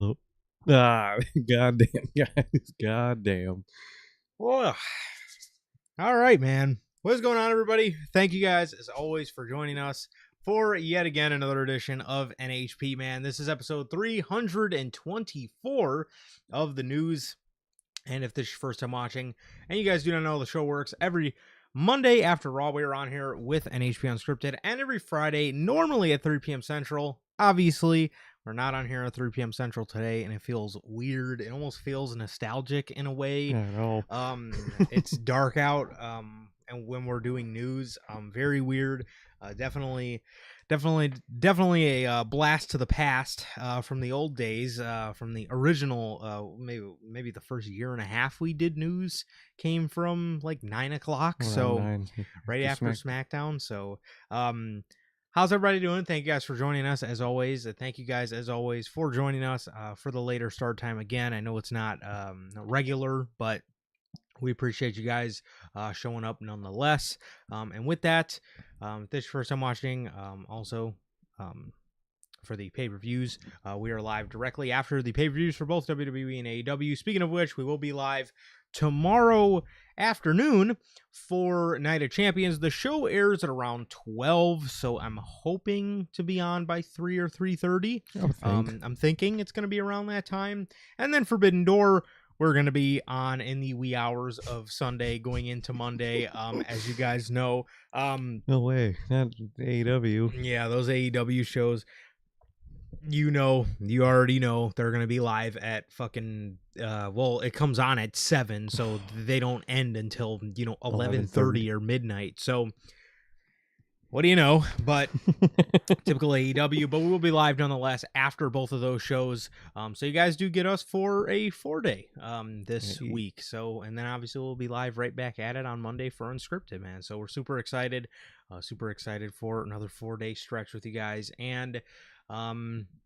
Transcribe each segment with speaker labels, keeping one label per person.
Speaker 1: Oh. Goddamn, guys. Goddamn.
Speaker 2: Well, all right, man. What's going on, everybody? Thank you guys, as always, for joining us for yet again another edition of NHP, man. This is episode 324 of the news. And if this is your first time watching, and you guys do not know, the show works every Monday after Raw. We are on here with NHP Unscripted, and every Friday, normally at 3 p.m. Central. Obviously, we're not on here at 3 p.m. Central today, and it feels weird. It almost feels nostalgic in a way.
Speaker 1: I know.
Speaker 2: It's dark out, and when we're doing news, very weird. Definitely a blast to the past from the old days, from the original. Maybe the first year and a half we did news came from like 9 o'clock,
Speaker 1: Around
Speaker 2: so
Speaker 1: 9.
Speaker 2: right after SmackDown. So, how's everybody doing? Thank you guys for joining us as always. Thank you guys as always for joining us for the later start time again. I know it's not regular, but we appreciate you guys showing up nonetheless. And with that, if this is your first time watching, also for the pay-per-views, we are live directly after the pay-per-views for both WWE and AEW. Speaking of which, we will be live tomorrow afternoon for Night of Champions. The show airs at around 12, so I'm hoping to be on by 3 or 3:30. I'm thinking it's going to be around that time. And then Forbidden Door, we're going to be on in the wee hours of Sunday going into Monday, as you guys know.
Speaker 1: No way. Not AEW.
Speaker 2: Yeah, those AEW shows, you already know they're going to be live at fucking, it comes on at 7, so they don't end until, 11:30 or midnight. So, what do you know? But typical AEW, but we will be live nonetheless after both of those shows. So you guys do get us for a 4-day this week. So, and then obviously we'll be live right back at it on Monday for Unscripted, man. So we're super excited for another 4-day stretch with you guys. And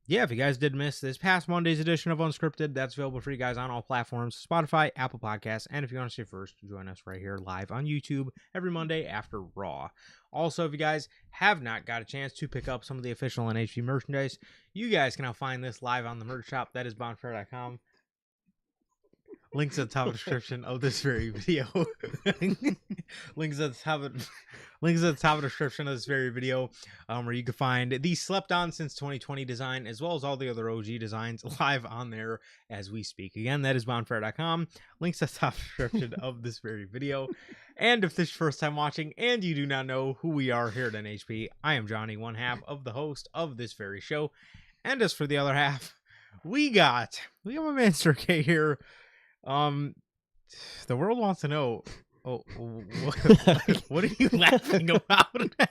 Speaker 2: if you guys did miss this past Monday's edition of Unscripted, that's available for you guys on all platforms: Spotify, Apple Podcasts, and if you want to see it first, join us right here live on YouTube every Monday after Raw. Also, if you guys have not got a chance to pick up some of the official NHP merchandise, you guys can now find this live on the merch shop. That is bonfire.com. Links at the top of the description of this very video. Links at the top of the description of this very video, where you can find the slept on since 2020 design, as well as all the other OG designs live on there as we speak. Again, that is bonfire.com. Links at the top of the description of this very video. And if this is your first time watching and you do not know who we are here at NHP, I am Johnny, one half of the host of this very show. And as for the other half, we got my man Sir K here. The world wants to know. Oh, what are you laughing about?
Speaker 1: I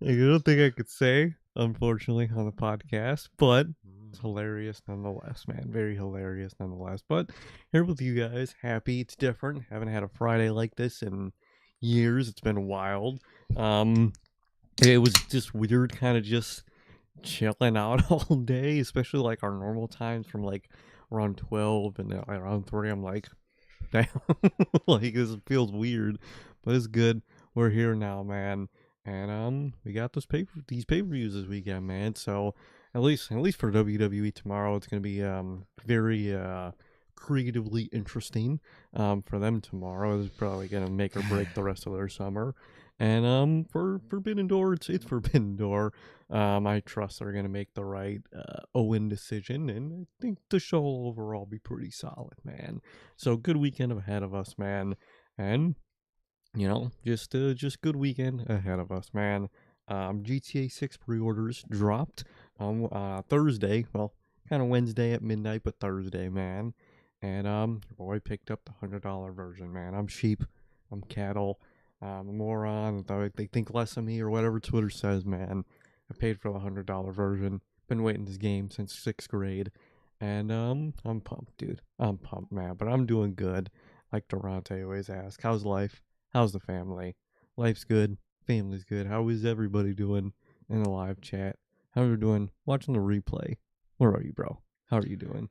Speaker 1: don't think I could say, unfortunately, on the podcast, but it's hilarious nonetheless, man. Very hilarious nonetheless. But here with you guys, happy. It's different. Haven't had a Friday like this in years. It's been wild. It was just weird, kind of just chilling out all day, especially like our normal times from like around 12 and around 3. I'm like, damn, like this feels weird, but it's good. We're here now, man, and we got these pay-per-views this weekend, man. So at least for WWE tomorrow, it's gonna be very creatively interesting for them tomorrow. It's probably gonna make or break the rest of their summer. And for Forbidden Door, it's Forbidden Door. I trust they're gonna make the right Owen decision, and I think the show will overall be pretty solid, man. So good weekend ahead of us, man, and just good weekend ahead of us, man. GTA 6 pre-orders dropped on Thursday. Well, kind of Wednesday at midnight, but Thursday, man. And your boy picked up the $100 version, man. I'm sheep. I'm cattle. I'm a moron. They think less of me or whatever Twitter says, man. I paid for the $100 version. Been waiting this game since 6th grade. And I'm pumped, dude. I'm pumped, man. But I'm doing good. Like Durante always asks, how's life? How's the family? Life's good. Family's good. How is everybody doing in the live chat? How are you doing watching the replay? Where are you, bro? How are you doing?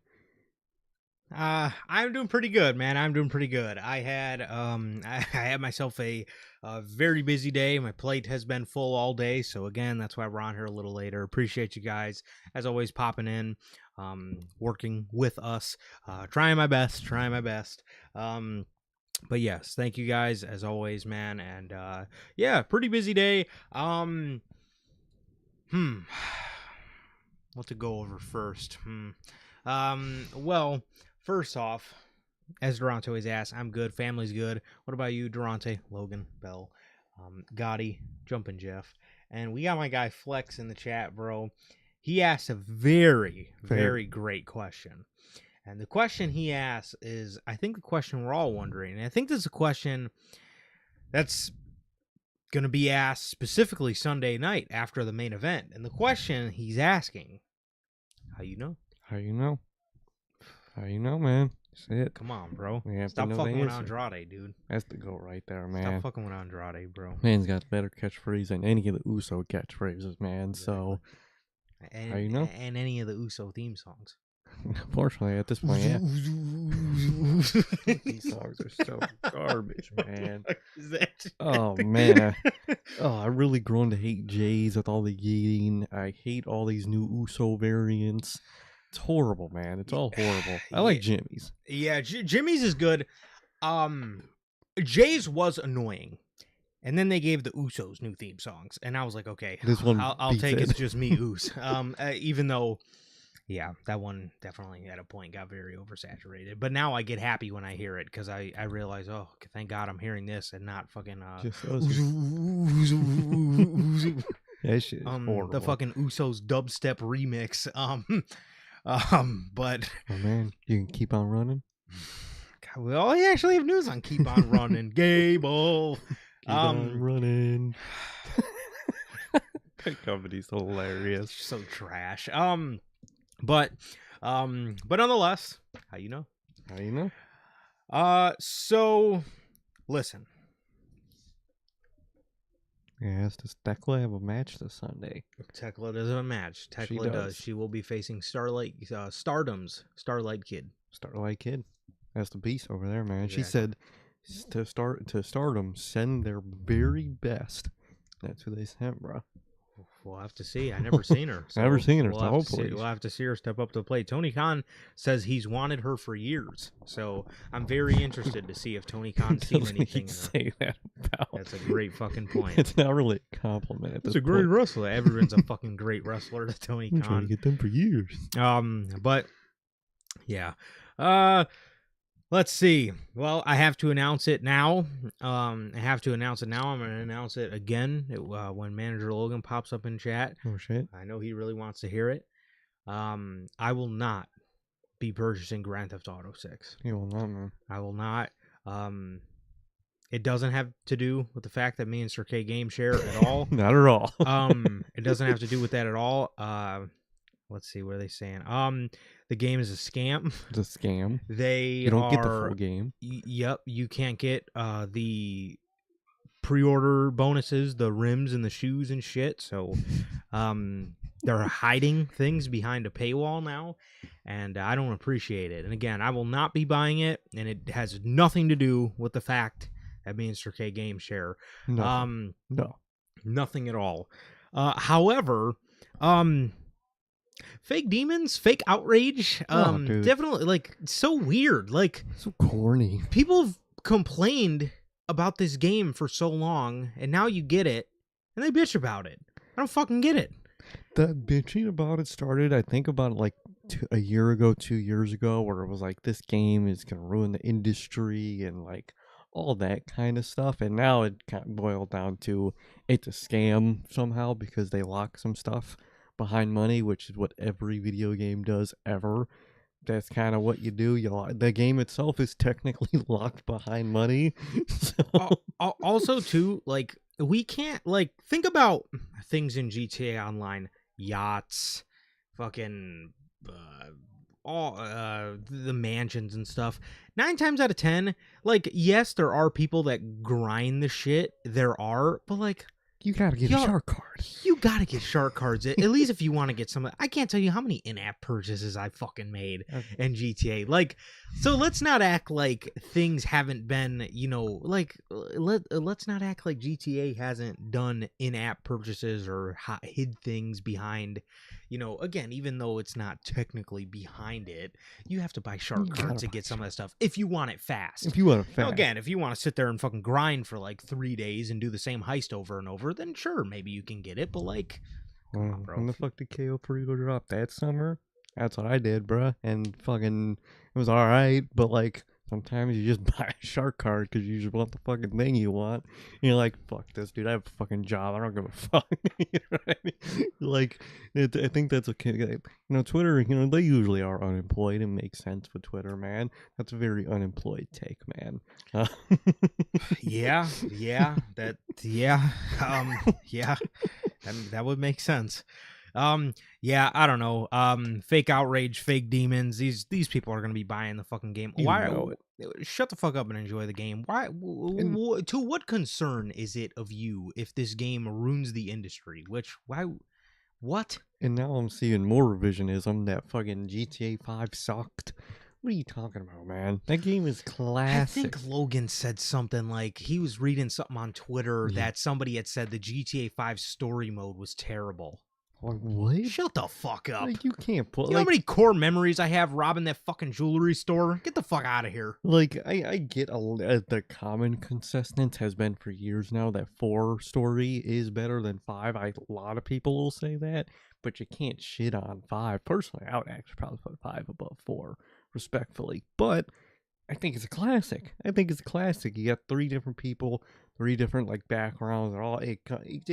Speaker 2: I'm doing pretty good, man. I'm doing pretty good. I had I had myself a very busy day. My plate has been full all day, so again, that's why we're on here a little later. Appreciate you guys as always popping in, working with us, trying my best, trying my best. But yes, thank you guys as always, man. And yeah, pretty busy day. What to go over first? Well, first off, as Durante always asks, I'm good. Family's good. What about you, Durante, Logan, Bell, Gotti, Jumpin' Jeff? And we got my guy Flex in the chat, bro. He asked a very, very great question. And the question he asks is, I think the question we're all wondering, and I think this is a question that's going to be asked specifically Sunday night after the main event. And the question he's asking, how you know?
Speaker 1: How you know? How you know, man? That's it.
Speaker 2: Come on, bro.
Speaker 1: We
Speaker 2: Stop fucking with Andrade, dude.
Speaker 1: That's the goal right there, man.
Speaker 2: Stop fucking with Andrade, bro.
Speaker 1: Man's got a better catchphrase than any of the Uso catchphrases, man. Exactly. So, how you know?
Speaker 2: And any of the Uso theme songs.
Speaker 1: Unfortunately, at this point, yeah. These songs are so garbage, man. Oh, man. I really grown to hate Jay's with all the yeeting. I hate all these new Uso variants. It's horrible, man. It's all horrible. I like Jimmy's.
Speaker 2: Yeah, Jimmy's is good. Jay's was annoying. And then they gave the Usos new theme songs. And I was like, okay,
Speaker 1: this one
Speaker 2: I'll take It's Just Me, Us. Even though... Yeah, that one definitely at a point got very oversaturated. But now I get happy when I hear it because I realize, oh, thank God I'm hearing this and not fucking
Speaker 1: that shit is horrible.
Speaker 2: The fucking Usos dubstep remix. But
Speaker 1: oh man, you can keep on running.
Speaker 2: God, we actually have news on Keep On Running. Gable.
Speaker 1: Keep on running. That company's hilarious.
Speaker 2: So trash. But nonetheless, how you know?
Speaker 1: How you know?
Speaker 2: So listen.
Speaker 1: Yes, does Tekla have a match this Sunday?
Speaker 2: Tekla does have a match. Tekla does. She will be facing Stardom's Starlight Kid.
Speaker 1: Starlight Kid. That's the beast over there, man. Exactly. She said to Stardom, send their very best. That's who they sent, bro.
Speaker 2: We'll have to see. I never seen her.
Speaker 1: So never seen her. So hopefully
Speaker 2: we'll have to see her step up to the plate. Tony Khan says he's wanted her for years, so I'm very interested to see if Tony Khan's seen anything in her.
Speaker 1: Say that about.
Speaker 2: That's a great fucking point.
Speaker 1: It's not really a compliment.
Speaker 2: It's a great wrestler. Everyone's a fucking great wrestler to Tony Khan.
Speaker 1: I'm trying to get them for years.
Speaker 2: But yeah. Let's see. Well, I have to announce it now. I'm going to announce it again when Manager Logan pops up in chat.
Speaker 1: Oh, shit.
Speaker 2: I know he really wants to hear it. I will not be purchasing Grand Theft Auto 6.
Speaker 1: You will not, man.
Speaker 2: I will not. It doesn't have to do with the fact that me and Sir K game share at all.
Speaker 1: Not at all.
Speaker 2: It doesn't have to do with that at all. Let's see, what are they saying? The game is a scam.
Speaker 1: It's a scam.
Speaker 2: You
Speaker 1: don't get the full game.
Speaker 2: Yep, you can't get the pre-order bonuses, the rims and the shoes and shit. So, they're hiding things behind a paywall now, and I don't appreciate it. And again, I will not be buying it, and it has nothing to do with the fact that me and Sir K game share.
Speaker 1: No.
Speaker 2: Nothing at all. However, fake demons, fake outrage, definitely, like, so weird, like,
Speaker 1: so corny.
Speaker 2: People have complained about this game for so long, and now you get it, and they bitch about it. I don't fucking get it.
Speaker 1: The bitching about it started, I think, about like 2 years ago, where it was like, this game is gonna ruin the industry and like all that kind of stuff, and now it kind of boiled down to it's a scam somehow because they lock some stuff behind money, which is what every video game does ever. That's kind of what you do. The game itself is technically locked behind money. So.
Speaker 2: Also, too, like, we can't, like, think about things in GTA Online, yachts, fucking all the mansions and stuff. 9 times out of 10, like, yes, there are people that grind the shit. There are, but like,
Speaker 1: You gotta get a shark card.
Speaker 2: You gotta get shark cards, at least if you want to get some. I can't tell you how many in-app purchases I fucking made in GTA. Like, so let's not act like things haven't been, like, let's not act like GTA hasn't done in-app purchases or hid things behind, again, even though it's not technically behind it, you have to buy shark cards to get some of that stuff if you want it fast.
Speaker 1: If you want it fast.
Speaker 2: Now, again, if you want to sit there and fucking grind for like 3 days and do the same heist over and over, then sure, maybe you can get it, but like, come on, bro.
Speaker 1: When the fuck did KO pre-order drop that summer? That's what I did, bruh. And fucking, it was alright, but like, sometimes you just buy a shark card because you just want the fucking thing you want. And you're like, fuck this, dude. I have a fucking job. I don't give a fuck. You know what I mean? Like, I think that's okay. Twitter, they usually are unemployed. It makes sense with Twitter, man. That's a very unemployed take, man.
Speaker 2: Yeah. That would make sense. Yeah, I don't know. Fake outrage, fake demons. These people are gonna be buying the fucking game. Shut the fuck up and enjoy the game. Why? To what concern is it of you if this game ruins the industry? What?
Speaker 1: And now I'm seeing more revisionism that fucking GTA 5 sucked. What are you talking about, man? That game is classic.
Speaker 2: I think Logan said something like he was reading something on Twitter that somebody had said the GTA 5 story mode was terrible.
Speaker 1: Like, what?
Speaker 2: Shut the fuck up.
Speaker 1: Like, you can't put.
Speaker 2: You know how many core memories I have robbing that fucking jewelry store? Get the fuck out of here.
Speaker 1: Like, I get the common consensus has been for years now that 4 story is better than 5. A lot of people will say that, but you can't shit on 5. Personally, I would actually probably put 5 above 4, respectfully. But I think it's a classic. You got 3 different people, 3 different like backgrounds, and all it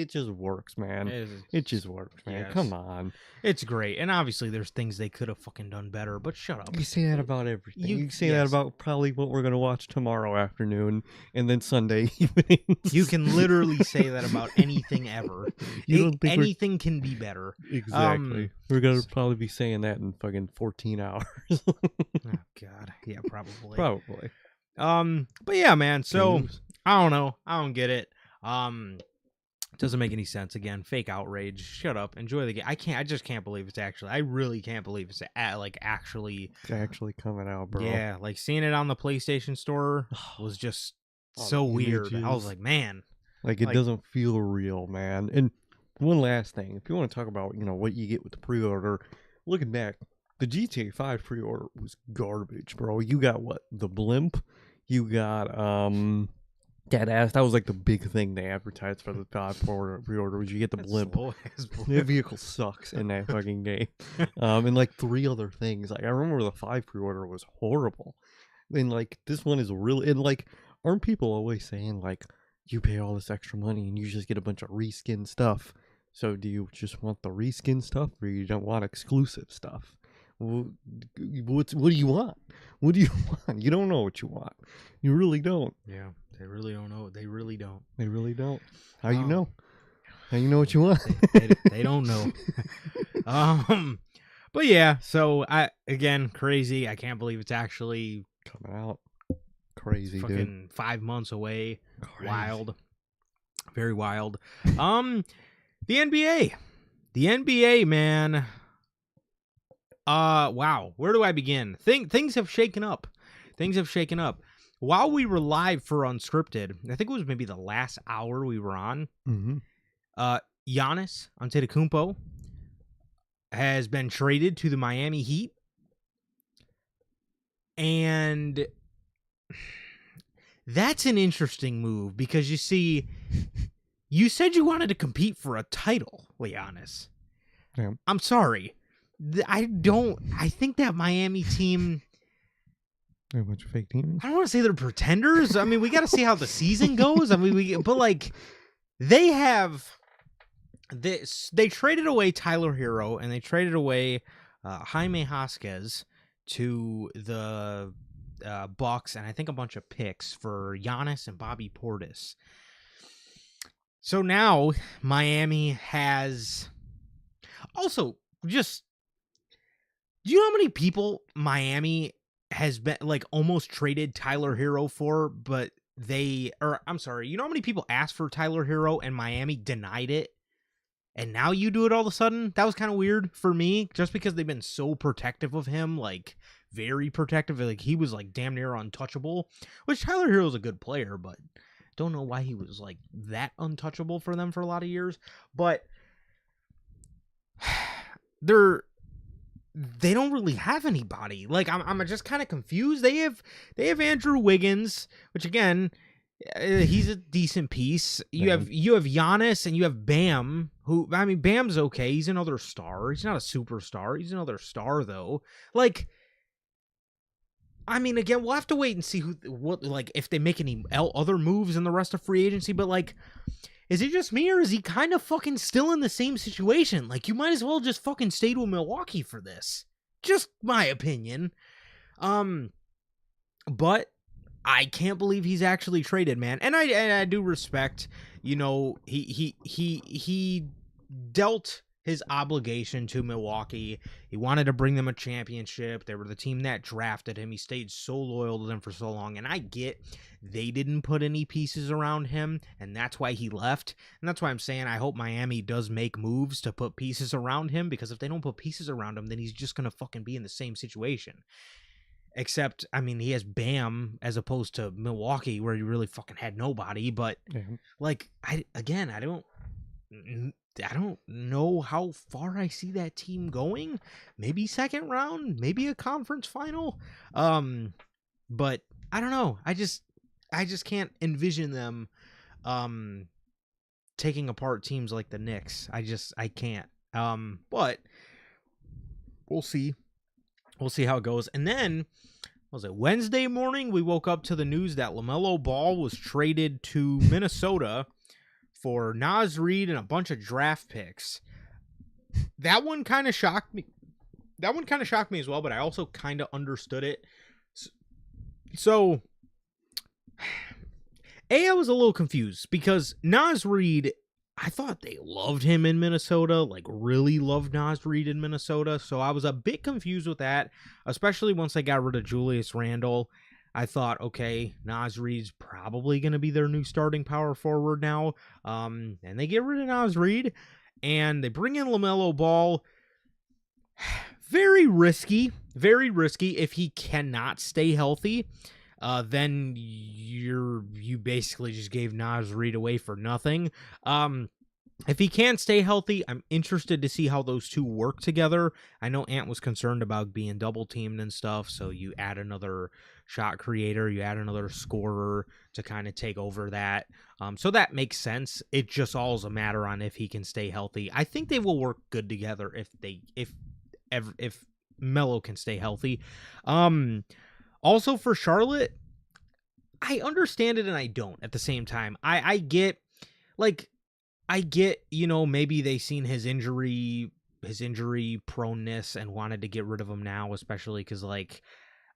Speaker 1: just works, man. It just works, man. Yes. Come on,
Speaker 2: it's great. And obviously, there's things they could have fucking done better. But shut up.
Speaker 1: You say that about everything. You say that about probably what we're gonna watch tomorrow afternoon, and then Sunday evening.
Speaker 2: You can literally say that about anything ever. Anything can be better.
Speaker 1: Exactly. We're gonna probably be saying that in fucking 14 hours.
Speaker 2: Oh God. Yeah, probably.
Speaker 1: Probably.
Speaker 2: But yeah, man. So I don't know. I don't get it. Doesn't make any sense. Again, fake outrage. Shut up. Enjoy the game. I just can't believe it's actually. I really can't believe it's actually.
Speaker 1: It's actually coming out, bro.
Speaker 2: Yeah, like seeing it on the PlayStation Store was just so weird. Images. I was like, man.
Speaker 1: Like it doesn't feel real, man. And one last thing, if you want to talk about, what you get with the pre-order, looking back, the GTA 5 pre-order was garbage, bro. You got what? The blimp. You got that ass. That was like the big thing they advertised for the 5 pre-order was you get the blimp. The vehicle sucks in that fucking game. And like 3 other things. Like I remember the 5 pre-order was horrible. And like this one is really, and like aren't people always saying like you pay all this extra money and you just get a bunch of reskin stuff? So do you just want the reskin stuff or you don't want exclusive stuff? What do you want? What do you want? You don't know what you want. You really don't.
Speaker 2: Yeah, they really don't know. They really don't.
Speaker 1: They really don't. How you know? How you know what you want?
Speaker 2: They don't know. But yeah, so crazy. I can't believe it's actually
Speaker 1: coming out. Crazy,
Speaker 2: fucking
Speaker 1: dude.
Speaker 2: 5 months away. Crazy. Wild. Very wild. The NBA, man. Wow. Where do I begin? Things have shaken up. While we were live for Unscripted, I think it was maybe the last hour we were on.
Speaker 1: Mm-hmm.
Speaker 2: Giannis Antetokounmpo has been traded to the Miami Heat. And that's an interesting move because you see, you said you wanted to compete for a title, Giannis.
Speaker 1: Yeah.
Speaker 2: I'm sorry. I think that Miami team.
Speaker 1: They're a bunch of fake teams.
Speaker 2: I don't want to say they're pretenders. I mean, we got to see how the season goes. I mean, but like, they have this. They traded away Tyler Hero and they traded away Jaime Vasquez to the Bucks, and I think a bunch of picks for Giannis and Bobby Portis. So now Miami has also just. Do you know how many people Miami has been like almost traded Tyler Hero for, but I'm sorry, you know how many people asked for Tyler Hero and Miami denied it? And now you do it all of a sudden? That was kind of weird for me, just because they've been so protective of him, like, very protective. Like, he was, like, damn near untouchable, which Tyler Hero's a good player, but don't know why he was, like, that untouchable for them for a lot of years. But they don't really have anybody. Like, I'm just kind of confused. They have Andrew Wiggins, which, again, he's a decent piece. You have Giannis and you have Bam, who, I mean, Bam's okay. He's another star. He's not a superstar. He's another star, though. Like, I mean, again, we'll have to wait and see if they make any other moves in the rest of free agency. But, like, is it just me, or is he kind of fucking still in the same situation? Like, you might as well just fucking stay to Milwaukee for this. Just my opinion. But I can't believe he's actually traded, man. And I do respect, you know, he dealt his obligation to Milwaukee. He wanted to bring them a championship. They were the team that drafted him. He stayed so loyal to them for so long. And I get they didn't put any pieces around him, and that's why he left. And that's why I'm saying I hope Miami does make moves to put pieces around him, because if they don't put pieces around him, then he's just going to fucking be in the same situation. Except, I mean, he has Bam as opposed to Milwaukee, where he really fucking had nobody. But, like, I don't know how far I see that team going. Maybe second round, maybe a conference final. But I don't know. I just can't envision them taking apart teams like the Knicks. I can't. But we'll see. We'll see how it goes. And then, what was it, Wednesday morning, we woke up to the news that LaMelo Ball was traded to Minnesota for Naz Reid and a bunch of draft picks. That one kind of shocked me. As well, but I also kind of understood it. So, I was a little confused because Naz Reid, I thought they loved him in Minnesota, like really loved Naz Reid in Minnesota. So I was a bit confused with that, especially once they got rid of Julius Randle. I thought, okay, Naz Reid's probably going to be their new starting power forward now. And they get rid of Naz Reid and they bring in LaMelo Ball. Very risky. If he cannot stay healthy, then you basically just gave Naz Reid away for nothing. If he can't stay healthy, I'm interested to see how those two work together. I know Ant was concerned about being double teamed and stuff, so you add another shot creator, you add another scorer to kind of take over that. So that makes sense. It just all is a matter on if he can stay healthy. I think they will work good together if Melo can stay healthy. Also for Charlotte, I understand it and I don't at the same time. I get, you know, maybe they seen his injury proneness and wanted to get rid of him now, especially because, like,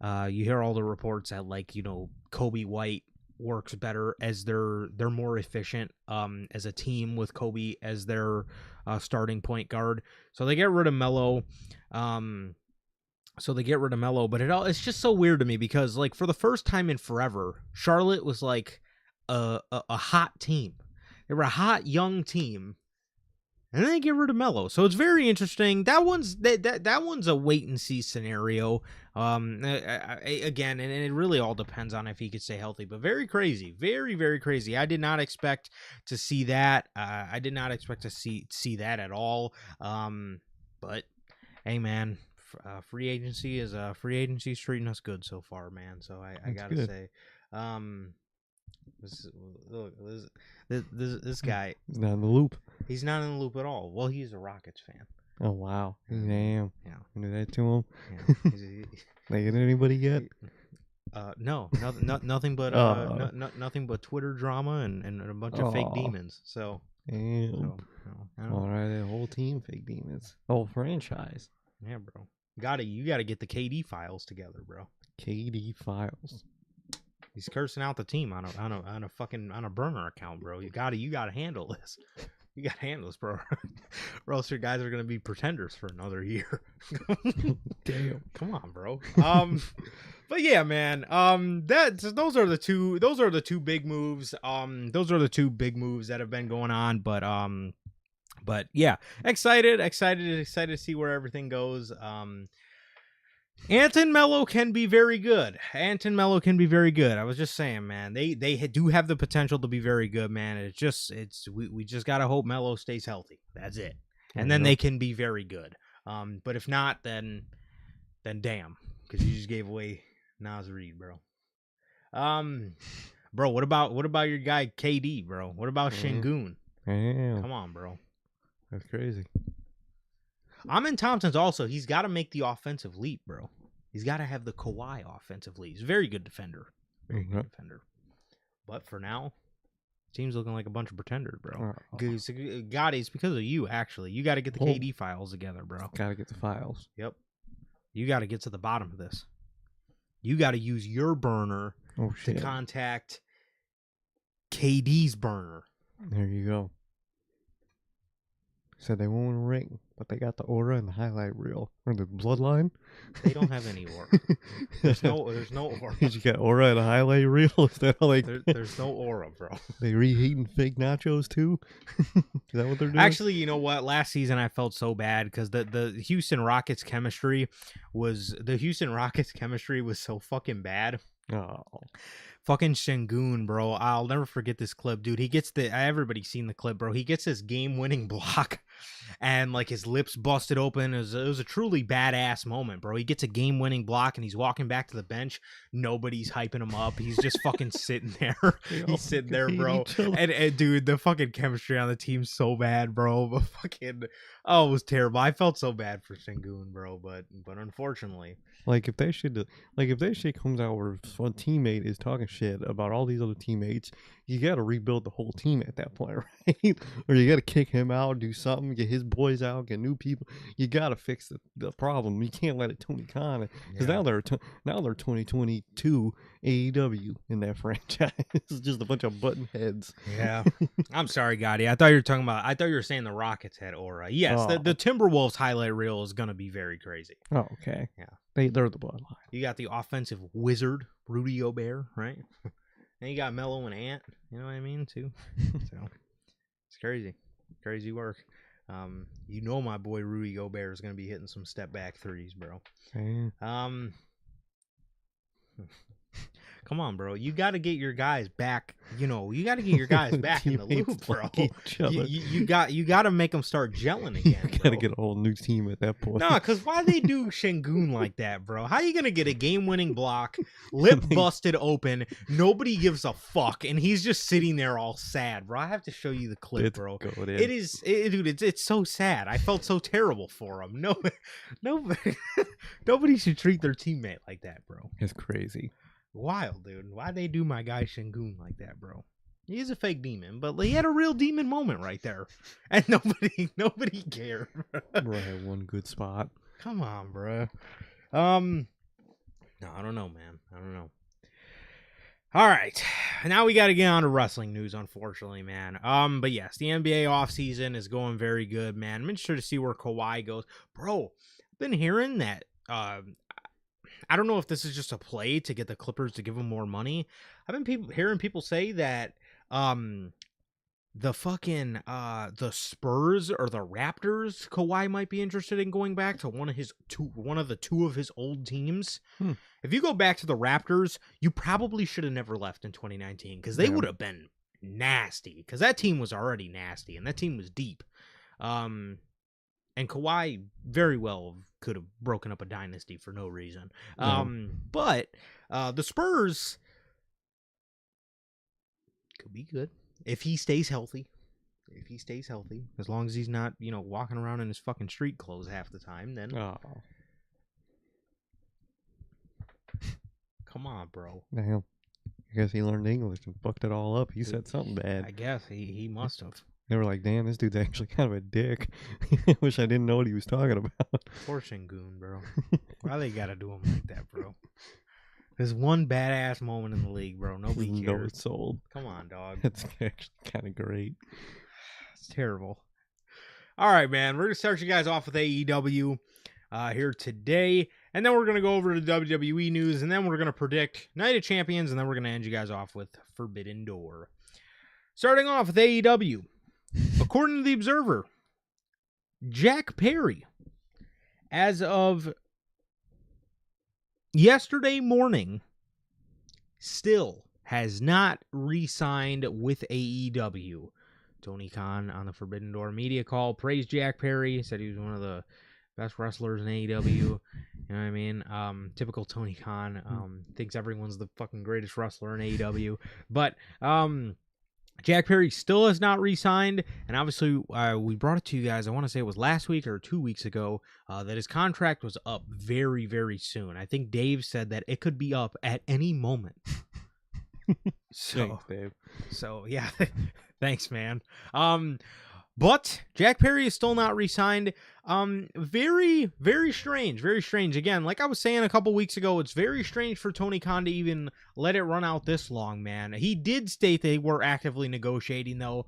Speaker 2: you hear all the reports that, like, you know, Kobe White works better as they're more efficient as a team with Kobe as their starting point guard. So they get rid of Melo. But it's just so weird to me because, like, for the first time in forever, Charlotte was like a hot team. They were a hot young team, and then they get rid of Melo. So it's very interesting. That one's a wait and see scenario. Again, and it really all depends on if he could stay healthy. But very crazy, very, very crazy. I did not expect to see that. I did not expect to see that at all. But hey, man. Free agency's treating us good so far, man. So I gotta say, this guy,
Speaker 1: he's not in the loop.
Speaker 2: He's not in the loop at all. Well, he's a Rockets fan.
Speaker 1: Oh wow, damn.
Speaker 2: Yeah,
Speaker 1: I knew that to him.
Speaker 2: Yeah.
Speaker 1: They get anybody yet?
Speaker 2: No, nothing but nothing but Twitter drama and a bunch of fake demons. So,
Speaker 1: damn. All right, that whole team fake demons. Whole franchise.
Speaker 2: Yeah, bro. You gotta get the KD files together, bro.
Speaker 1: KD files.
Speaker 2: He's cursing out the team on a burner account, bro. You gotta handle this. You gotta handle this, bro. Or else your guys are gonna be pretenders for another year.
Speaker 1: Damn.
Speaker 2: Come on, bro. But yeah, man. Those are the two big moves. Those are the two big moves that have been going on. But yeah, excited to see where everything goes. Ant and Mello can be very good. I was just saying, man. They do have the potential to be very good, man. We just gotta hope Mello stays healthy. That's it, and then they can be very good. But if not, then damn, because you just gave away Nas Reed, bro. Bro, what about your guy KD, bro? What about Şengün?
Speaker 1: Damn.
Speaker 2: Come on, bro.
Speaker 1: That's crazy.
Speaker 2: Amin Thompson's also, he's got to make the offensive leap, bro. He's got to have the Kawhi offensive leap. He's a very good defender. Good defender. But for now, team's looking like a bunch of pretenders, bro. God, it's because of you, actually. You got to get the KD files together, bro.
Speaker 1: Got to get the files.
Speaker 2: Yep. You got to get to the bottom of this. You got to use your burner to contact KD's burner.
Speaker 1: There you go. Said they won't ring, but they got the aura and the highlight reel or the bloodline.
Speaker 2: They don't have any aura. There's no aura.
Speaker 1: You got aura and a highlight reel. Is that how
Speaker 2: there's no aura, bro?
Speaker 1: They reheating fake nachos too. Is that what they're doing?
Speaker 2: Actually, you know what? Last season I felt so bad because the Houston Rockets chemistry was so fucking bad.
Speaker 1: Oh.
Speaker 2: Fucking Şengün, bro. I'll never forget this clip, dude. He gets everybody's seen the clip, bro. He gets this game-winning block and like his lips busted open. It was a truly badass moment, bro. He gets a game-winning block and he's walking back to the bench. Nobody's hyping him up. He's just fucking sitting there. He's sitting there, bro. And dude, the fucking chemistry on the team's so bad, bro. But it was terrible. I felt so bad for Şengün, bro, but unfortunately.
Speaker 1: Like if that shit comes out where one teammate is talking shit about all these other teammates, you got to rebuild the whole team at that point, right? Or you got to kick him out, do something, get his boys out, get new people. You got to fix the problem. You can't let it Tony Khan because now they're 2022 AEW in that franchise. It's just a bunch of button heads.
Speaker 2: Yeah, I'm sorry, Gotti. I thought you were saying the Rockets had aura. Yes, the Timberwolves highlight reel is gonna be very crazy.
Speaker 1: Oh, okay.
Speaker 2: Yeah,
Speaker 1: they're the bloodline.
Speaker 2: You got the offensive wizard Rudy Gobert, right? And you got Melo and Ant. You know what I mean too. So it's crazy work. You know my boy Rudy Gobert is gonna be hitting some step back threes, bro.
Speaker 1: Okay.
Speaker 2: Come on, bro. You got to get your guys back. You got to get your guys back in the loop, bro. You got to make them start gelling again.
Speaker 1: You got to get a whole new team at that point.
Speaker 2: Nah, because why they do Şengün like that, bro? How you going to get a game-winning block, lip busted open, nobody gives a fuck, and he's just sitting there all sad, bro? I have to show you the clip, bro. Dude, it's so sad. I felt so terrible for him. Nobody should treat their teammate like that, bro.
Speaker 1: It's crazy.
Speaker 2: Wild, dude. Why they do my guy Şengün like that, bro? He's a fake demon, but he had a real demon moment right there, and nobody cared.
Speaker 1: Bro had one good spot.
Speaker 2: Come on, bro. No, I don't know, man. I don't know. All right, now we got to get on to wrestling news, unfortunately, man. But yes, the NBA offseason is going very good, man. I'm interested to see where Kawhi goes, bro. I've been hearing that. I don't know if this is just a play to get the Clippers to give them more money. I've been hearing people say that the Spurs or the Raptors, Kawhi might be interested in going back to one of the two of his old teams. If you go back to the Raptors, you probably should have never left in 2019 because they would have been nasty because that team was already nasty and that team was deep. And Kawhi very well could have broken up a dynasty for no reason. But the Spurs could be good if he stays healthy. As long as he's not, walking around in his fucking street clothes half the time, then. Oh. Come on, bro.
Speaker 1: Damn. I guess he learned English and fucked it all up. He said something bad.
Speaker 2: I guess he must have.
Speaker 1: They were like, damn, this dude's actually kind of a dick. I wish I didn't know what he was talking about.
Speaker 2: Poor Şengün, bro. Why they gotta do him like that, bro? There's one badass moment in the league, bro. Nobody cares.
Speaker 1: No, it's sold.
Speaker 2: Come on, dog.
Speaker 1: That's actually kind of great.
Speaker 2: It's terrible. All right, man. We're going to start you guys off with AEW. here today. And then we're going to go over to WWE news, and then we're going to predict Night of Champions, and then we're going to end you guys off with Forbidden Door. Starting off with AEW. According to the Observer, Jack Perry, as of yesterday morning, still has not re-signed with AEW. Tony Khan on the Forbidden Door media call praised Jack Perry, said he was one of the best wrestlers in AEW. You know what I mean? Typical Tony Khan. Thinks everyone's the fucking greatest wrestler in AEW. But Jack Perry still has not re-signed, and obviously we brought it to you guys, I want to say it was last week or 2 weeks ago, that his contract was up very, very soon. I think Dave said that it could be up at any moment.
Speaker 1: Thanks, Dave.
Speaker 2: So, yeah, thanks, man. But Jack Perry is still not re-signed. Very, very strange. Very strange. Again, like I was saying a couple weeks ago, it's very strange for Tony Khan to even let it run out this long, man. He did state they were actively negotiating, though.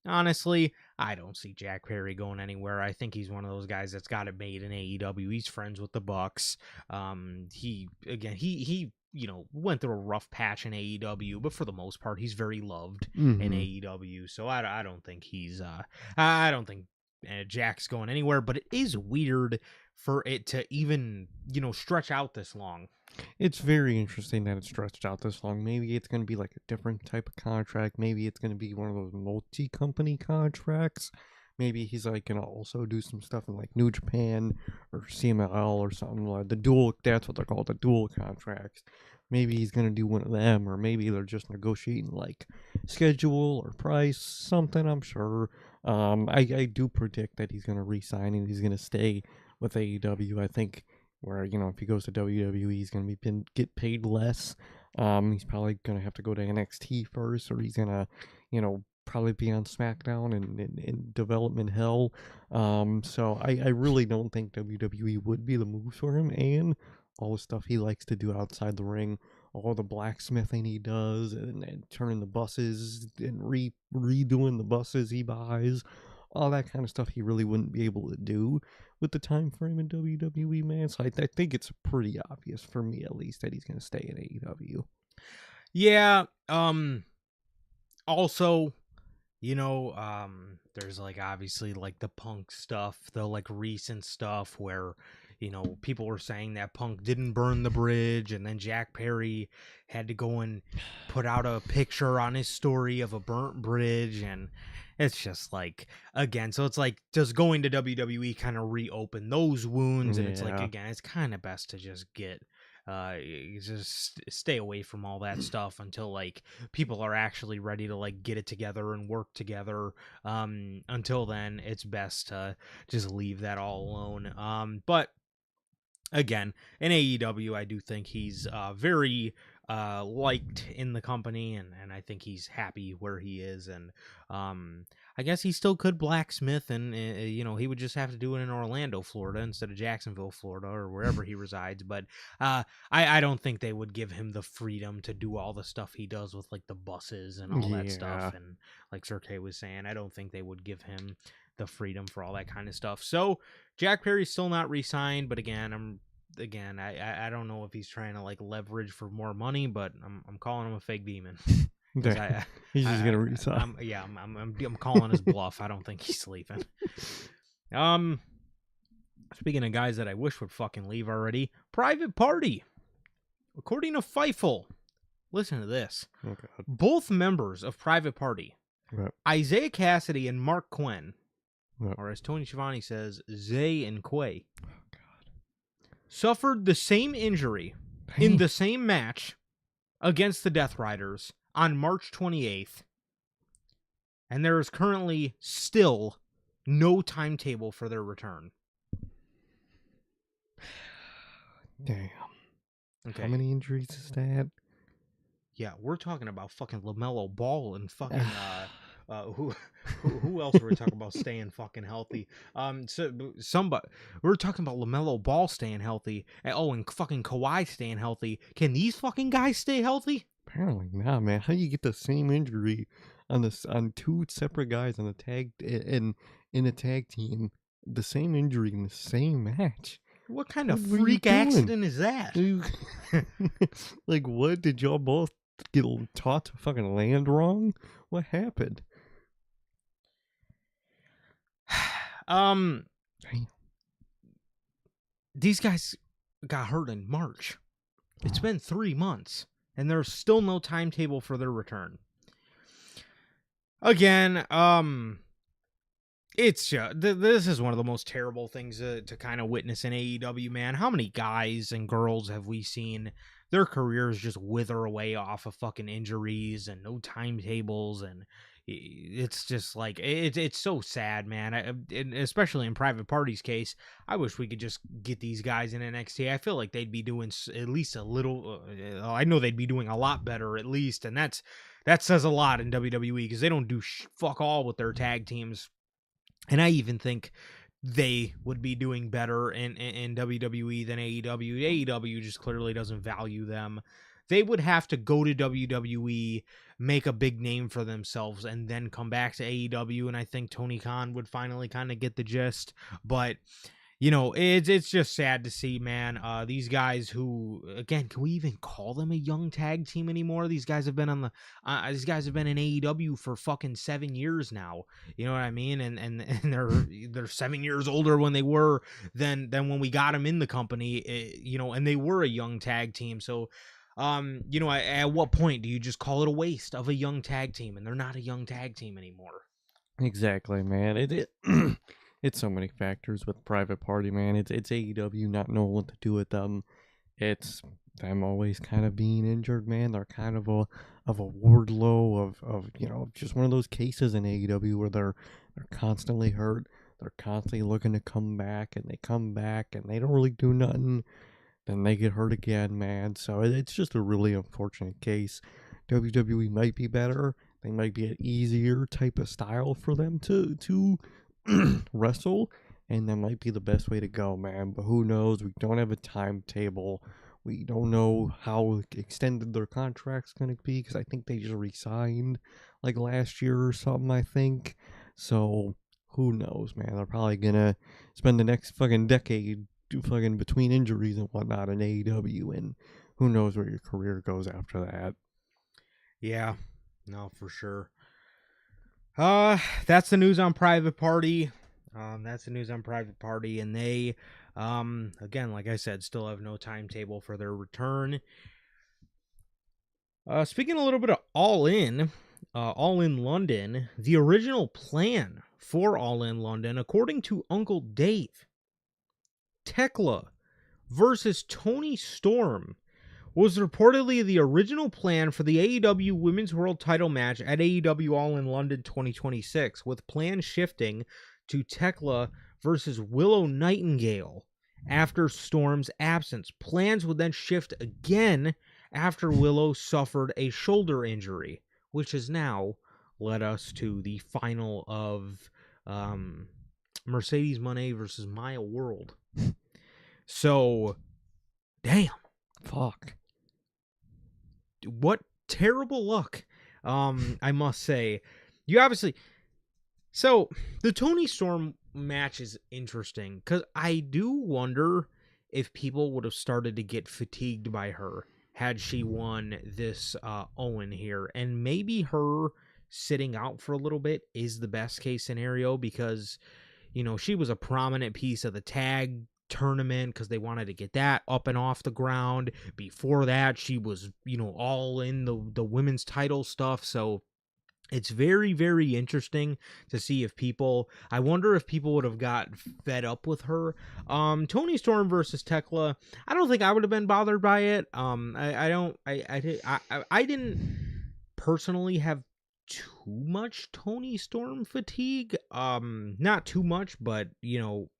Speaker 2: Honestly, I don't see Jack Perry going anywhere. I think he's one of those guys that's got it made in AEW. He's friends with the Bucks. He went through a rough patch in AEW, but for the most part, he's very loved in AEW. So I don't think he's I don't think Jack's going anywhere. But it is weird for it to even stretch out this long.
Speaker 1: It's very interesting that it's stretched out this long. Maybe it's going to be like a different type of contract. Maybe it's going to be one of those multi-company contracts. Maybe he's like going to also do some stuff in like New Japan or CMLL or something like the dual. That's what they're called, the dual contracts. Maybe he's going to do one of them, or maybe they're just negotiating like schedule or price, something, I'm sure. I do predict that he's going to re-sign and he's going to stay with AEW. I think where, if he goes to WWE, he's going to get paid less. He's probably going to have to go to NXT first, or he's going to, probably be on SmackDown in development hell. So I really don't think WWE would be the move for him, and all the stuff he likes to do outside the ring, all the blacksmithing he does, and turning the buses and redoing the buses he buys, all that kind of stuff he really wouldn't be able to do with the time frame in WWE, man. So I think it's pretty obvious, for me at least, that he's going to stay in AEW.
Speaker 2: Yeah. Also, there's like obviously like the Punk stuff, the like recent stuff where people were saying that Punk didn't burn the bridge, and then Jack Perry had to go and put out a picture on his story of a burnt bridge, and it's just like, again, so it's like, does going to WWE kind of reopen those wounds? And it's like, again, it's kind of best to just just stay away from all that stuff until like people are actually ready to like get it together and work together. Until then, it's best to just leave that all alone. But again, in AEW, I do think he's very liked in the company, and I think he's happy where he is, and I guess he still could blacksmith, and he would just have to do it in Orlando, Florida, instead of Jacksonville, Florida, or wherever he resides. But I don't think they would give him the freedom to do all the stuff he does with like the buses and all that stuff, and like Sir K was saying, I don't think they would give him the freedom for all that kind of stuff. So Jack Perry's still not re-signed, but again, I don't know if he's trying to like leverage for more money, but I'm calling him a fake demon.
Speaker 1: He's just gonna resign.
Speaker 2: I'm calling his bluff. I don't think he's leaving. Speaking of guys that I wish would fucking leave already, Private Party. According to Fightful, listen to this.
Speaker 1: Oh, God.
Speaker 2: Both members of Private Party,
Speaker 1: Right.
Speaker 2: Isaiah Cassidy and Mark Quinn,
Speaker 1: Right.
Speaker 2: or as Tony Schiavone says, Zay and Quay, suffered the same injury in the same match against the Death Riders on March 28th. And there is currently still no timetable for their return.
Speaker 1: Damn.
Speaker 2: Okay.
Speaker 1: How many injuries is that?
Speaker 2: Yeah, we're talking about fucking LaMelo Ball and fucking who else were we talking about staying fucking healthy? Somebody, we're talking about LaMelo Ball staying healthy. And fucking Kawhi staying healthy. Can these fucking guys stay healthy?
Speaker 1: Apparently not, man. How do you get the same injury on two separate guys on a tag in a tag team? The same injury in the same match.
Speaker 2: What kind of
Speaker 1: What were you
Speaker 2: freak
Speaker 1: doing?
Speaker 2: accident is that?
Speaker 1: Like, what? Did y'all both get taught to fucking land wrong? What happened? Damn.
Speaker 2: These guys got hurt in March. It's been 3 months, and there's still no timetable for their return. Again, it's just, this is one of the most terrible things to kind of witness in AEW, man. How many guys and girls have we seen their careers just wither away off of fucking injuries and no timetables, and it's just like it's so sad, man. And especially in Private Party's case, I wish we could just get these guys in NXT. I feel like they'd be doing at least a little. I know they'd be doing a lot better at least, and that says a lot in WWE because they don't do fuck all with their tag teams. And I even think they would be doing better in WWE than AEW. AEW just clearly doesn't value them. They would have to go to WWE, make a big name for themselves, and then come back to AEW. And I think Tony Khan would finally kind of get the gist. But, you know, it's just sad to see, man. These guys who, again, can we even call them a young tag team anymore? These guys have been in AEW for fucking 7 years now. You know what I mean? And they're 7 years older when they were than when we got them in the company. You know, and they were a young tag team. So, you know, at what point do you just call it a waste of a young tag team? And they're not a young tag team anymore.
Speaker 1: Exactly, man. It's so many factors with Private Party, man. It's AEW not knowing what to do with them. It's them always kind of being injured, man. They're kind of a Wardlow of you know, just one of those cases in AEW where they're constantly hurt. They're constantly looking to come back, and they come back and they don't really do nothing. Then they get hurt again, man. So it's just a really unfortunate case. WWE might be better. They might be an easier type of style for them to wrestle, and that might be the best way to go, man. But who knows? We don't have a timetable. We don't know how extended their contract's going to be, because I think they just re-signed like last year or something, I think. So who knows, man? They're probably going to spend the next fucking decade fucking between injuries and whatnot in AEW, and who knows where your career goes after that.
Speaker 2: Yeah, no, for sure. That's the news on Private Party. And they, again, like I said, still have no timetable for their return. Speaking a little bit of All In London, the original plan for All In London, according to Uncle Dave, Tekla versus Toni Storm was reportedly the original plan for the AEW Women's World Title match at AEW All In London 2026, with plans shifting to Tekla versus Willow Nightingale after Storm's absence. Plans would then shift again after Willow suffered a shoulder injury, which has now led us to the final of Mercedes Moné versus Maya World. So, damn.
Speaker 1: Fuck.
Speaker 2: What terrible luck, I must say. You obviously... So, the Toni Storm match is interesting, because I do wonder if people would have started to get fatigued by her had she won this Owen here. And maybe her sitting out for a little bit is the best case scenario, because, you know, she was a prominent piece of the tag tournament because they wanted to get that up and off the ground. Before that, she was, you know, all in the women's title stuff. So it's very, very interesting to see if people, I wonder if people would have got fed up with her. Toni Storm versus Tekla, I don't think I would have been bothered by it. I didn't personally have too much Toni Storm fatigue. Not too much, but, you know,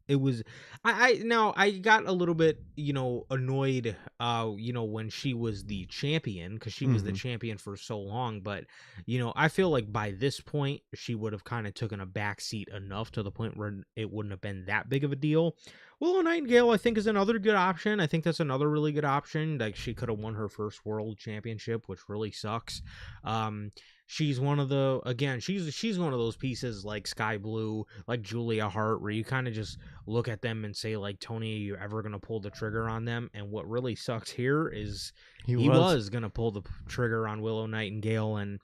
Speaker 2: it was, I got a little bit, you know, annoyed, you know, when she was the champion, because she was the champion for so long. But, you know, I feel like by this point, she would have kind of taken a backseat enough to the point where it wouldn't have been that big of a deal. Willow Nightingale, I think, is another good option. I think that's another really good option. Like, she could have won her first world championship, which really sucks. She's one of the, again, she's one of those pieces like Sky Blue, like Julia Hart, where you kind of just look at them and say, like, Tony, are you ever gonna pull the trigger on them? And what really sucks here is he was gonna pull the trigger on Willow Nightingale, and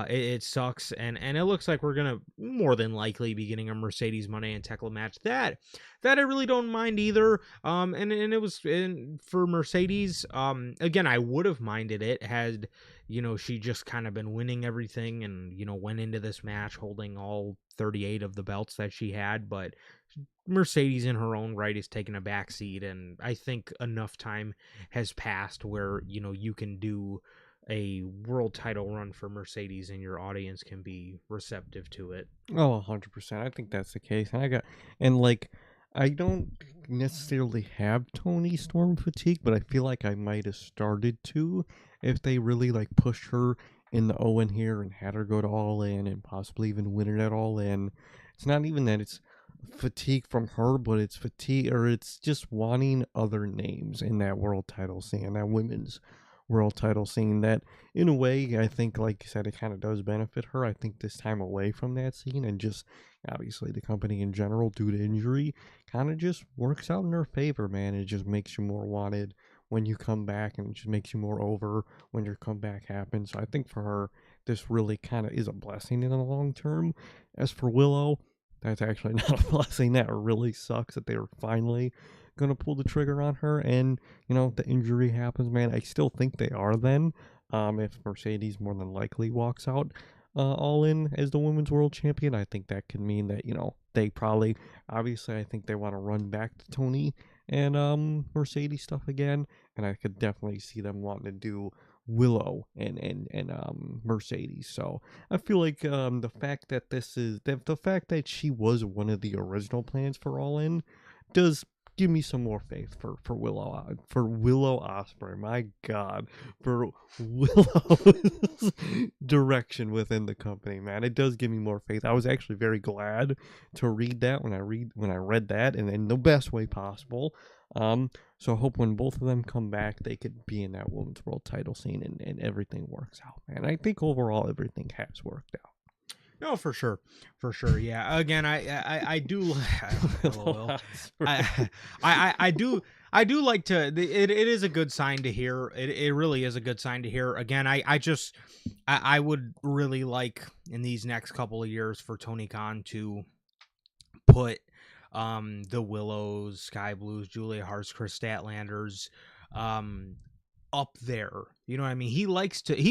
Speaker 2: it sucks. And it looks like we're gonna more than likely be getting a Mercedes Moné and Tekla match. That I really don't mind either. And it was for Mercedes. Again, I would have minded it had, she just kind of been winning everything and, went into this match holding all 38 of the belts that she had. But Mercedes in her own right is taking a backseat, and I think enough time has passed where, you can do a world title run for Mercedes and your audience can be receptive to it.
Speaker 1: Oh, 100%. I think that's the case. I don't necessarily have Tony Storm fatigue, but I feel like I might have started to if they really pushed her in the Owen here and had her go to All In and possibly even win it at All In. It's not even that it's fatigue from her, but it's fatigue, or it's just wanting other names in that world title scene, that women's world title scene, that in a way I think, like you said, it kind of does benefit her. I think this time away from that scene and just obviously the company in general due to injury kind of just works out in her favor, man. It just makes you more wanted when you come back, and it just makes you more over when your comeback happens. So I think for her, this really kind of is a blessing in the long term. As for Willow, that's actually not a blessing. That really sucks that they were finally going to pull the trigger on her, and the injury happens, man. I still think they are then, if Mercedes more than likely walks out All In as the women's world champion. I think that could mean that they probably, obviously, I think they want to run back to Tony and Mercedes stuff again, and I could definitely see them wanting to do Willow and Mercedes. So I feel like the fact that the fact that she was one of the original plans for All In does give me some more faith for Willow Ospreay. My God, for Willow's direction within the company, man, it does give me more faith. I was actually very glad to read that when I read that, and in the best way possible. So I hope when both of them come back, they could be in that women's world title scene, and everything works out, man. I think overall everything has worked out.
Speaker 2: No, for sure. Yeah. Again, I do. I do like to. It is a good sign to hear. It really is a good sign to hear. Again, I would really like in these next couple of years for Tony Khan to put the Willows, Sky Blues, Julia Hart's, Chris Statlander's up there. You know what I mean? He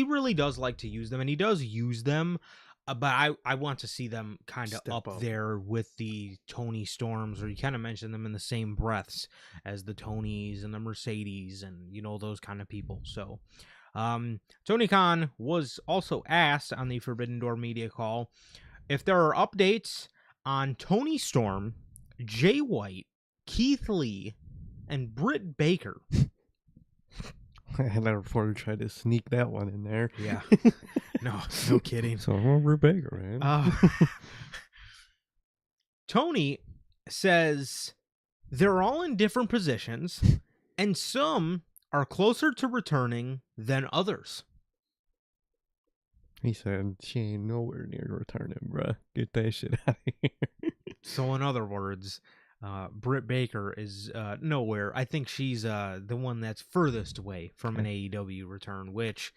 Speaker 2: really does like to use them, and he does use them. But I want to see them kind of up there with the Tony Storms, or you kind of mention them in the same breaths as the Tonys and the Mercedes and, those kind of people. So Tony Khan was also asked on the Forbidden Door media call if there are updates on Tony Storm, Jay White, Keith Lee, and Britt Baker.
Speaker 1: And that reporter tried to sneak that one in there.
Speaker 2: Yeah. No kidding.
Speaker 1: So I'm Britt Baker, man.
Speaker 2: Tony says they're all in different positions, and some are closer to returning than others.
Speaker 1: He said she ain't nowhere near returning, bruh. Get that shit out of here.
Speaker 2: So in other words, Britt Baker is nowhere. I think she's the one that's furthest away from an AEW return, which,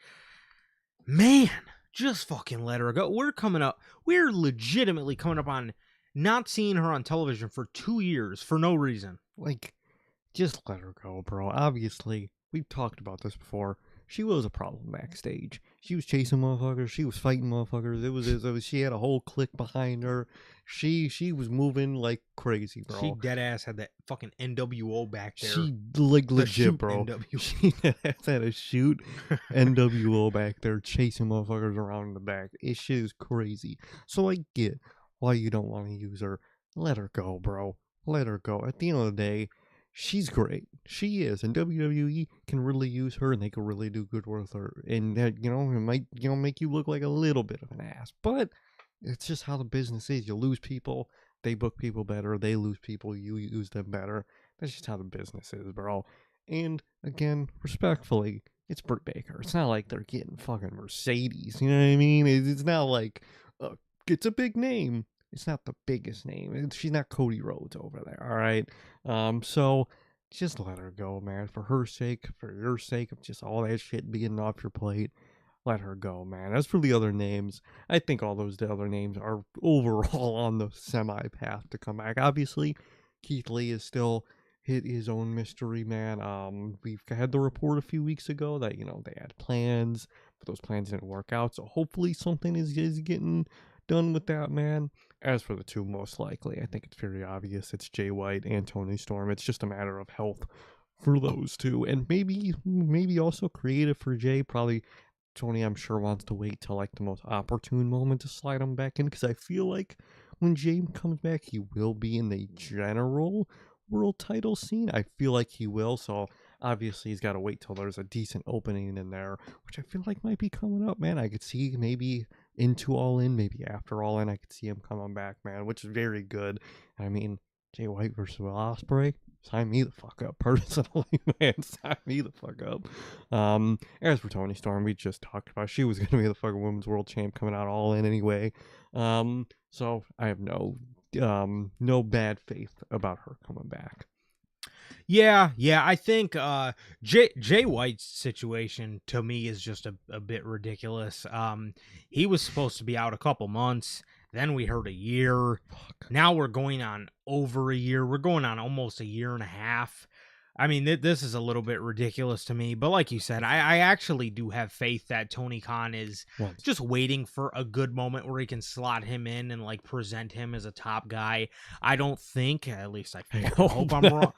Speaker 2: man, just fucking let her go. We're legitimately coming up on not seeing her on television for 2 years for no reason.
Speaker 1: Just let her go, bro. Obviously, we've talked about this before. She was a problem backstage. She was chasing motherfuckers. She was fighting motherfuckers. It was she had a whole clique behind her. She was moving like crazy, bro.
Speaker 2: She dead ass had that fucking NWO back there.
Speaker 1: She legit, bro. NWO. She dead ass had a shoot NWO back there chasing motherfuckers around in the back. It shit is crazy. So I get why you don't want to use her. Let her go, bro. Let her go. At the end of the day, she's great. She is. And WWE can really use her, and they can really do good with her. And that, it might, make you look like a little bit of an ass. But it's just how the business is. You lose people, they book people better. They lose people, you use them better. That's just how the business is, bro. And again, respectfully, it's Britt Baker. It's not like they're getting fucking Mercedes. You know what I mean? It's not like it's a big name. It's not the biggest name. She's not Cody Rhodes over there. All right. So just let her go, man. For her sake, for your sake, of just all that shit being off your plate. Let her go, man. As for the other names, I think all those other names are overall on the semi path to come back. Obviously, Keith Lee is still hit his own mystery, man. We've had the report a few weeks ago that they had plans, but those plans didn't work out. So hopefully something is getting done with that, man. As for the two most likely, I think it's very obvious. It's Jay White and Tony Storm. It's just a matter of health for those two, and maybe also creative for Jay. Probably Tony, I'm sure, wants to wait till like the most opportune moment to slide him back in, because I feel like when Jay comes back, he will be in the general world title scene. I feel like he will, so obviously he's got to wait till there's a decent opening in there, which I feel like might be coming up, man. I could see maybe into All In, maybe after All In, I could see him coming back, man, which is very good. I mean, Jay White versus Will Ospreay, sign me the fuck up, personally, man. Sign me the fuck up. As for Tony Storm, we just talked about, she was gonna be the fucking women's world champ coming out All In anyway. So I have no bad faith about her coming back.
Speaker 2: Yeah, I think Jay White's situation to me is just a bit ridiculous. He was supposed to be out a couple months. Then we heard a year.
Speaker 1: Fuck.
Speaker 2: Now we're going on over a year. We're going on almost a year and a half. I mean, this is a little bit ridiculous to me. But like you said, I actually do have faith that Tony Khan is just waiting for a good moment where he can slot him in and like present him as a top guy. I don't think, at least I hope I'm wrong.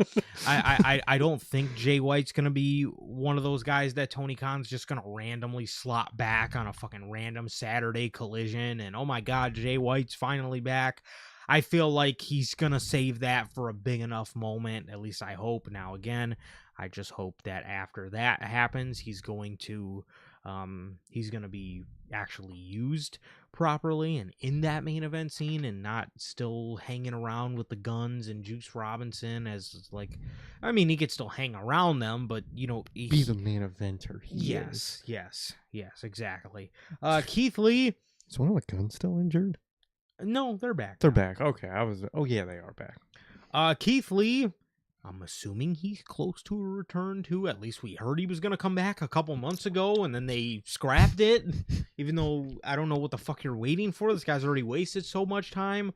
Speaker 2: I don't think Jay White's going to be one of those guys that Tony Khan's just going to randomly slot back on a fucking random Saturday Collision. And oh my God, Jay White's finally back. I feel like he's going to save that for a big enough moment. At least I hope. Now, again, I just hope that after that happens, he's going to be actually used properly and in that main event scene, and not still hanging around with the Guns and Juice Robinson as like, I mean, he could still hang around them, but be
Speaker 1: the main eventer.
Speaker 2: Yes, exactly. Keith Lee.
Speaker 1: Is one of the Guns still injured?
Speaker 2: No, they're back.
Speaker 1: They're back. Okay, oh yeah, they are back.
Speaker 2: Keith Lee, I'm assuming he's close to a return too. At least we heard he was going to come back a couple months ago, and then they scrapped it. Even though I don't know what the fuck you're waiting for. This guy's already wasted so much time.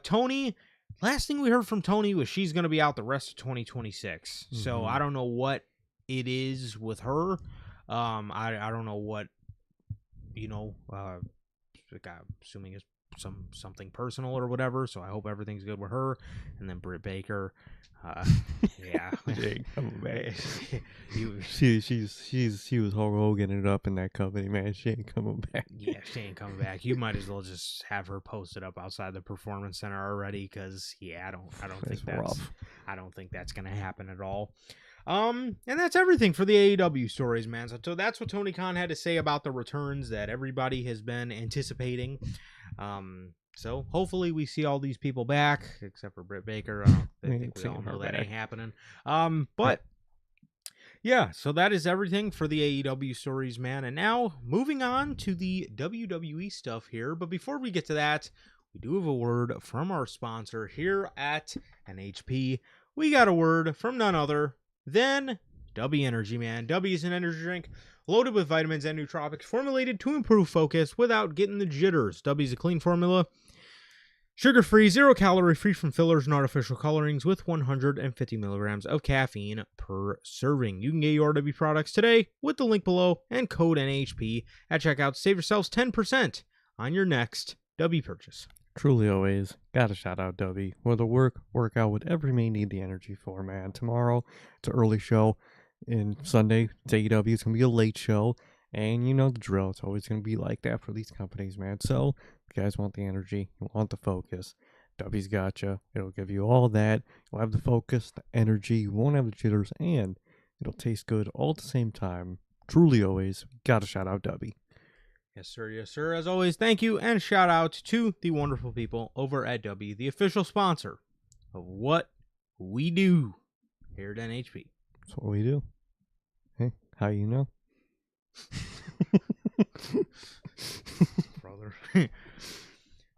Speaker 2: Tony, last thing we heard from Tony was she's going to be out the rest of 2026. Mm-hmm. So I don't know what it is with her. I don't know what, I'm assuming it's something personal or whatever, so I hope everything's good with her. And then Britt Baker, yeah,
Speaker 1: Jake, come back. She was Hulk Hogan it up in that company, man. She ain't coming back.
Speaker 2: Yeah, she ain't coming back. You might as well just have her posted up outside the Performance Center already, because I don't think that's gonna happen at all. And that's everything for the AEW stories, man. So that's what Tony Khan had to say about the returns that everybody has been anticipating. So hopefully we see all these people back, except for Britt Baker. I think we all know that ain't happening. But yeah, so that is everything for the AEW stories, man. And now moving on to the WWE stuff here. But before we get to that, we do have a word from our sponsor here at NHP. We got a word from none other than W Energy, man. W is an energy drink loaded with vitamins and nootropics, formulated to improve focus without getting the jitters. W is a clean formula, sugar-free, 0-calorie, free from fillers and artificial colorings, with 150 milligrams of caffeine per serving. You can get your W products today with the link below and code NHP at checkout to save yourselves 10% on your next W purchase.
Speaker 1: Truly always gotta shout out W. Whether workout, whatever you may need the energy for, man. Tomorrow it's an early show, and Sunday it's AEW. It's gonna be a late show, and you know the drill. It's always gonna be like that for these companies, man. So if you guys want the energy, you want the focus, W's got you. It'll give you all that. You'll have the focus, the energy. You won't have the jitters, and it'll taste good all at the same time. Truly always gotta shout out W.
Speaker 2: Yes, sir. Yes, sir. As always, thank you, and shout out to the wonderful people over at W, the official sponsor of what we do. here at NHP.
Speaker 1: That's what we do. Hey, how you know?
Speaker 2: Brother.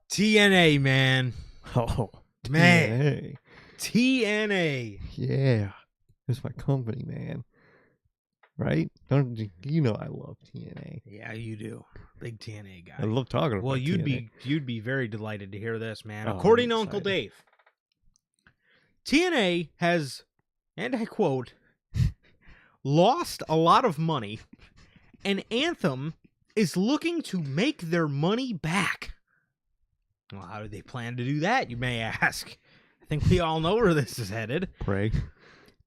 Speaker 2: TNA, man.
Speaker 1: Oh,
Speaker 2: Man.
Speaker 1: TNA.
Speaker 2: TNA.
Speaker 1: Yeah. It's my company, man. Right? Don't you know I love TNA.
Speaker 2: Yeah, you do. Big TNA guy.
Speaker 1: I love talking about TNA.
Speaker 2: You'd be very delighted to hear this, man.
Speaker 1: Oh,
Speaker 2: According to
Speaker 1: I'm
Speaker 2: Uncle
Speaker 1: excited.
Speaker 2: Dave, TNA has, and I quote, lost a lot of money, and Anthem is looking to make their money back. Well, how do they plan to do that, you may ask? I think we all know where this is headed.
Speaker 1: Pray.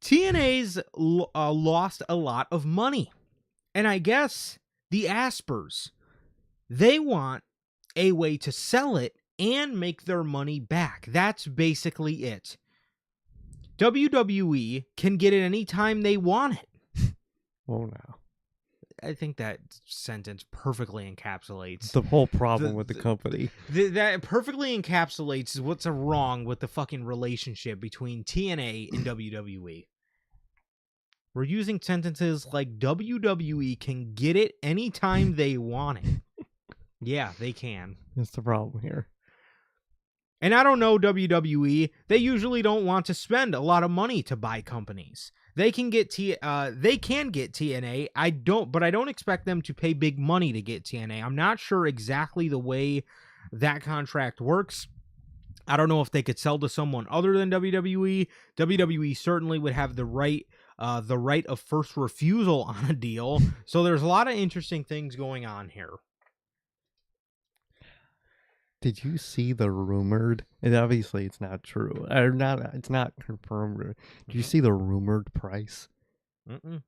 Speaker 2: TNA's lost a lot of money. And I guess the Aspers, they want a way to sell it and make their money back. That's basically it. WWE can get it anytime they want it.
Speaker 1: Oh, no.
Speaker 2: I think that sentence perfectly encapsulates
Speaker 1: The whole problem with the company.
Speaker 2: that perfectly encapsulates what's wrong with the fucking relationship between TNA and WWE. We're using sentences like WWE can get it anytime they want it. Yeah, they can.
Speaker 1: That's the problem here.
Speaker 2: And I don't know WWE. They usually don't want to spend a lot of money to buy companies. They can get TNA. I don't expect them to pay big money to get TNA. I'm not sure exactly the way that contract works. I don't know if they could sell to someone other than WWE. WWE certainly would have the right of first refusal on a deal. So there's a lot of interesting things going on here.
Speaker 1: Did you see the rumored? And obviously, it's not true. Or not. It's not confirmed. Did you see the rumored price?
Speaker 2: Mm-mm.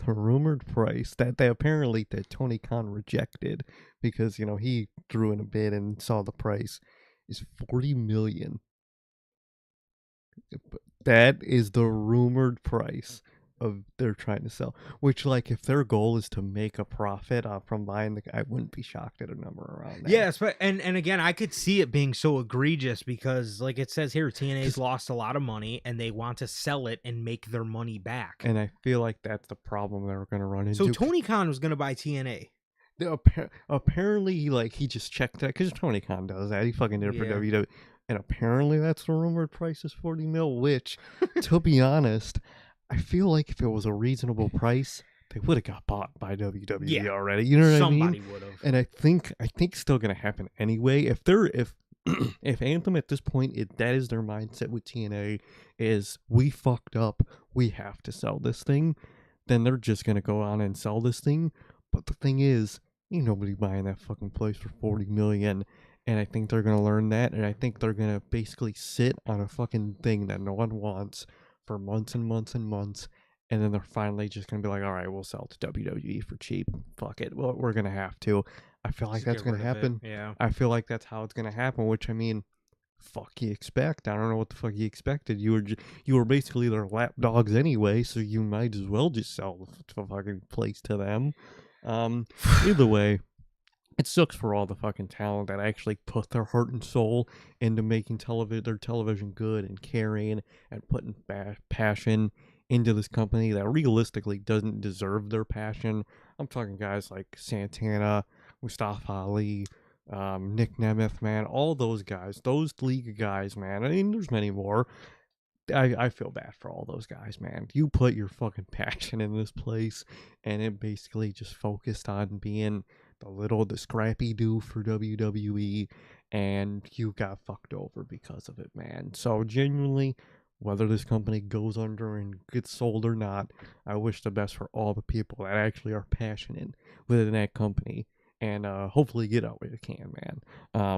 Speaker 1: The rumored price that they apparently that Tony Khan rejected because he threw in a bid and saw the price is $40 million. That is the rumored price of they're trying to sell. Which, like, if their goal is to make a profit from buying I wouldn't be shocked at a number around that.
Speaker 2: Yes, but and again, I could see it being so egregious because, like it says here, TNA's lost a lot of money and they want to sell it and make their money back.
Speaker 1: And I feel like that's the problem they're going to run into.
Speaker 2: So Tony Khan was going to buy TNA.
Speaker 1: Apparently, he just checked that because Tony Khan does that. He fucking did it for WWE. And apparently that's the rumored price is $40 million, which, to be honest, I feel like if it was a reasonable price, they would have got bought by WWE already. You know what I mean?
Speaker 2: Somebody would have.
Speaker 1: And I think it's still gonna happen anyway. If if Anthem at this point, that is their mindset with TNA is we fucked up, we have to sell this thing, then they're just gonna go on and sell this thing. But the thing is, ain't nobody buying that fucking place for $40 million. And I think they're gonna learn that, and I think they're gonna basically sit on a fucking thing that no one wants for months and months and months, and then they're finally just gonna be like, all right, we'll sell to WWE for cheap. Fuck it, well, we're gonna have to. I feel like that's gonna happen.
Speaker 2: Yeah,
Speaker 1: I feel like that's how it's gonna happen. Which, I mean, fuck you expect? I don't know what the fuck you expected. You were basically their lap dogs anyway, so you might as well just sell the fucking place to them. Either way, it sucks for all the fucking talent that actually put their heart and soul into making their television good and caring and putting passion into this company that realistically doesn't deserve their passion. I'm talking guys like Santana, Mustafa Ali, Nick Nemeth, man, all those guys, those league guys, man. I mean, there's many more. I feel bad for all those guys, man. You put your fucking passion in this place, and it basically just focused on being the scrappy do for WWE, and you got fucked over because of it, man. So genuinely, whether this company goes under and gets sold or not, I wish the best for all the people that actually are passionate within that company, and hopefully get out where you can, man.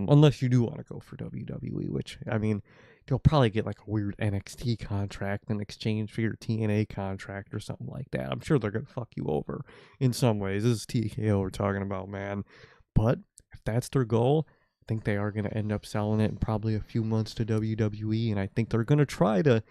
Speaker 1: Unless you do want to go for WWE, which, I mean, you'll probably get like a weird NXT contract in exchange for your TNA contract or something like that. I'm sure they're going to fuck you over in some ways. This is TKO we're talking about, man. But if that's their goal, I think they are going to end up selling it in probably a few months to WWE. And I think they're going to try to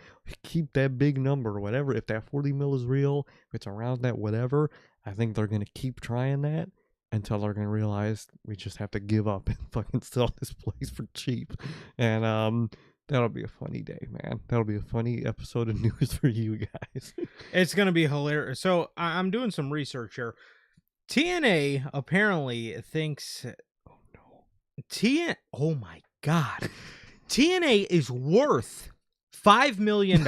Speaker 1: keep that big number, whatever. If that 40 mil is real, if it's around that, whatever, I think they're going to keep trying that until they're going to realize we just have to give up and fucking sell this place for cheap. And, That'll be a funny day, man. That'll be a funny episode of news for you guys.
Speaker 2: It's gonna be hilarious. So I'm doing some research here. TNA apparently thinks Oh my god, TNA is worth $5 million.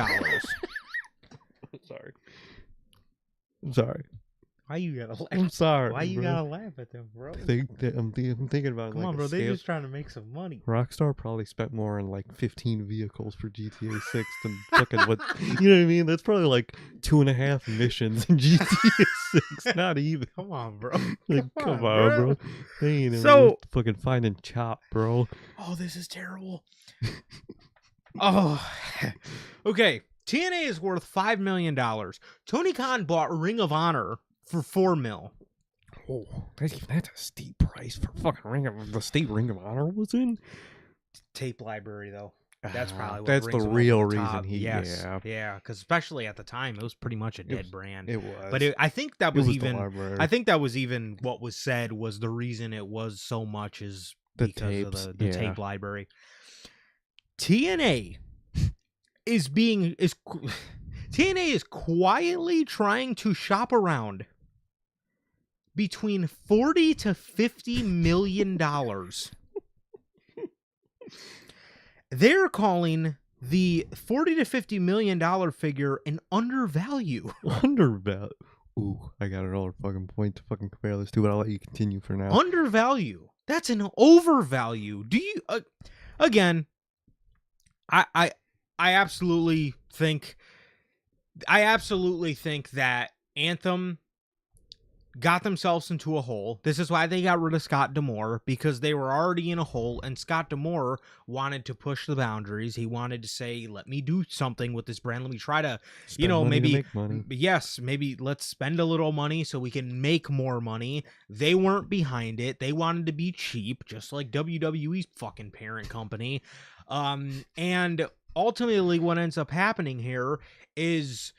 Speaker 1: Sorry.
Speaker 2: Why you gotta laugh?
Speaker 1: I'm sorry.
Speaker 2: Why you
Speaker 1: bro.
Speaker 2: gotta laugh at them, bro?
Speaker 1: I'm thinking about.
Speaker 2: Come
Speaker 1: like
Speaker 2: on, bro.
Speaker 1: a
Speaker 2: They're
Speaker 1: scale.
Speaker 2: just trying to make some money.
Speaker 1: Rockstar probably spent more on like 15 vehicles for GTA 6 than fucking what, you know what I mean? That's probably like 2.5 missions in GTA 6. Not even.
Speaker 2: Come on, bro.
Speaker 1: Like, come on, bro. They ain't even
Speaker 2: So-
Speaker 1: fucking finding Chop, bro.
Speaker 2: Oh, this is terrible. Oh, okay. TNA is worth $5 million. Tony Khan bought Ring of Honor for $4 million.
Speaker 1: Oh, that's a steep price for fucking the state Ring of Honor was in.
Speaker 2: Tape library, though. That's probably what
Speaker 1: that's the
Speaker 2: brings him
Speaker 1: real
Speaker 2: over the
Speaker 1: reason
Speaker 2: top.
Speaker 1: he.
Speaker 2: Yes.
Speaker 1: Yeah,
Speaker 2: Yeah, because especially at the time, it was pretty much a dead brand.
Speaker 1: it was.
Speaker 2: But I think that
Speaker 1: It
Speaker 2: was
Speaker 1: the
Speaker 2: even.
Speaker 1: library.
Speaker 2: I think that was even what was said was the reason it was so much is
Speaker 1: The
Speaker 2: because
Speaker 1: tapes,
Speaker 2: of the
Speaker 1: yeah.
Speaker 2: tape library. TNA TNA is quietly trying to shop around between $40 to $50 million. They're calling the $40 to $50 million figure an undervalue.
Speaker 1: Undervalue. Ooh, I got another fucking point to fucking compare this to, but I'll let you continue for now.
Speaker 2: Undervalue. That's an overvalue. Do you again? I absolutely think that Anthem got themselves into a hole. This is why they got rid of Scott D'Amore, because they were already in a hole, and Scott D'Amore wanted to push the boundaries. He wanted to say, let me do something with this brand. Let me try to,
Speaker 1: Spend money to
Speaker 2: maybe
Speaker 1: make money.
Speaker 2: Yes, maybe let's spend a little money so we can make more money. They weren't behind it. They wanted to be cheap, just like WWE's fucking parent company. And ultimately what ends up happening here is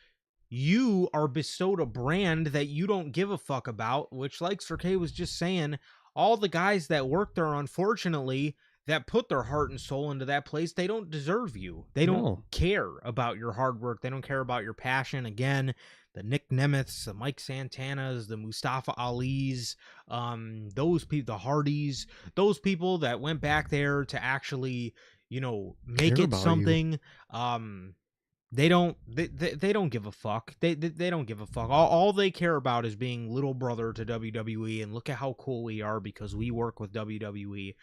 Speaker 2: you are bestowed a brand that you don't give a fuck about, which, like Sir K was just saying, all the guys that work there, unfortunately, that put their heart and soul into that place, they don't deserve you. They don't care about your hard work. They don't care about your passion. Again, the Nick Nemeths, the Mike Santanas, the Mustafa Alis, those people, the Hardys, those people that went back there to actually, make
Speaker 1: Care
Speaker 2: it
Speaker 1: about
Speaker 2: something. They don't give a fuck. They don't give a fuck. All they care about is being little brother to WWE, and look at how cool we are because we work with WWE.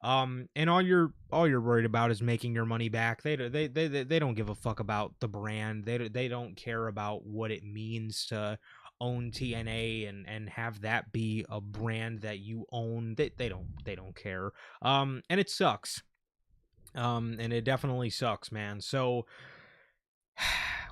Speaker 2: And all you're worried about is making your money back. They don't give a fuck about the brand. They don't care about what it means to own TNA and have that be a brand that you own. They don't care. And it sucks. And it definitely sucks, man. So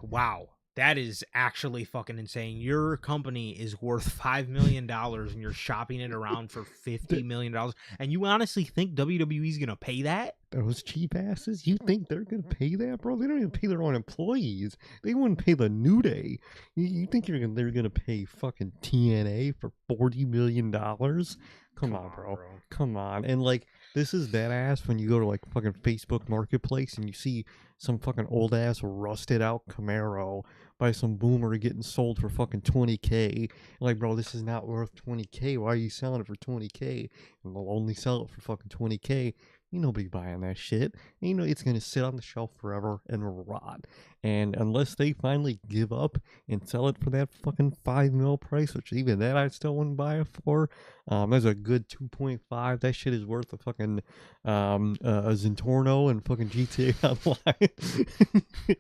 Speaker 2: wow, that is actually fucking insane. Your company is worth $5 million and you're shopping it around for $50 million. And you honestly think WWE's going to pay that?
Speaker 1: Those cheap asses? You think they're going to pay that, bro? They don't even pay their own employees. They wouldn't pay the New Day. You think they're going to pay fucking TNA for $40 million? Come on, bro. Come on. And like, this is that ass when you go to like fucking Facebook Marketplace and you see some fucking old ass rusted out Camaro by some boomer getting sold for fucking 20K. Like, bro, this is not worth 20K. Why are you selling it for 20K? And they'll only sell it for fucking 20K. Ain't nobody buying that shit. It's gonna sit on the shelf forever and rot. And unless they finally give up and sell it for that fucking $5 million price, which even that I still wouldn't buy it for, there's a good 2.5. That shit is worth a fucking a Zentorno and fucking GTA Online.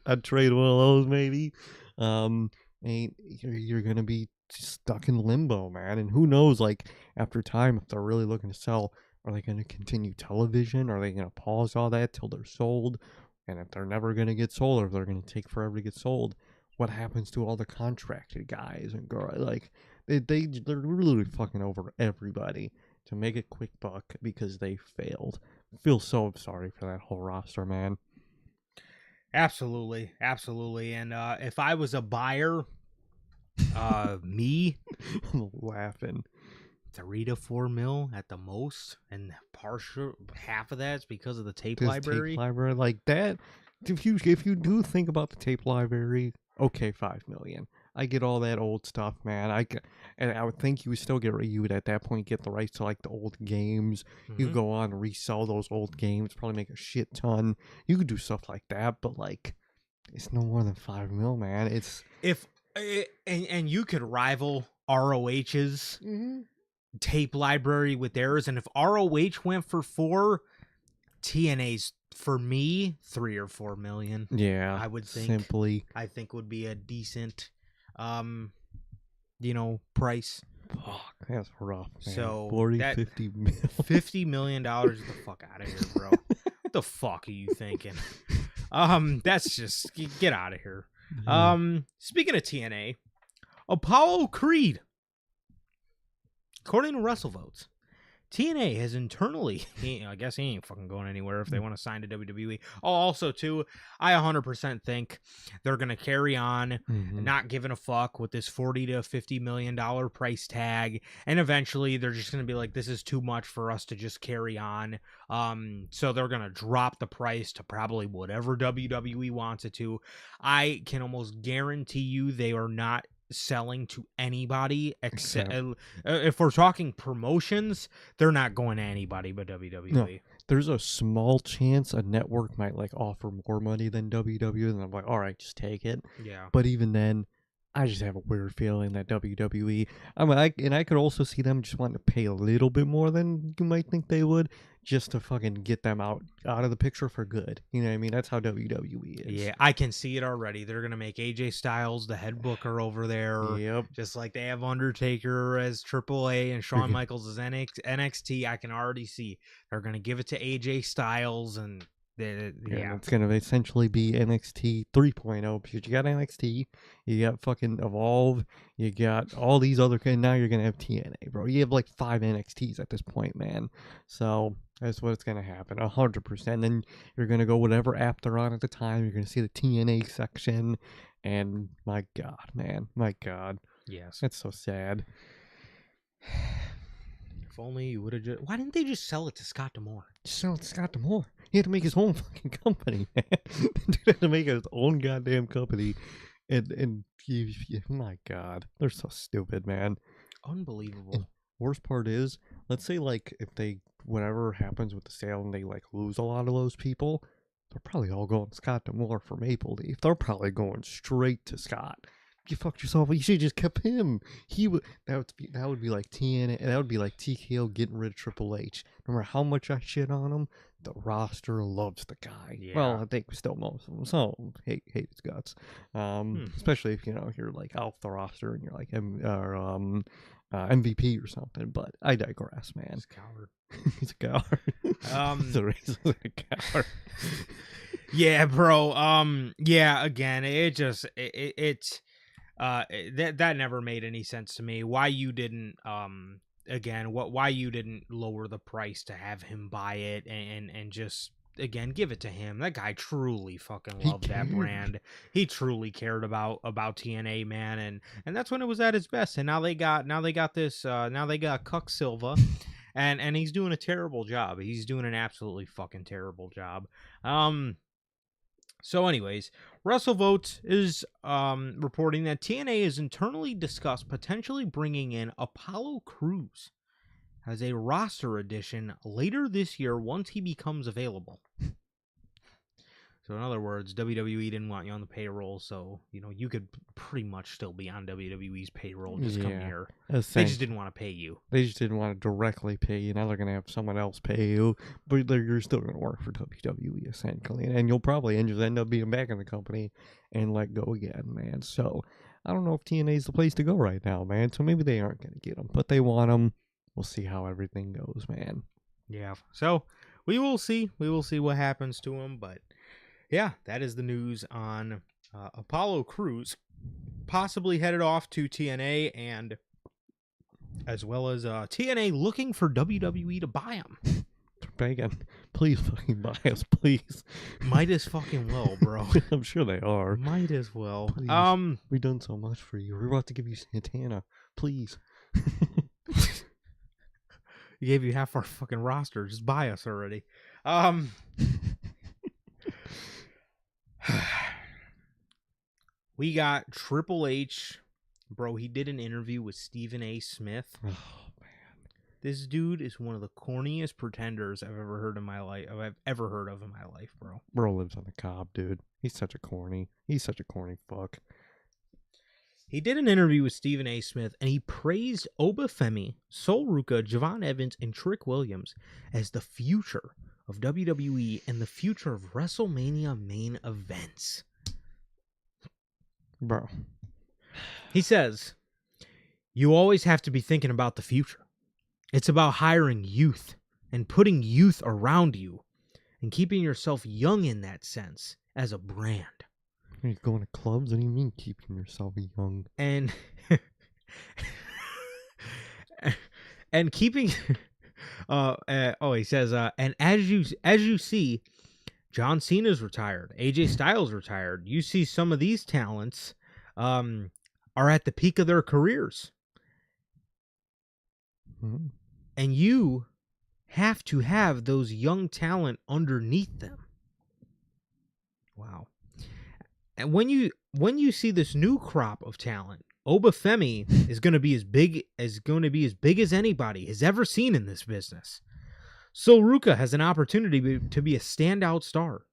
Speaker 1: I'd trade one of those maybe. You're gonna be stuck in limbo, man. And who knows, like, after time, if they're really looking to sell, are they going to continue television? Are they going to pause all that till they're sold? And if they're never going to get sold, or if they're going to take forever to get sold, what happens to all the contracted guys and girls? Like, they're really fucking over everybody to make a quick buck because they failed. I feel so sorry for that whole roster, man.
Speaker 2: Absolutely. And if I was a buyer, me,
Speaker 1: I'm laughing.
Speaker 2: 3 to 4 mil at the most, and partial half of that's because of the tape
Speaker 1: This
Speaker 2: library.
Speaker 1: tape library like that. If you do think about the tape library, okay, 5 million. I get all that old stuff, man. And I would think you would still you would at that point get the rights to like the old games. You could go on and resell those old games, probably make a shit ton. You could do stuff like that, but like, it's no more than 5 mil, man. It's
Speaker 2: and you could rival ROH's tape library with theirs, and if ROH went for 4, TNA's for me 3 or 4 million.
Speaker 1: Yeah,
Speaker 2: I would think
Speaker 1: simply.
Speaker 2: I think would be a decent, price.
Speaker 1: Fuck, that's rough, man.
Speaker 2: So
Speaker 1: 40, 50 mil.
Speaker 2: $50 million. Get the fuck out of here, bro. What the fuck are you thinking? That's just get out of here. Speaking of TNA, Apollo Creed, according to WrestleVotes, TNA has internally, I guess he ain't fucking going anywhere if they want to sign to WWE. Oh, also, too, I 100% think they're going to carry on, not giving a fuck with this $40 to $50 million price tag. And eventually, they're just going to be like, this is too much for us to just carry on. So they're going to drop the price to probably whatever WWE wants it to. I can almost guarantee you they are not selling to anybody except if we're talking promotions, they're not going to anybody but WWE.
Speaker 1: No, there's a small chance a network might like offer more money than WWE, and I'm like, all right, just take it.
Speaker 2: Yeah.
Speaker 1: But even then, I just have a weird feeling that WWE, I could also see them just wanting to pay a little bit more than you might think they would, just to fucking get them out of the picture for good. You know what I mean? That's how WWE is.
Speaker 2: Yeah, I can see it already. They're gonna make AJ Styles the head booker over there.
Speaker 1: Yep.
Speaker 2: Just like they have Undertaker as AAA and Shawn Michaels as NXT. I can already see they're gonna give it to AJ Styles and.
Speaker 1: It's gonna essentially be NXT 3.0 because you got NXT, you got fucking Evolve, you got all these other, and now you're gonna have TNA, bro. You have like 5 NXTs at this point, man. So that's what's gonna happen, 100%. Then you're gonna go whatever app they're on at the time. You're gonna see the TNA section, and my God, man, my God,
Speaker 2: yes,
Speaker 1: that's so sad.
Speaker 2: If only you would have just. Why didn't they just sell it to Scott D'Amore?
Speaker 1: Just sell it to Scott D'Amore. He had to make his own fucking company, man. Dude had to make his own goddamn company. And my God, they're so stupid, man.
Speaker 2: Unbelievable.
Speaker 1: And worst part is, let's say like if whatever happens with the sale and they like lose a lot of those people, they're probably all going to Scott D'Amore for Maple Leaf. They're probably going straight to Scott. You fucked yourself. You should have just kept him. That would be like TNA. That would be like TKO getting rid of Triple H. No matter how much I shit on him, the roster loves the guy. Yeah. Well, I think still most of them. So hate his guts. Especially if you're like off the roster and you're like MVP or something. But I digress, man.
Speaker 2: He's a coward.
Speaker 1: He's a coward.
Speaker 2: He's
Speaker 1: a coward.
Speaker 2: Yeah, bro. Yeah. Again, it's. That never made any sense to me. Why you didn't why you didn't lower the price to have him buy it and just again give it to him. That guy truly fucking loved that brand. He truly cared about TNA, man, and that's when it was at its best. And now they got Cuck Silva and he's doing a terrible job. He's doing an absolutely fucking terrible job. So anyways, WrestleVotes is reporting that TNA has internally discussed potentially bringing in Apollo Crews as a roster addition later this year once he becomes available. So in other words, WWE didn't want you on the payroll, so you could pretty much still be on WWE's payroll. Just come here. They just didn't want to pay you.
Speaker 1: They just didn't want to directly pay you. Now they're going to have someone else pay you, but you're still going to work for WWE essentially, and you'll probably end up being back in the company and let go again, man. So I don't know if TNA is the place to go right now, man. So maybe they aren't going to get them, but they want them. We'll see how everything goes, man.
Speaker 2: Yeah. So we will see. We will see what happens to them, but. Yeah, that is the news on Apollo Crews possibly headed off to TNA, and as well as TNA looking for WWE to buy him.
Speaker 1: They're begging, please fucking buy us, please.
Speaker 2: Might as fucking well, bro.
Speaker 1: I'm sure they are.
Speaker 2: Might as well.
Speaker 1: Please. We've done so much for you. We're about to give you Santana, please.
Speaker 2: We gave you half our fucking roster. Just buy us already. We got Triple H. Bro, he did an interview with Stephen A. Smith.
Speaker 1: Oh, man.
Speaker 2: This dude is one of the corniest pretenders I've ever heard in my life. I've ever heard of in my life, bro.
Speaker 1: Bro lives on the cob, dude. He's such a corny fuck.
Speaker 2: He did an interview with Stephen A. Smith, and he praised Obafemi, Sol Ruca, Javon Evans, and Trick Williams as the future of WWE and the future of WrestleMania main events.
Speaker 1: Bro.
Speaker 2: He says, "You always have to be thinking about the future. It's about hiring youth and putting youth around you and keeping yourself young in that sense as a brand."
Speaker 1: You're going to clubs? What do you mean keeping yourself young?
Speaker 2: And and keeping he says and as you see, John Cena's retired, AJ Styles retired. You see some of these talents are at the peak of their careers.
Speaker 1: Mm-hmm.
Speaker 2: And you have to have those young talent underneath them. Wow. And when you see this new crop of talent, Obafemi is going to be as big as anybody has ever seen in this business. Sol Ruca has an opportunity to be a standout star.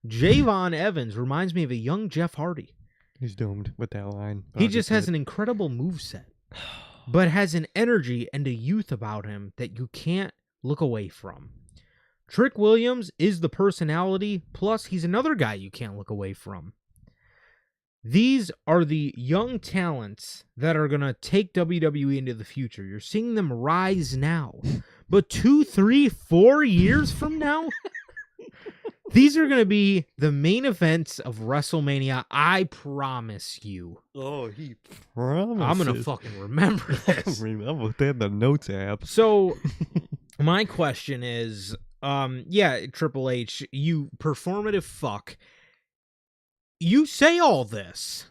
Speaker 2: Javon Evans reminds me of a young Jeff Hardy.
Speaker 1: He's doomed with that line.
Speaker 2: He just has an incredible moveset, but has an energy and a youth about him that you can't look away from. Trick Williams is the personality, plus he's another guy you can't look away from. These are the young talents that are going to take WWE into the future. You're seeing them rise now. But 2, 3, 4 years from now, these are going to be the main events of WrestleMania. I promise you.
Speaker 1: Oh, he promises.
Speaker 2: I'm going to fucking remember this.
Speaker 1: I'm with that in the notes app.
Speaker 2: So, my question is, Triple H, you performative fuck. You say all this.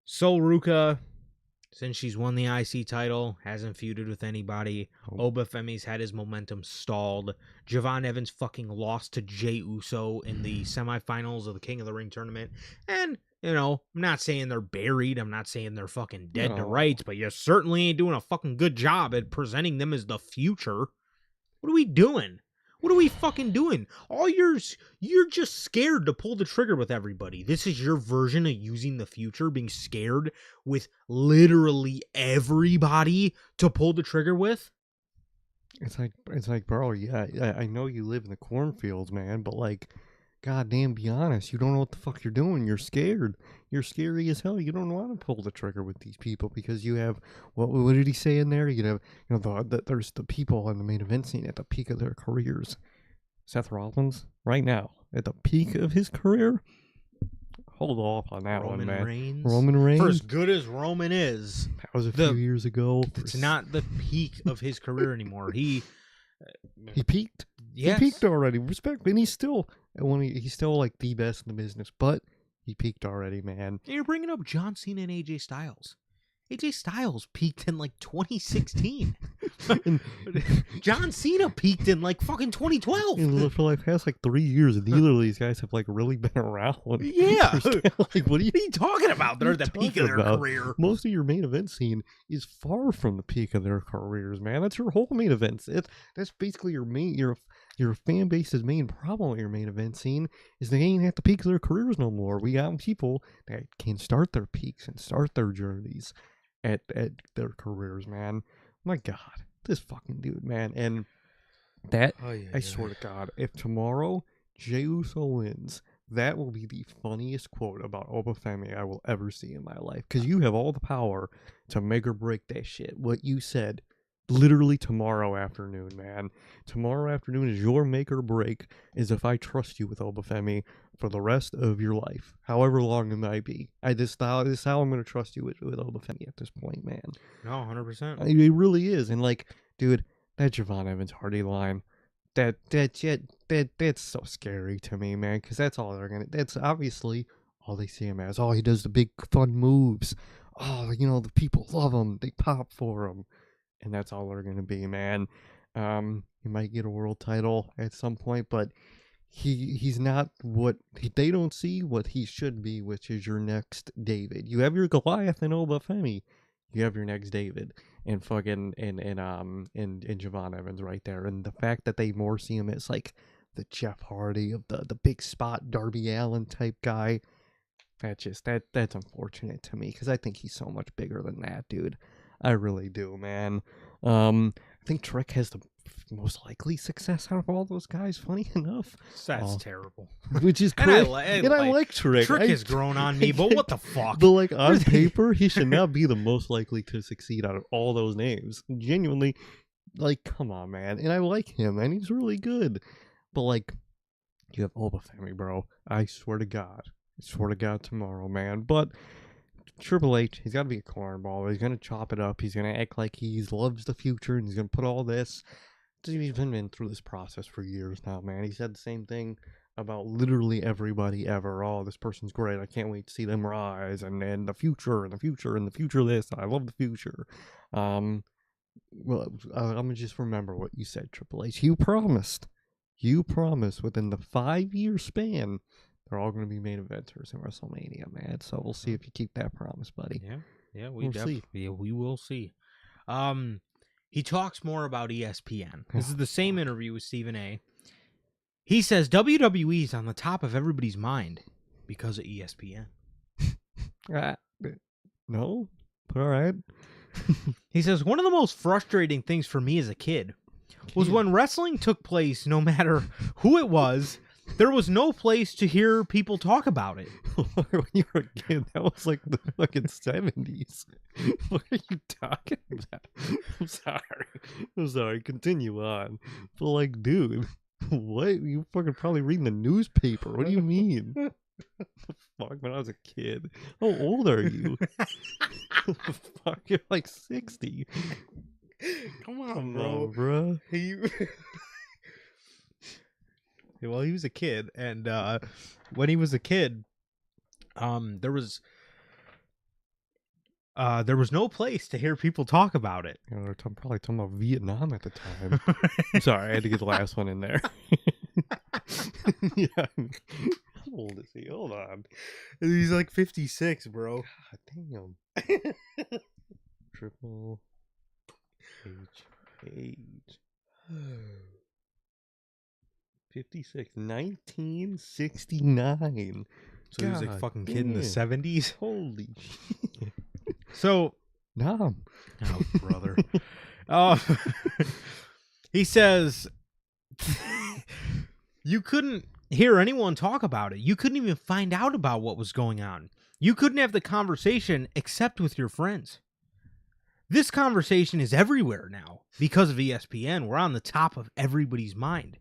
Speaker 2: Sol Ruca, since she's won the IC title, hasn't feuded with anybody. Obafemi's had his momentum stalled. Javon Evans fucking lost to Jey Uso in the semifinals of the King of the Ring tournament. And, I'm not saying they're buried. I'm not saying they're fucking dead to rights, but you certainly ain't doing a fucking good job at presenting them as the future. What are we doing? What are we fucking doing? You're just scared to pull the trigger with everybody. This is your version of using the future, being scared with literally everybody to pull the trigger with.
Speaker 1: It's like, bro, yeah, I know you live in the cornfields, man, but like, goddamn, be honest. You don't know what the fuck you're doing. You're scared. You're scary as hell. You don't want to pull the trigger with these people because you have, what did he say in there? You have, there's the people on the main event scene at the peak of their careers. Seth Rollins, right now, at the peak of his career. Hold off on that one, man. Roman Reigns.
Speaker 2: For as good as Roman is,
Speaker 1: that was a few years ago.
Speaker 2: It's not the peak of his career anymore. He
Speaker 1: peaked.
Speaker 2: Yes.
Speaker 1: He peaked already. Respect, and he's still like the best in the business, but he peaked already, man.
Speaker 2: You're bringing up John Cena and AJ Styles. AJ Styles peaked in like 2016. John Cena peaked in like fucking 2012.
Speaker 1: And for like past like 3 years, neither of these guys have like really been around.
Speaker 2: Yeah.
Speaker 1: Like, what are you
Speaker 2: talking about? They're at the peak of their career.
Speaker 1: Most of your main event scene is far from the peak of their careers, man. That's your whole main event. That's basically your fan base's main problem with your main event scene is they ain't at the peak of their careers no more. We got people that can start their peaks and start their journeys at their careers, man. My God, this fucking dude, man. And that, I swear to God, if tomorrow Jey Uso wins, that will be the funniest quote about Obafemi I will ever see in my life. Because you have all the power to make or break that shit. What you said, literally tomorrow afternoon, man. Tomorrow afternoon is your make or break, is if I trust you with Obafemi for the rest of your life, however long it might be. This is how I'm going to trust you with Obafemi at this point, man.
Speaker 2: No, 100%.
Speaker 1: It really is. And like, dude, that Javon Evans Hardy line, that's so scary to me, man, because that's obviously all they see him as. Oh, he does the big fun moves. Oh, the people love him. They pop for him. and that's all they're gonna be, man. He might get a world title at some point, but he's not what they don't see what he should be, which is your next David. You have your Goliath and Obafemi. You have your next David and fucking and Javon Evans right there. And the fact that they more see him as like the Jeff Hardy of the big spot Darby Allin type guy, that's unfortunate to me because I think he's so much bigger than that, dude. I really do, man. I think Trick has the most likely success out of all those guys, funny enough.
Speaker 2: That's terrible.
Speaker 1: Which is
Speaker 2: And
Speaker 1: great. I like Trick.
Speaker 2: Trick has grown on me, but what the fuck?
Speaker 1: But like on paper, he should not be the most likely to succeed out of all those names. Genuinely, like, come on, man. And I like him, and he's really good. But like, you have Obafemi, bro. I swear to God. Tomorrow, man. But Triple H, he's got to be a cornball. He's going to chop it up. He's going to act like he loves the future, and he's going to put all this. He's been through this process for years now, man. He said the same thing about literally everybody ever. Oh, this person's great. I can't wait to see them rise. And the future, and the future, and the future this. I love the future. Well, I'm going to just remember what you said, Triple H. You promised within the 5-year span, they're all going to be main eventers in WrestleMania, man. So we'll see if you keep that promise, buddy.
Speaker 2: Yeah, we'll see. Yeah, we will see. He talks more about ESPN. This is the same interview with Stephen A. He says WWE is on the top of everybody's mind because of ESPN.
Speaker 1: No, but all right.
Speaker 2: He says, one of the most frustrating things for me as a kid was when wrestling took place, no matter who it was, there was no place to hear people talk about it.
Speaker 1: When you were a kid, that was like the fucking 70s. What are you talking about? I'm sorry. Continue on. But like, dude, what? You fucking probably reading the newspaper. What do you mean? Fuck, when I was a kid. How old are you? Fuck, you're like 60.
Speaker 2: Come on,
Speaker 1: bro.
Speaker 2: Well, he was a kid, and when he was a kid, there was no place to hear people talk about it.
Speaker 1: You know, they're probably talking about Vietnam at the time. I'm sorry, I had to get the last one in there. Yeah. How old is he? Hold on.
Speaker 2: He's like 56, bro.
Speaker 1: God damn. Triple age. 56, 1969.
Speaker 2: So he was like fucking kid in the 70s.
Speaker 1: Holy shit.
Speaker 2: So,
Speaker 1: oh,
Speaker 2: brother. He says you couldn't hear anyone talk about it. You couldn't even find out about what was going on. You couldn't have the conversation except with your friends. This conversation is everywhere now because of ESPN. We're on the top of everybody's mind.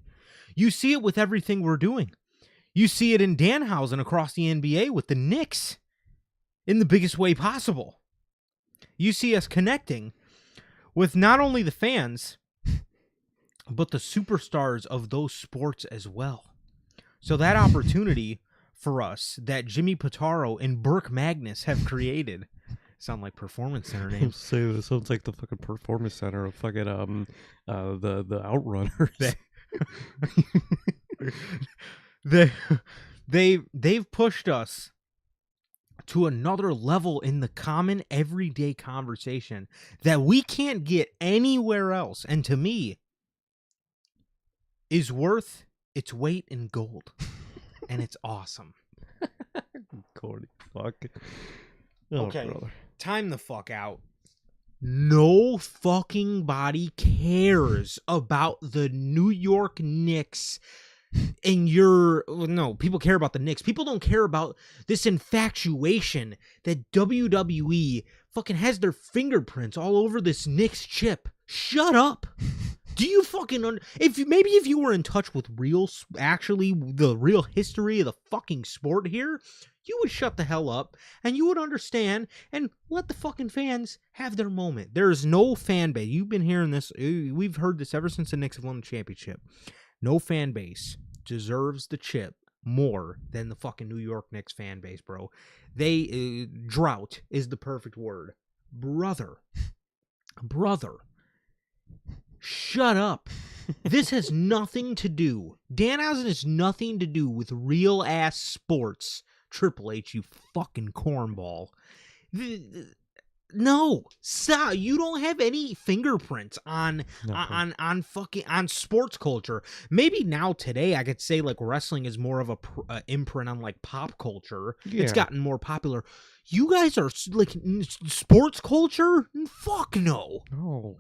Speaker 2: You see it with everything we're doing. You see it in Danhausen across the NBA with the Knicks in the biggest way possible. You see us connecting with not only the fans, but the superstars of those sports as well. So that opportunity for us that Jimmy Pitaro and Burke Magnus have created sound like Performance Center names.
Speaker 1: So it sounds like the fucking Performance Center of fucking the Outrunners.
Speaker 2: They've pushed us to another level in the common everyday conversation that we can't get anywhere else, and to me is worth its weight in gold. And it's awesome.
Speaker 1: Corny fuck. Oh,
Speaker 2: okay,
Speaker 1: brother.
Speaker 2: Time the fuck out. No fucking body cares about the New York Knicks. And people care about the Knicks. People don't care about this infatuation that WWE fucking has their fingerprints all over this Knicks chip. Shut up. Do you fucking if you were in touch with the real history of the fucking sport here, you would shut the hell up and you would understand and let the fucking fans have their moment. There is no fan base. You've been hearing this. We've heard this ever since the Knicks have won the championship. No fan base deserves the chip more than the fucking New York Knicks fan base, bro. Drought is the perfect word. Brother. Shut up. This has nothing to do. Danhausen has nothing to do with real ass sports. Triple H, you fucking cornball. No, stop. You don't have any fingerprints on sports culture. Maybe now today I could say like wrestling is more of a imprint on like pop culture.
Speaker 1: Yeah.
Speaker 2: It's gotten more popular. You guys are like sports culture? Fuck no.
Speaker 1: No.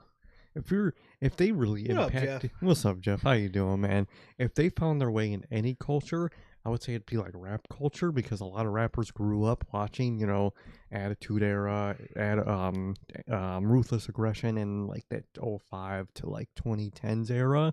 Speaker 1: If they really impacted, what's up, Jeff? How you doing, man? If they found their way in any culture, I would say it'd be like rap culture, because a lot of rappers grew up watching, you know, Attitude Era, Ruthless Aggression, and like that 05 to like 2010s era.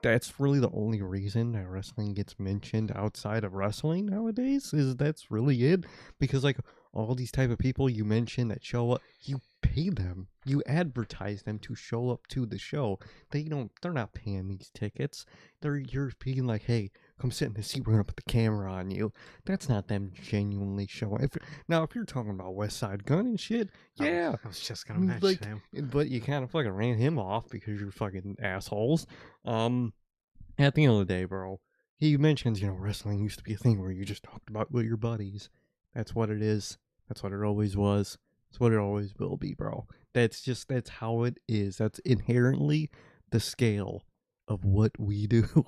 Speaker 1: That's really the only reason that wrestling gets mentioned outside of wrestling nowadays, is that's really it. Because like all these type of people you mentioned that show up, you pay them, you advertise them to show up to the show. They're not paying these tickets. You're being like, hey, come sit in the seat, we're gonna put the camera on you. That's not them genuinely showing. If you're talking about West Side Gun and shit, yeah,
Speaker 2: I was just gonna mention
Speaker 1: like,
Speaker 2: him.
Speaker 1: but you kind of fucking ran him off because you're fucking assholes. At the end of the day, bro, he mentions, you know, wrestling used to be a thing where you just talked about with your buddies. That's what it is. That's what it always was. That's what it always will be, bro. That's how it is. That's inherently the scale of what we do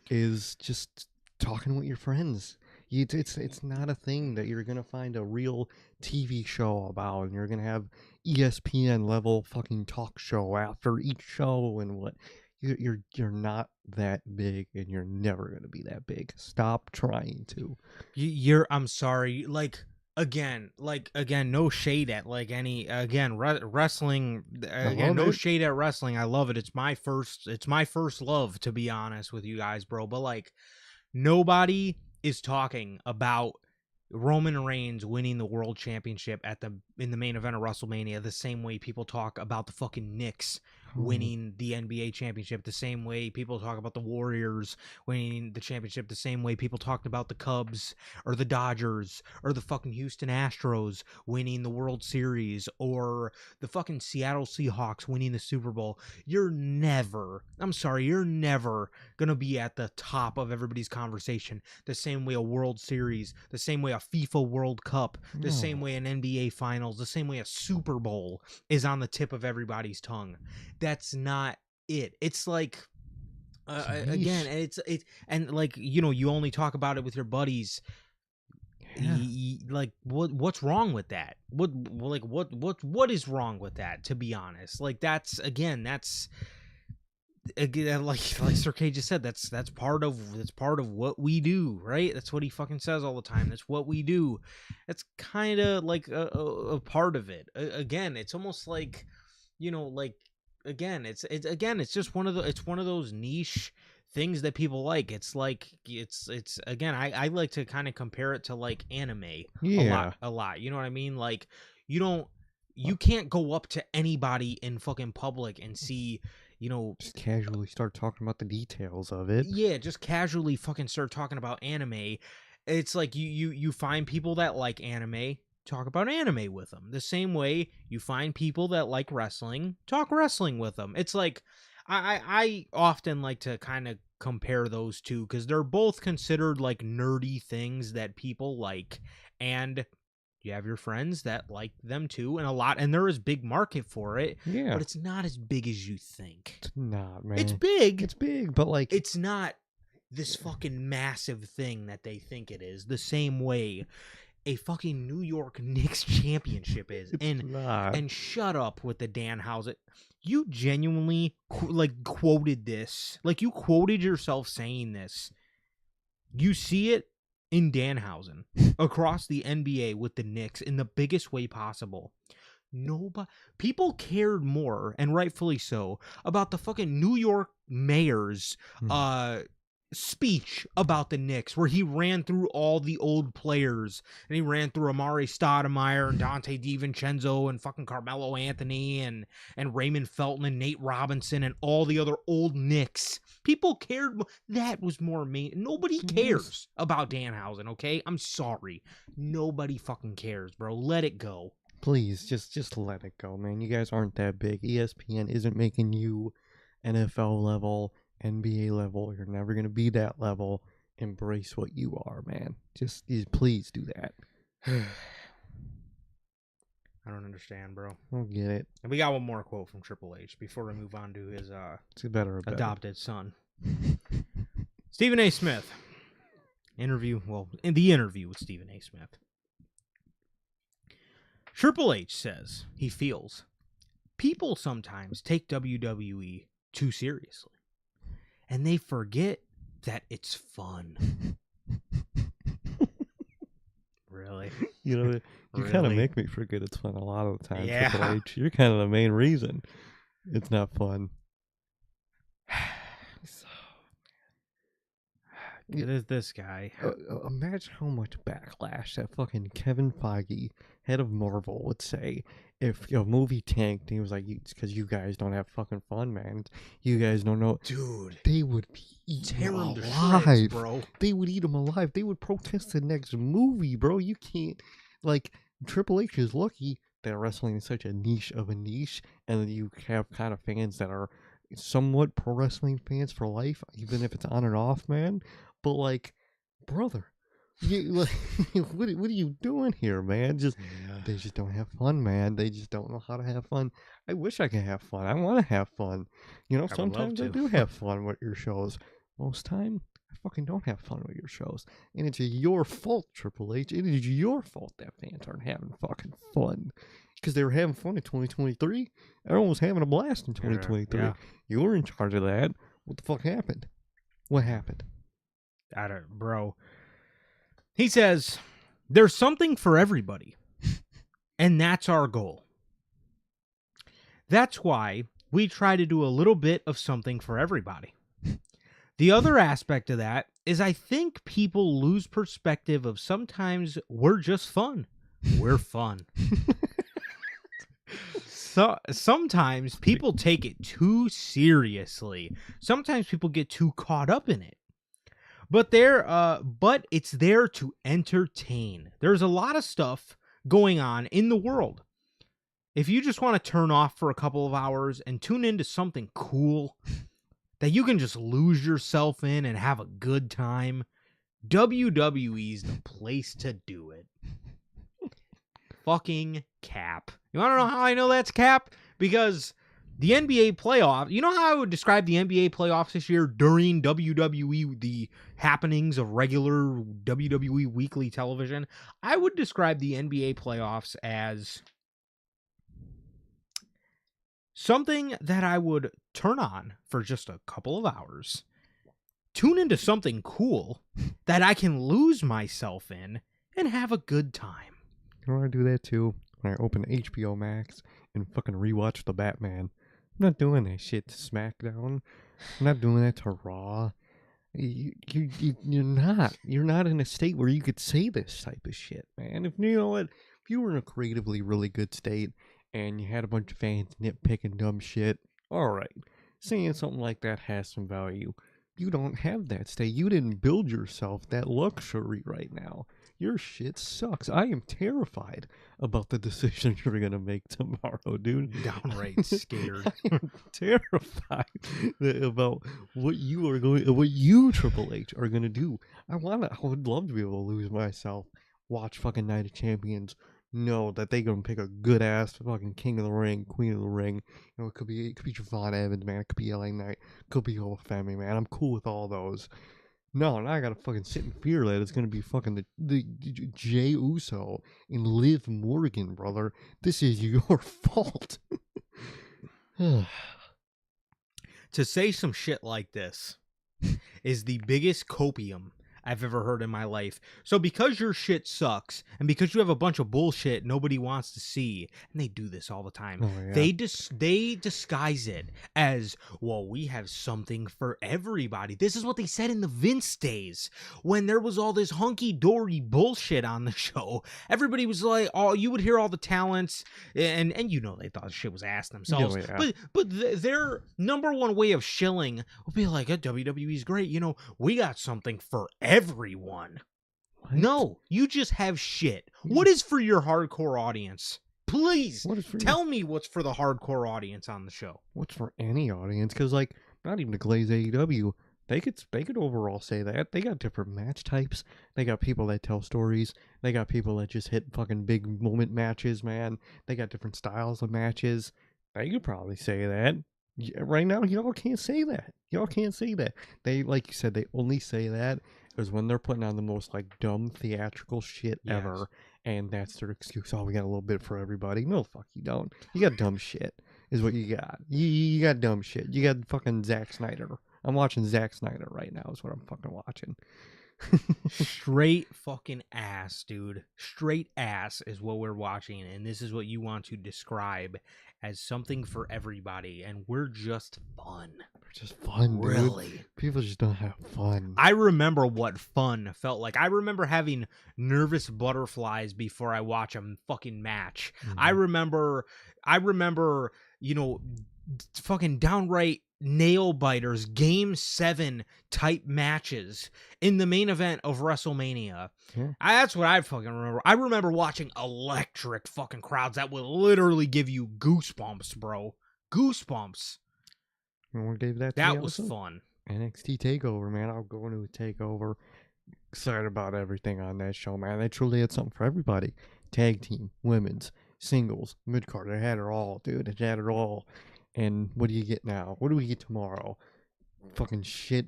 Speaker 1: is just talking with your friends. It's not a thing that you're gonna find a real TV show about, and you're gonna have ESPN level fucking talk show after each show and what. You're not that big, and you're never gonna be that big. Stop trying to.
Speaker 2: I'm sorry. Again, no shade at like any wrestling. Again, no shade at wrestling. I love it. It's my first love, to be honest with you guys, bro. But like, nobody is talking about Roman Reigns winning the world championship in the main event of WrestleMania the same way people talk about the fucking Knicks winning the NBA championship, the same way people talk about the Warriors winning the championship, the same way people talked about the Cubs or the Dodgers or the fucking Houston Astros winning the World Series, or the fucking Seattle Seahawks winning the Super Bowl. You're never gonna be at the top of everybody's conversation the same way a World Series, the same way a FIFA World Cup, the same way an NBA Finals, the same way a Super Bowl is on the tip of everybody's tongue. That's not it. It's like, again, and like, you know, you only talk about it with your buddies. Yeah. Like, what's wrong with that? What is wrong with that? To be honest, like, that's like Sir K just said, that's part of what we do, right? That's what he fucking says all the time. That's what we do. That's kind of like a part of it. Again, it's almost like, you know, like, again, it's just one of those niche things that people like. It's like, it's again, I like to kind of compare it to like anime. A lot. You know what I mean? Like, you can't go up to anybody in fucking public and see, you know,
Speaker 1: just casually start talking about the details of it.
Speaker 2: Yeah, just casually fucking start talking about anime. It's like you find people that like anime, talk about anime with them. The same way you find people that like wrestling, talk wrestling with them. It's like, I often like to kind of compare those two, because they're both considered like nerdy things that people like, and you have your friends that like them too, and there is big market for it.
Speaker 1: Yeah,
Speaker 2: but it's not as big as you think.
Speaker 1: It's not, man.
Speaker 2: It's big,
Speaker 1: but like,
Speaker 2: it's not this fucking massive thing that they think it is. The same way a fucking New York Knicks championship is. And shut up with the Danhausen. You genuinely quoted this. Like, you quoted yourself saying this. You see it in Danhausen across the NBA with the Knicks in the biggest way possible. People cared more, and rightfully so, about the fucking New York mayor's speech about the Knicks, where he ran through all the old players, and he ran through Amari Stoudemire and Dante DiVincenzo and fucking Carmelo Anthony and Raymond Felton and Nate Robinson and all the other old Knicks. People cared. That was more main. Nobody cares about Danhausen, okay? I'm sorry. Nobody fucking cares, bro. Let it go.
Speaker 1: Please, just let it go, man. You guys aren't that big. ESPN isn't making you NFL level, NBA level. You're never going to be that level. Embrace what you are, man. Just please do that.
Speaker 2: I don't understand, bro.
Speaker 1: I don't get it.
Speaker 2: And we got one more quote from Triple H before we move on to his adopted son. Stephen A. Smith. In the interview with Stephen A. Smith. Triple H says he feels people sometimes take WWE too seriously. And they forget that it's fun. Really?
Speaker 1: You know, you kind of make me forget it's fun a lot of the time,
Speaker 2: Yeah.
Speaker 1: Triple H. You're kind of the main reason it's not fun.
Speaker 2: It is this guy.
Speaker 1: Imagine how much backlash that fucking Kevin Feige, head of Marvel, would say if a movie tanked and he was like, it's because you guys don't have fucking fun, man. You guys don't know.
Speaker 2: Dude.
Speaker 1: They would eat him
Speaker 2: alive, bro.
Speaker 1: They would eat him alive. They would protest the next movie, bro. You can't, like, Triple H is lucky that wrestling is such a niche of a niche, and you have kind of fans that are somewhat pro wrestling fans for life, even if it's on and off, man. But, like, brother, what are you doing here, man? They just don't have fun, man. They just don't know how to have fun. I wish I could have fun. I want to have fun. You know, sometimes I do have fun with your shows. Most time, I fucking don't have fun with your shows. And it's your fault, Triple H. It is your fault that fans aren't having fucking fun. Because they were having fun in 2023. Everyone was having a blast in 2023. Yeah. You were in charge of that. What the fuck happened? What happened?
Speaker 2: Bro. He says, there's something for everybody. And that's our goal. That's why we try to do a little bit of something for everybody. The other aspect of that is I think people lose perspective of sometimes we're just fun. We're fun. So sometimes people take it too seriously. Sometimes people get too caught up in it. But it's there to entertain. There's a lot of stuff going on in the world. If you just want to turn off for a couple of hours and tune into something cool that you can just lose yourself in and have a good time, WWE's the place to do it. Fucking Cap. You want to know how I know that's Cap? Because the NBA playoffs, you know how I would describe the NBA playoffs this year during WWE, the happenings of regular WWE weekly television? I would describe the NBA playoffs as something that I would turn on for just a couple of hours, tune into something cool that I can lose myself in, and have a good time.
Speaker 1: You know what I do that too? When I open HBO Max and fucking rewatch The Batman. I'm not doing that shit to SmackDown. I'm not doing that to Raw. You're not. You're not in a state where you could say this type of shit, man. If you know what, if you were in a creatively really good state and you had a bunch of fans nitpicking dumb shit, all right, saying something like that has some value. You don't have that state. You didn't build yourself that luxury right now. Your shit sucks. I am terrified about the decision you're going to make tomorrow, dude.
Speaker 2: Downright scared.
Speaker 1: I am terrified about what you, Triple H, are going to do. I would love to be able to lose myself, watch fucking Night of Champions, know that they going to pick a good ass fucking King of the Ring, Queen of the Ring. You know, it could be Javon Evans, man. It could be LA Knight. It could be Femi, man. I'm cool with all those. No, now I gotta fucking sit in fear that it's gonna be fucking the Jey Uso and Liv Morgan, brother. This is your fault.
Speaker 2: To say some shit like this is the biggest copium I've ever heard in my life. So because your shit sucks, and because you have a bunch of bullshit nobody wants to see, and they do this all the time, they disguise it as, well, we have something for everybody. This is what they said in the Vince days, when there was all this hunky-dory bullshit on the show. Everybody was like, oh, you would hear all the talents, and you know they thought shit was ass themselves. Yeah. But their number one way of shilling would be like, WWE's great, you know, we got something for everyone. What? No, you just have shit. What is for your hardcore audience? Please
Speaker 1: What is for
Speaker 2: tell me what's for the hardcore audience on the show.
Speaker 1: What's for any audience? Because like, not even to glaze AEW, they could overall say that they got different match types. They got people that tell stories. They got people that just hit fucking big moment matches, man. They got different styles of matches. They could probably say that. Right now, y'all can't say that. Y'all can't say that. They, like you said, they only say that is when they're putting on the most like dumb theatrical shit ever, and that's their excuse. Oh, we got a little bit for everybody. No, fuck you don't. You got dumb shit, is what you got. You got dumb shit. You got fucking Zack Snyder. I'm watching Zack Snyder right now. Is what I'm fucking watching.
Speaker 2: Straight fucking ass, dude. Straight ass is what we're watching, and this is what you want to describe as something for everybody, and we're just fun.
Speaker 1: We're just fun, dude.
Speaker 2: Really.
Speaker 1: People just don't have fun.
Speaker 2: I remember what fun felt like. I remember having nervous butterflies before I watch a fucking match.
Speaker 1: Mhm.
Speaker 2: I remember, you know, fucking downright nail biters, Game 7 type matches in the main event of WrestleMania.
Speaker 1: Yeah.
Speaker 2: That's what I fucking remember. I remember watching electric fucking crowds that would literally give you goosebumps, bro. Goosebumps.
Speaker 1: What gave that?
Speaker 2: That was fun.
Speaker 1: NXT Takeover, man. I'll go into a Takeover. Excited about everything on that show, man. They truly had something for everybody. Tag team, women's, singles, mid-card. It had it all, dude. It had it all. And what do you get now? What do we get tomorrow? Fucking shit,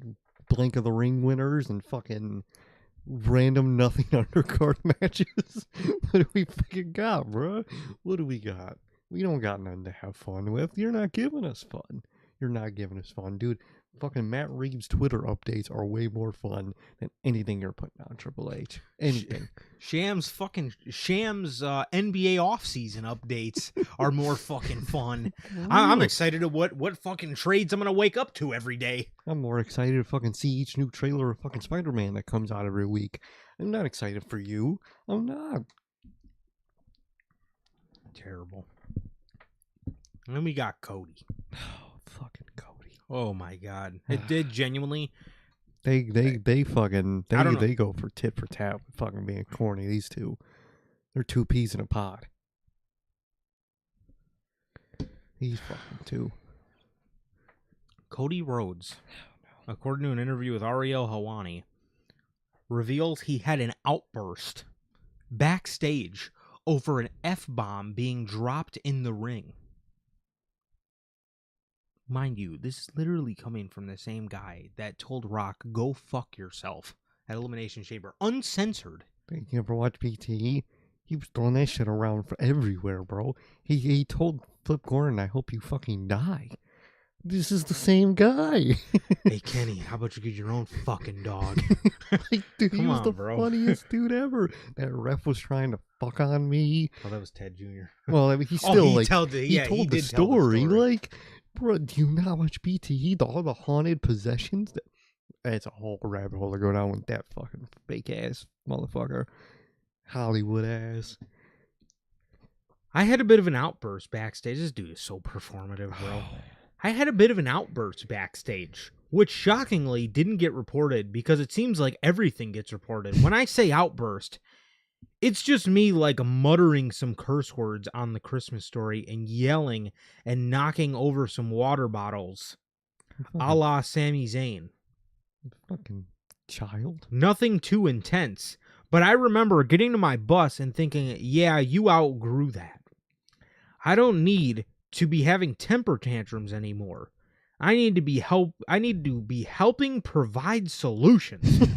Speaker 1: Blink of the Ring winners and fucking random nothing undercard matches. What do we fucking got, bro? What do we got? We don't got nothing to have fun with. You're not giving us fun. You're not giving us fun, dude. Fucking Matt Reeves' Twitter updates are way more fun than anything you're putting on Triple H. Anything.
Speaker 2: Shams NBA offseason updates are more fucking fun. I'm excited at what fucking trades I'm gonna wake up to every day.
Speaker 1: I'm more excited to fucking see each new trailer of fucking Spider-Man that comes out every week. I'm not excited for you. I'm not.
Speaker 2: Terrible. And then we got Cody.
Speaker 1: Oh, fucking Cody.
Speaker 2: Oh my god. It did genuinely.
Speaker 1: They fucking
Speaker 2: I don't know.
Speaker 1: they go for tit for tat with fucking being corny. These two, they're two peas in a pod. These fucking two.
Speaker 2: Cody Rhodes, according to an interview with Ariel Helwani, reveals he had an outburst backstage over an F-bomb being dropped in the ring. Mind you, this is literally coming from the same guy that told Rock, go fuck yourself at Elimination Chamber. Uncensored.
Speaker 1: You ever watch BTE? He was throwing that shit around for everywhere, bro. He told Flip Gordon, I hope you fucking die. This is the same guy.
Speaker 2: Hey, Kenny, how about you get your own fucking dog?
Speaker 1: Like, dude, he was the
Speaker 2: bro.
Speaker 1: funniest dude ever. That ref was trying to fuck on me.
Speaker 2: Oh, that was Ted Jr.
Speaker 1: Well, I mean, he still,
Speaker 2: he
Speaker 1: told the story. Like, bro, do you not watch BTE? All the haunted possessions? That's a whole rabbit hole to go down with that fucking fake-ass motherfucker. Hollywood ass.
Speaker 2: I had a bit of an outburst backstage. This dude is so performative, bro. I had a bit of an outburst backstage, which shockingly didn't get reported because it seems like everything gets reported. When I say outburst, it's just me like muttering some curse words on the Christmas Story and yelling and knocking over some water bottles, a la Sami Zayn.
Speaker 1: Fucking child.
Speaker 2: Nothing too intense, but I remember getting to my bus and thinking, yeah, you outgrew that. I don't need to be having temper tantrums anymore. I need to be helping provide solutions.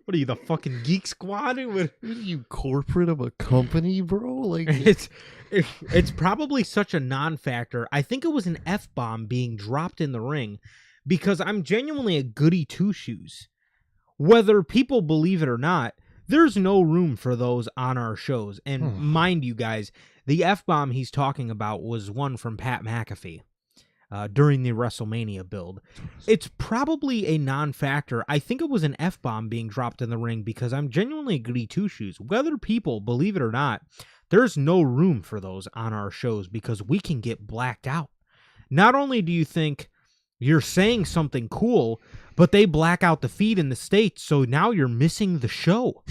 Speaker 2: What are you, the fucking Geek Squad?
Speaker 1: What are you, corporate of a company, bro? Like,
Speaker 2: it's probably such a non-factor. I think it was an F-bomb being dropped in the ring because I'm genuinely a goody two-shoes. Whether people believe it or not, there's no room for those on our shows. And mind you guys, the F-bomb he's talking about was one from Pat McAfee during the WrestleMania build. It's probably a non-factor. I think it was an F-bomb being dropped in the ring because I'm genuinely a goody two-shoes. Whether people believe it or not, there's no room for those on our shows because we can get blacked out. Not only do you think you're saying something cool, but they black out the feed in the States, so now you're missing the show.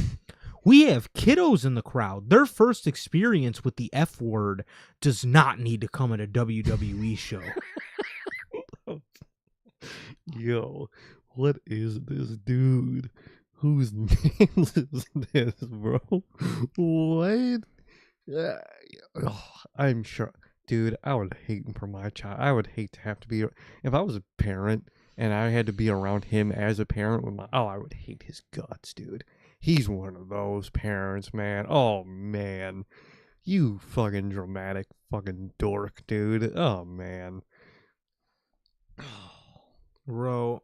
Speaker 2: We have kiddos in the crowd. Their first experience with the F word does not need to come at a WWE show.
Speaker 1: Yo, what is this dude? Whose name is this, bro? What? I'm sure. Dude, I would hate him for my child. I would hate to have to be... If I was a parent and I had to be around him as a parent with my... Oh, I would hate his guts, dude. He's one of those parents, man. Oh, man. You fucking dramatic fucking dork, dude. Oh, man.
Speaker 2: Bro,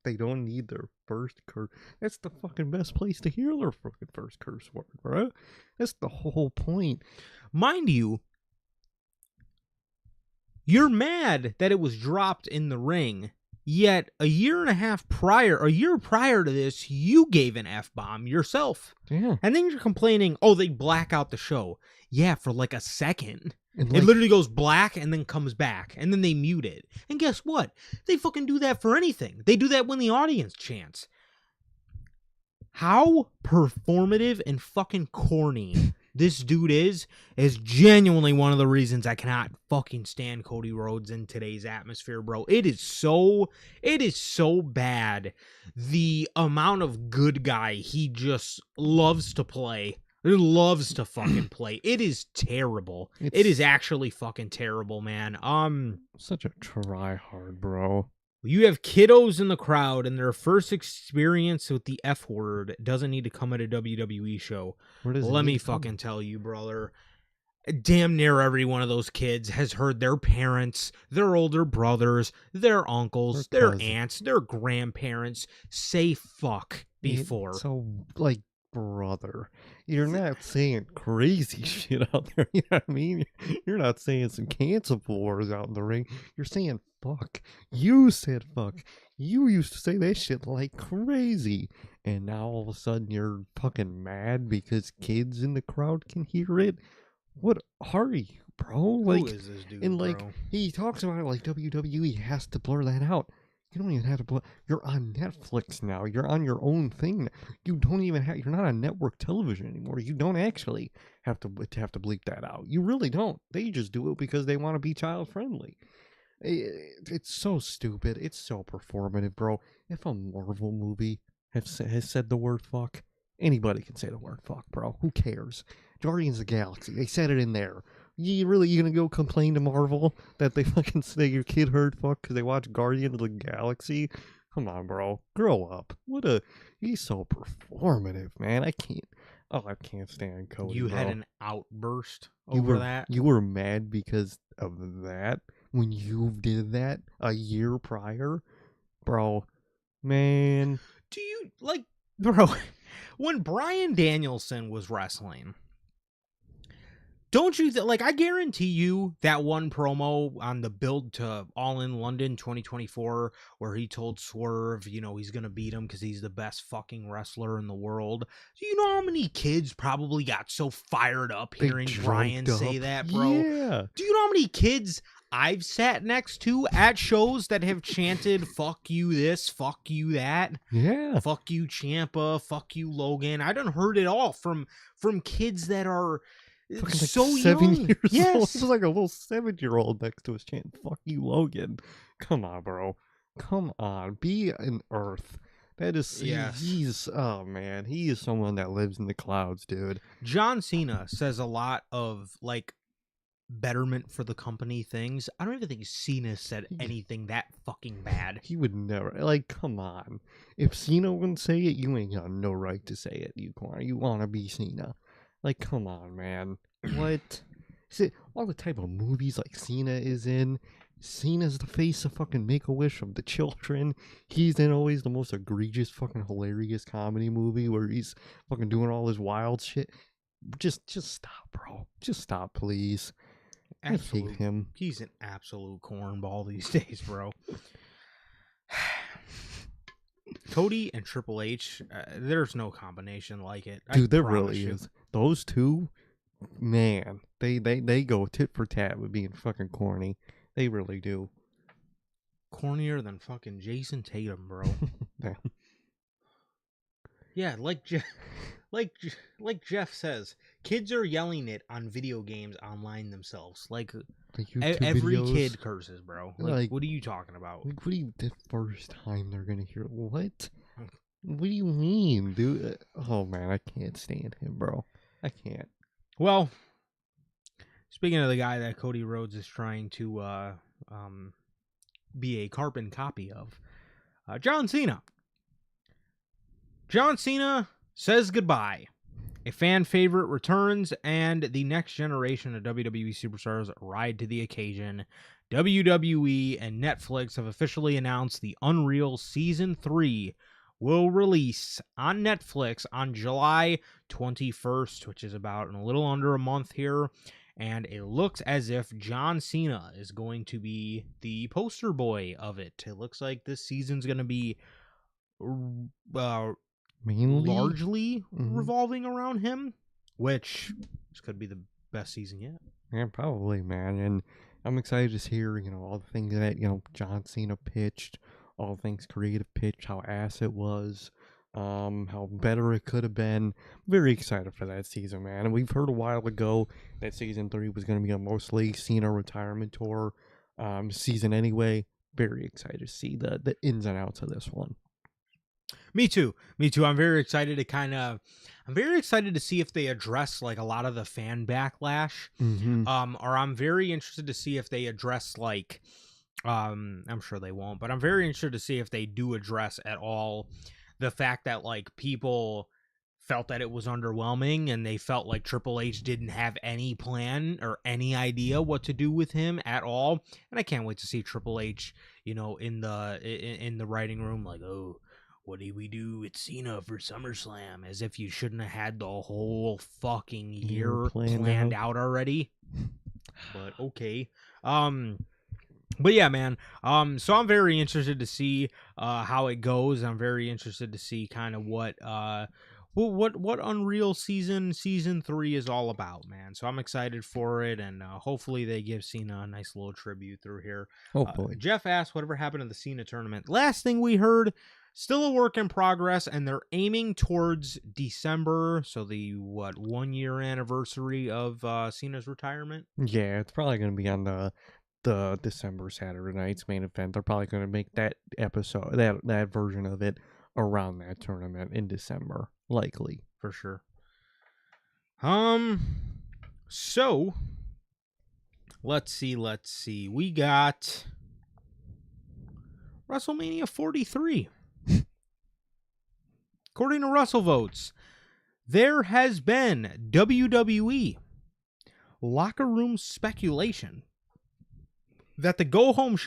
Speaker 1: they don't need their first curse. That's the fucking best place to hear their fucking first curse word, bro. That's the whole point.
Speaker 2: Mind you, you're mad that it was dropped in the ring, yet a year prior to this, you gave an F-bomb yourself.
Speaker 1: Yeah.
Speaker 2: And then you're complaining, oh, they black out the show. Yeah, for like a second.
Speaker 1: And
Speaker 2: It literally goes black and then comes back, and then they mute it. And guess what? They fucking do that for anything. They do that when the audience chants. How performative and fucking corny this dude is genuinely one of the reasons I cannot fucking stand Cody Rhodes in today's atmosphere, bro. It is so bad. The amount of good guy he just loves to play. He loves to fucking play. It is terrible. It is actually fucking terrible, man.
Speaker 1: Such a try hard, bro.
Speaker 2: You have kiddos in the crowd, and their first experience with the F word doesn't need to come at a WWE show. Let me fucking tell you, brother. Damn near every one of those kids has heard their parents, their older brothers, their uncles, their aunts, their grandparents say fuck before.
Speaker 1: So, like, brother, you're not saying crazy shit out there. You know what I mean? You're not saying some cancel wars out in the ring. You're saying fuck. You said fuck. You used to say that shit like crazy. And now all of a sudden you're fucking mad because kids in the crowd can hear it? What are you, bro? Like,
Speaker 2: who is this dude,
Speaker 1: and like,
Speaker 2: bro?
Speaker 1: he talks about it like WWE has to blur that out. You don't even have to blur. You're on Netflix now. You're on your own thing. You don't even have. You're not on network television anymore. You don't actually have to bleep that out. You really don't. They just do it because they want to be child friendly. It's so stupid. It's so performative, bro. If a Marvel movie has said the word fuck, anybody can say the word fuck, bro. Who cares? Guardians of the Galaxy, they said it in there. You gonna go complain to Marvel that they fucking say your kid heard fuck because they watch Guardians of the Galaxy? Come on, bro. Grow up. He's so performative, man. I can't stand Cody.
Speaker 2: You
Speaker 1: bro.
Speaker 2: had an outburst over that?
Speaker 1: You were mad because of that when you did that a year prior? Bro, man.
Speaker 2: Do you, like, bro, when Bryan Danielson was wrestling, don't you, like, I guarantee you that one promo on the build to All In London 2024 where he told Swerve, you know, he's going to beat him because he's the best fucking wrestler in the world. Do you know how many kids probably got so fired up hearing Bryan say that, bro?
Speaker 1: Yeah.
Speaker 2: Do you know how many kids I've sat next to at shows that have chanted, fuck you this, fuck you that,
Speaker 1: Yeah,
Speaker 2: fuck you Ciampa, fuck you Logan? I done heard it all from kids that are
Speaker 1: fucking like
Speaker 2: so
Speaker 1: 7
Speaker 2: young.
Speaker 1: years
Speaker 2: Yes.
Speaker 1: old. It was like a little 7-year-old next to us chanting, fuck you, Logan. Come on, bro. Come on. Be an Earth. That is,
Speaker 2: Yes.
Speaker 1: he's, oh man, he is someone that lives in the clouds, dude.
Speaker 2: John Cena says a lot of, like, betterment for the company things. I don't even think Cena said anything that fucking bad.
Speaker 1: He would never, like, come on. If Cena wouldn't say it, you ain't got no right to say it. You want to be Cena. Like, come on, man. What? Is it all the type of movies like Cena is in? Cena's the face of fucking Make-A-Wish of the children. He's in always the most egregious fucking hilarious comedy movie where he's fucking doing all this wild shit. Just stop, bro. Just stop, please. I hate him.
Speaker 2: He's an absolute cornball these days, bro. Cody and Triple H, there's no combination like it.
Speaker 1: Dude, there really is. Those two, man, they go tit for tat with being fucking corny. They really do.
Speaker 2: Cornier than fucking Jason Tatum, bro.
Speaker 1: Damn.
Speaker 2: Yeah, like Jeff says, kids are yelling it on video games online themselves. Like
Speaker 1: YouTube
Speaker 2: every
Speaker 1: videos.
Speaker 2: kid curses, bro. Like, what are you talking about?
Speaker 1: Like, what do you? The first time they're gonna hear what? What do you mean, dude? Oh man, I can't stand him, bro. I can't.
Speaker 2: Well, speaking of the guy that Cody Rhodes is trying to be a carbon copy of, John Cena. John Cena says goodbye. A fan favorite returns, and the next generation of WWE superstars ride to the occasion. WWE and Netflix have officially announced the Unreal Season 3 will release on Netflix on July 21st, which is about in a little under a month here. And it looks as if John Cena is going to be the poster boy of it. It looks like this season's going to be
Speaker 1: Mainly?
Speaker 2: largely revolving around him, which this could be the best season yet.
Speaker 1: Yeah, probably, man. And I'm excited to hear, all the things that, John Cena pitched, all the things creative pitched, how ass it was, how better it could have been. Very excited for that season, man. And we've heard a while ago that season 3 was going to be a mostly Cena retirement tour season anyway. Very excited to see the ins and outs of this one.
Speaker 2: Me too. I'm very excited to see if they address like a lot of the fan backlash. Or I'm very interested to see if they address like, I'm sure they won't, but I'm very interested to see if they do address at all the fact that like people felt that it was underwhelming and they felt like Triple H didn't have any plan or any idea what to do with him at all. And I can't wait to see Triple H, in the writing room, like, oh, what do we do with Cena for SummerSlam? As if you shouldn't have had the whole fucking year planned out already. But okay. But yeah, man. So I'm very interested to see how it goes. I'm very interested to see kind of what Unreal Season 3 is all about, man. So I'm excited for it, and hopefully they give Cena a nice little tribute through here.
Speaker 1: Hopefully.
Speaker 2: Jeff asked, whatever happened to the Cena tournament? Last thing we heard, still a work in progress, and they're aiming towards December, so the 1 year anniversary of Cena's retirement.
Speaker 1: Yeah, it's probably going to be on the December Saturday night's main event. They're probably going to make that episode, that version of it around that tournament in December, likely.
Speaker 2: For sure. So let's see. We got WrestleMania 43. According to WrestleVotes, there has been WWE locker room speculation that the Go Home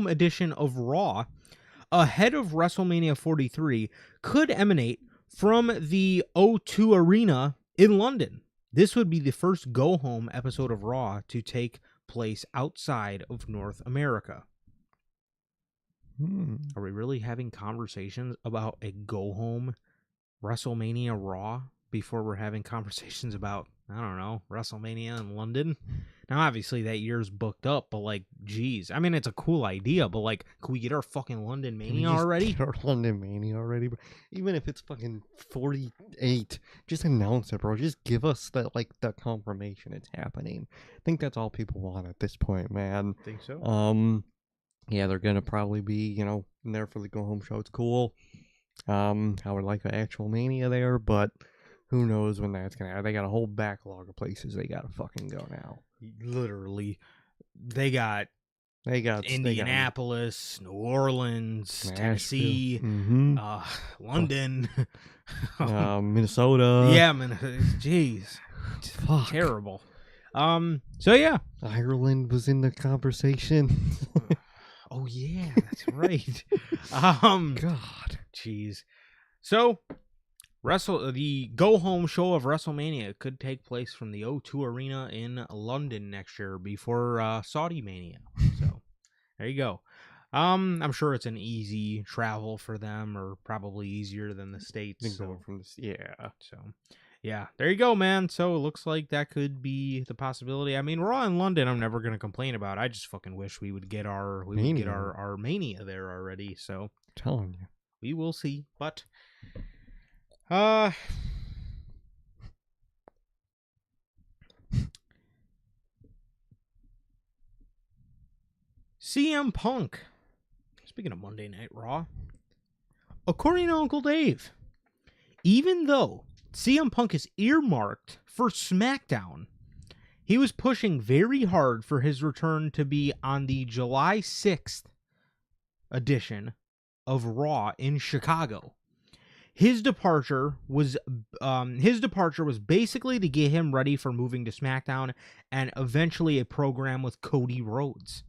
Speaker 2: edition of Raw ahead of WrestleMania 43 could emanate from the O2 Arena in London. This would be the first Go Home episode of Raw to take place outside of North America. Are we really having conversations about a Go Home WrestleMania Raw before we're having conversations about, I don't know, WrestleMania in London? Now, obviously, that year's booked up, but, like, geez. I mean, it's a cool idea, but, like, can we get our fucking London Mania already?
Speaker 1: Get our London Mania already, bro. Even if it's fucking 48, just announce it, bro. Just give us the confirmation it's happening. I think that's all people want at this point, man.
Speaker 2: Think so?
Speaker 1: Yeah, they're gonna probably be, there for the Go Home show. It's cool. I would like an actual Mania there, but who knows when that's gonna happen. They got a whole backlog of places they gotta fucking go now.
Speaker 2: Literally, they got Indianapolis, New Orleans,
Speaker 1: Nashville,
Speaker 2: Tennessee, London,
Speaker 1: Minnesota.
Speaker 2: Yeah, man, jeez,
Speaker 1: Fuck.
Speaker 2: Terrible. So yeah,
Speaker 1: Ireland was in the conversation.
Speaker 2: Oh yeah, that's right.
Speaker 1: God,
Speaker 2: jeez. So the Go Home show of WrestleMania could take place from the O2 Arena in London next year before Saudi Mania. So there you go. I'm sure it's an easy travel for them, or probably easier than the States.
Speaker 1: So. From this, yeah.
Speaker 2: So Yeah, there you go, man. So it looks like that could be the possibility. I mean, Raw in London, I'm never gonna complain about. I just fucking wish we would get our Mania there already. So
Speaker 1: I'm telling you.
Speaker 2: we will see. But uh CM Punk. Speaking of Monday Night Raw, according to Uncle Dave, even though CM Punk is earmarked for SmackDown, he was pushing very hard for his return to be on the July 6th edition of Raw in Chicago. His departure was basically to get him ready for moving to SmackDown and eventually a program with Cody Rhodes.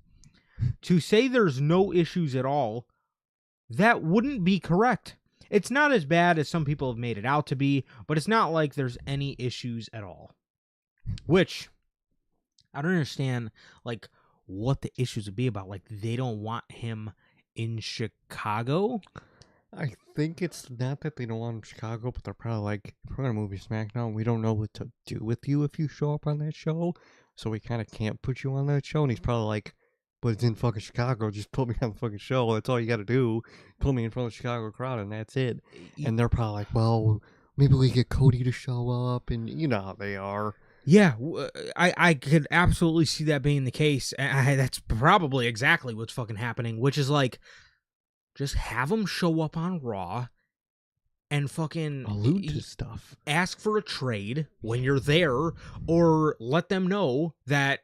Speaker 2: To say there's no issues at all, that wouldn't be correct. It's not as bad as some people have made it out to be, but it's not like there's any issues at all. Which, I don't understand, like, what the issues would be about. Like, they don't want him in Chicago?
Speaker 1: I think it's not that they don't want him in Chicago, but they're probably like, if we're going to move you to SmackDown, we don't know what to do with you if you show up on that show, so we kind of can't put you on that show. And he's probably like, but it's in fucking Chicago, just put me on the fucking show. That's all you got to do. Put me in front of the Chicago crowd, and that's it. And they're probably like, well, maybe we get Cody to show up, and you know how they are.
Speaker 2: Yeah, I could absolutely see that being the case. That's probably exactly what's fucking happening, which is like, just have him show up on Raw and fucking
Speaker 1: allude to stuff.
Speaker 2: Ask for a trade when you're there, or let them know that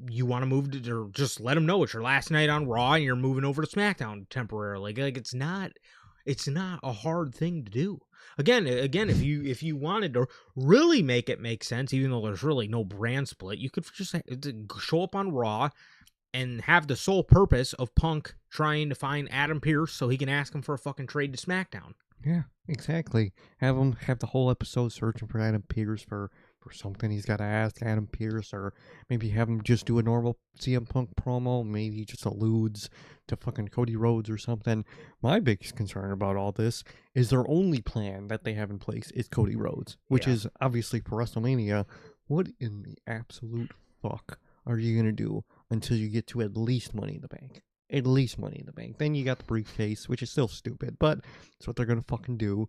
Speaker 2: you want to move to, or just let them know it's your last night on Raw and you're moving over to SmackDown temporarily. Like it's not a hard thing to do. Again, if you wanted to really make it make sense, even though there's really no brand split, you could just show up on Raw and have the sole purpose of Punk trying to find Adam Pearce so he can ask him for a fucking trade to SmackDown.
Speaker 1: Yeah, exactly. Have the whole episode searching for Adam Pearce for something he's got to ask Adam Pearce, or maybe have him just do a normal CM Punk promo. Maybe he just alludes to fucking Cody Rhodes or something. My biggest concern about all this is their only plan that they have in place is Cody Rhodes, which is obviously for WrestleMania. What in the absolute fuck are you going to do until you get to at least Money in the Bank? At least Money in the Bank. Then you got the briefcase, which is still stupid, but it's what they're going to fucking do.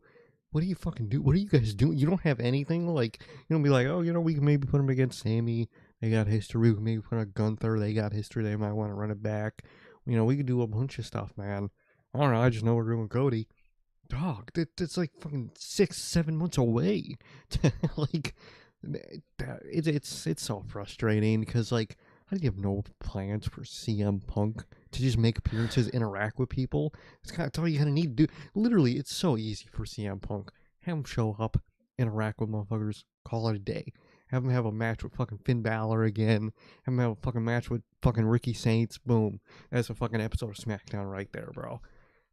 Speaker 1: What do you fucking do? What are you guys doing? You don't have anything? Like, you don't be like, oh, we can maybe put them against Sammy. They got history. We can maybe put on Gunther. They got history. They might want to run it back. We could do a bunch of stuff, man. I don't know. I just know we're doing Cody. Dog, that's like fucking 6-7 months away. Like, it's so frustrating because, like, how do you have no plans for CM Punk to just make appearances, interact with people? That's all you kind of need to do. Literally, it's so easy for CM Punk. Have him show up, interact with motherfuckers, call it a day. Have him have a match with fucking Finn Balor again. Have him have a fucking match with fucking Ricky Saints. Boom. That's a fucking episode of SmackDown right there, bro.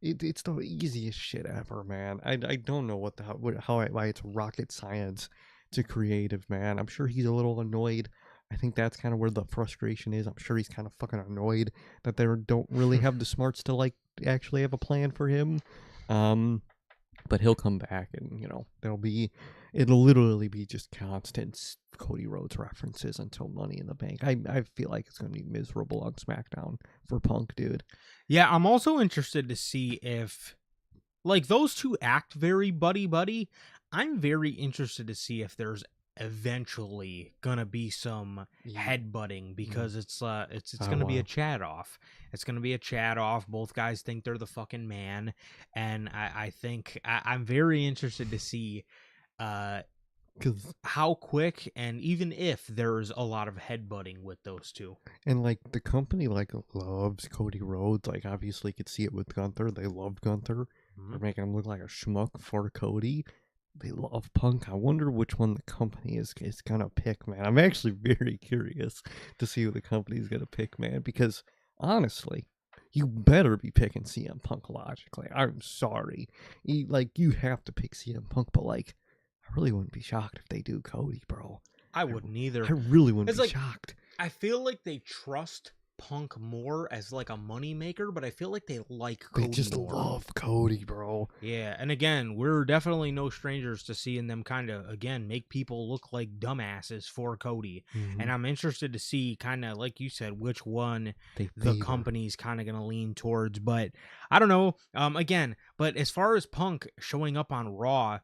Speaker 1: It's the easiest shit ever, man. I don't know why it's rocket science to creative, man. I'm sure he's a little annoyed. I think that's kind of where the frustration is. I'm sure he's kind of fucking annoyed that they don't really have the smarts to, like, actually have a plan for him. But he'll come back and, it'll literally be just constant Cody Rhodes references until Money in the Bank. I feel like it's going to be miserable on SmackDown for Punk, dude.
Speaker 2: Yeah, I'm also interested to see if, like, those two act very buddy-buddy. I'm very interested to see if there's eventually gonna be some headbutting, because it's gonna be a chat off. It's gonna be a chat off. Both guys think they're the fucking man, and I think I'm very interested to see how quick, and even if there's a lot of headbutting with those two.
Speaker 1: And, like, the company, like, loves Cody Rhodes. Like, obviously you could see it with Gunther. They loved Gunther. They're making him look like a schmuck for Cody. They love Punk. I wonder which one the company is gonna pick, man. I'm actually very curious to see who the company's gonna pick, man. Because honestly, you better be picking CM Punk logically. I'm sorry, you have to pick CM Punk, but like, I really wouldn't be shocked if they do Cody, bro.
Speaker 2: I wouldn't either.
Speaker 1: I really wouldn't be shocked.
Speaker 2: I feel like they trust Punk more as like a money maker, but I feel like they like Cody
Speaker 1: They just
Speaker 2: more.
Speaker 1: love Cody, bro.
Speaker 2: Yeah, and again, we're definitely no strangers to seeing them kind of, again, make people look like dumbasses for Cody.
Speaker 1: Mm-hmm.
Speaker 2: And I'm interested to see, kind of like you said, which one
Speaker 1: the
Speaker 2: company's kind of going to lean towards. But I don't know. Again, but as far as Punk showing up on Raw,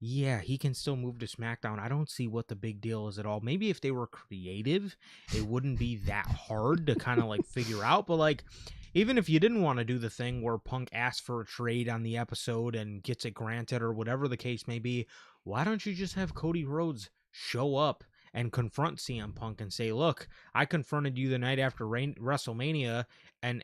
Speaker 2: yeah, he can still move to SmackDown. I don't see what the big deal is at all. Maybe if they were creative, it wouldn't be that hard to kind of like figure out. But like, even if you didn't want to do the thing where Punk asks for a trade on the episode and gets it granted or whatever the case may be, why don't you just have Cody Rhodes show up and confront CM Punk and say, look, I confronted you the night after WrestleMania and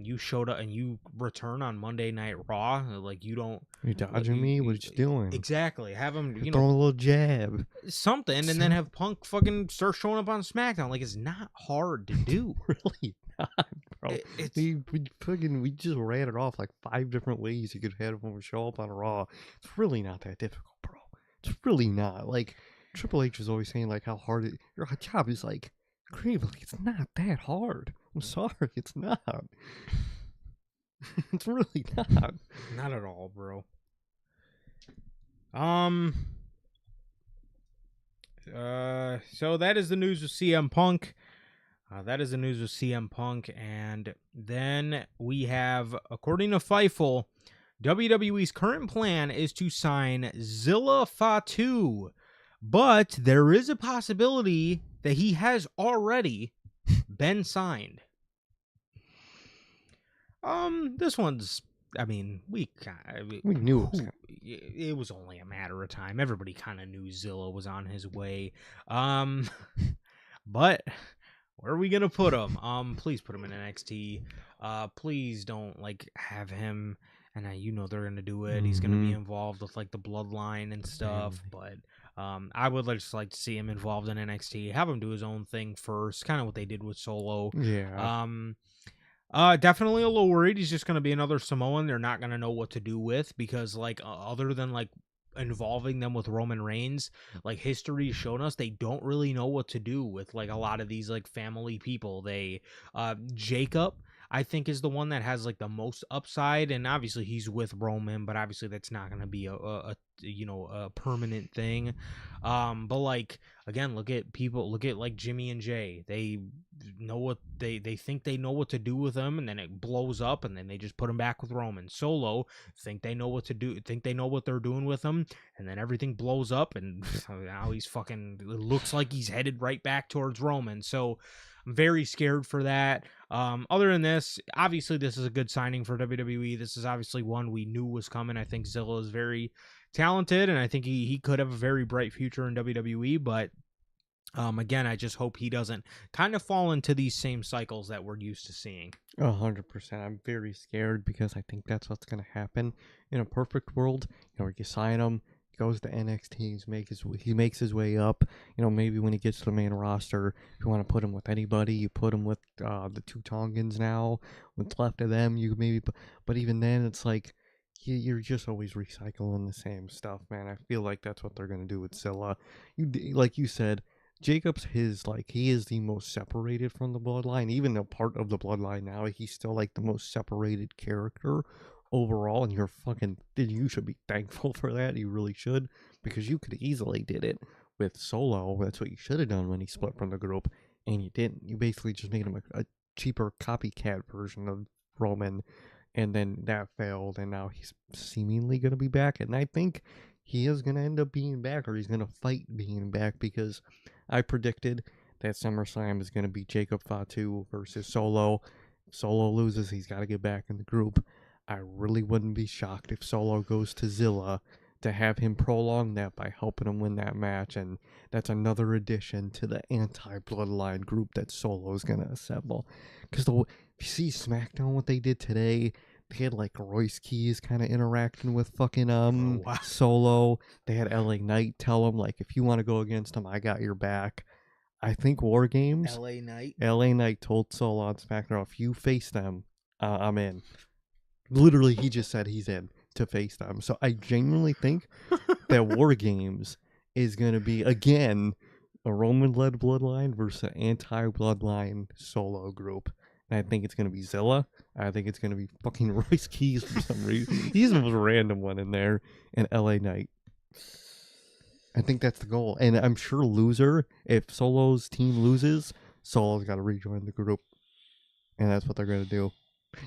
Speaker 2: you showed up and you return on Monday Night Raw. Like, you don't...
Speaker 1: You're dodging me? What you doing?
Speaker 2: Exactly. Have him, you
Speaker 1: throw
Speaker 2: know...
Speaker 1: a little jab.
Speaker 2: Something, and then have Punk fucking start showing up on SmackDown. Like, it's not hard to do.
Speaker 1: Really not, bro. We just ran it off like 5 different ways you could have him show up on Raw. It's really not that difficult, bro. It's really not. Like, Triple H is always saying like how hard your job is. Like, gravely, it's not that hard. I'm sorry, it's not. It's really not.
Speaker 2: Not at all, bro. So that is the news with CM Punk. And then we have, according to Fightful, WWE's current plan is to sign Zilla Fatu, but there is a possibility that he has already been signed. This one's, I mean, we
Speaker 1: knew
Speaker 2: it was only a matter of time. Everybody kind of knew Zilla was on his way. But where are we gonna put him? Please put him in NXT. Please don't like have him. And you know they're gonna do it. Mm-hmm. He's gonna be involved with like the bloodline and stuff. But I would just like to see him involved in NXT. Have him do his own thing first, kind of what they did with Solo.
Speaker 1: Yeah.
Speaker 2: Definitely a little worried. He's just gonna be another Samoan. They're not gonna know what to do with because like other than like involving them with Roman Reigns, like history has shown us they don't really know what to do with like a lot of these like family people. They Jacob, I think, is the one that has like the most upside, and obviously he's with Roman, but obviously that's not going to be a permanent thing. But like again, look at like Jimmy and Jay. They know what they think they know what to do with them, and then it blows up, and then they just put them back with Roman. Solo think they know what to do, think they know what they're doing with him, and then everything blows up, and now he's fucking, it looks like he's headed right back towards Roman. So I'm very scared for that. Other than this, obviously this is a good signing for WWE. This is obviously one we knew was coming. I think Zilla is very talented, and I think he could have a very bright future in WWE, but again, I just hope he doesn't kind of fall into these same cycles that we're used to seeing.
Speaker 1: 100%. I'm very scared because I think that's what's going to happen in a perfect world. You sign him, goes to NXT, he makes his way up. Maybe when he gets to the main roster, if you want to put him with anybody, you put him with the two Tongans now. What's left of them, you maybe. But even then, it's like you're just always recycling the same stuff, man. I feel like that's what they're gonna do with Scylla. Like you said, Jacob's he is the most separated from the bloodline. Even a part of the bloodline now, he's still like the most separated character overall, and you should be thankful for that. You really should, because you could easily did it with Solo. That's what you should have done when he split from the group, and you didn't. You basically just made him a cheaper copycat version of Roman, and then that failed, and now he's seemingly going to be back, and I think he is going to end up being back, or he's going to fight being back, because I predicted that SummerSlam is going to be Jacob Fatu versus Solo. If Solo loses, he's got to get back in the group. I really wouldn't be shocked if Solo goes to Zilla, to have him prolong that by helping him win that match, and that's another addition to the anti-bloodline group that Solo's going to assemble. Because if you see SmackDown, what they did today, they had like Royce Keys kind of interacting with fucking Solo. They had LA Knight tell him, like, if you want to go against him, I got your back. I think War Games, LA Knight told Solo on SmackDown, if you face them, I'm in. Literally, he just said he's in to face them. So I genuinely think that War Games is going to be, again, a Roman-led bloodline versus an anti-bloodline solo group. And I think it's going to be Zilla. I think it's going to be fucking Royce Keys for some reason. He's the most random one in there. And LA Knight. I think that's the goal. And I'm sure loser, if Solo's team loses, Solo's got to rejoin the group. And that's what they're going to do.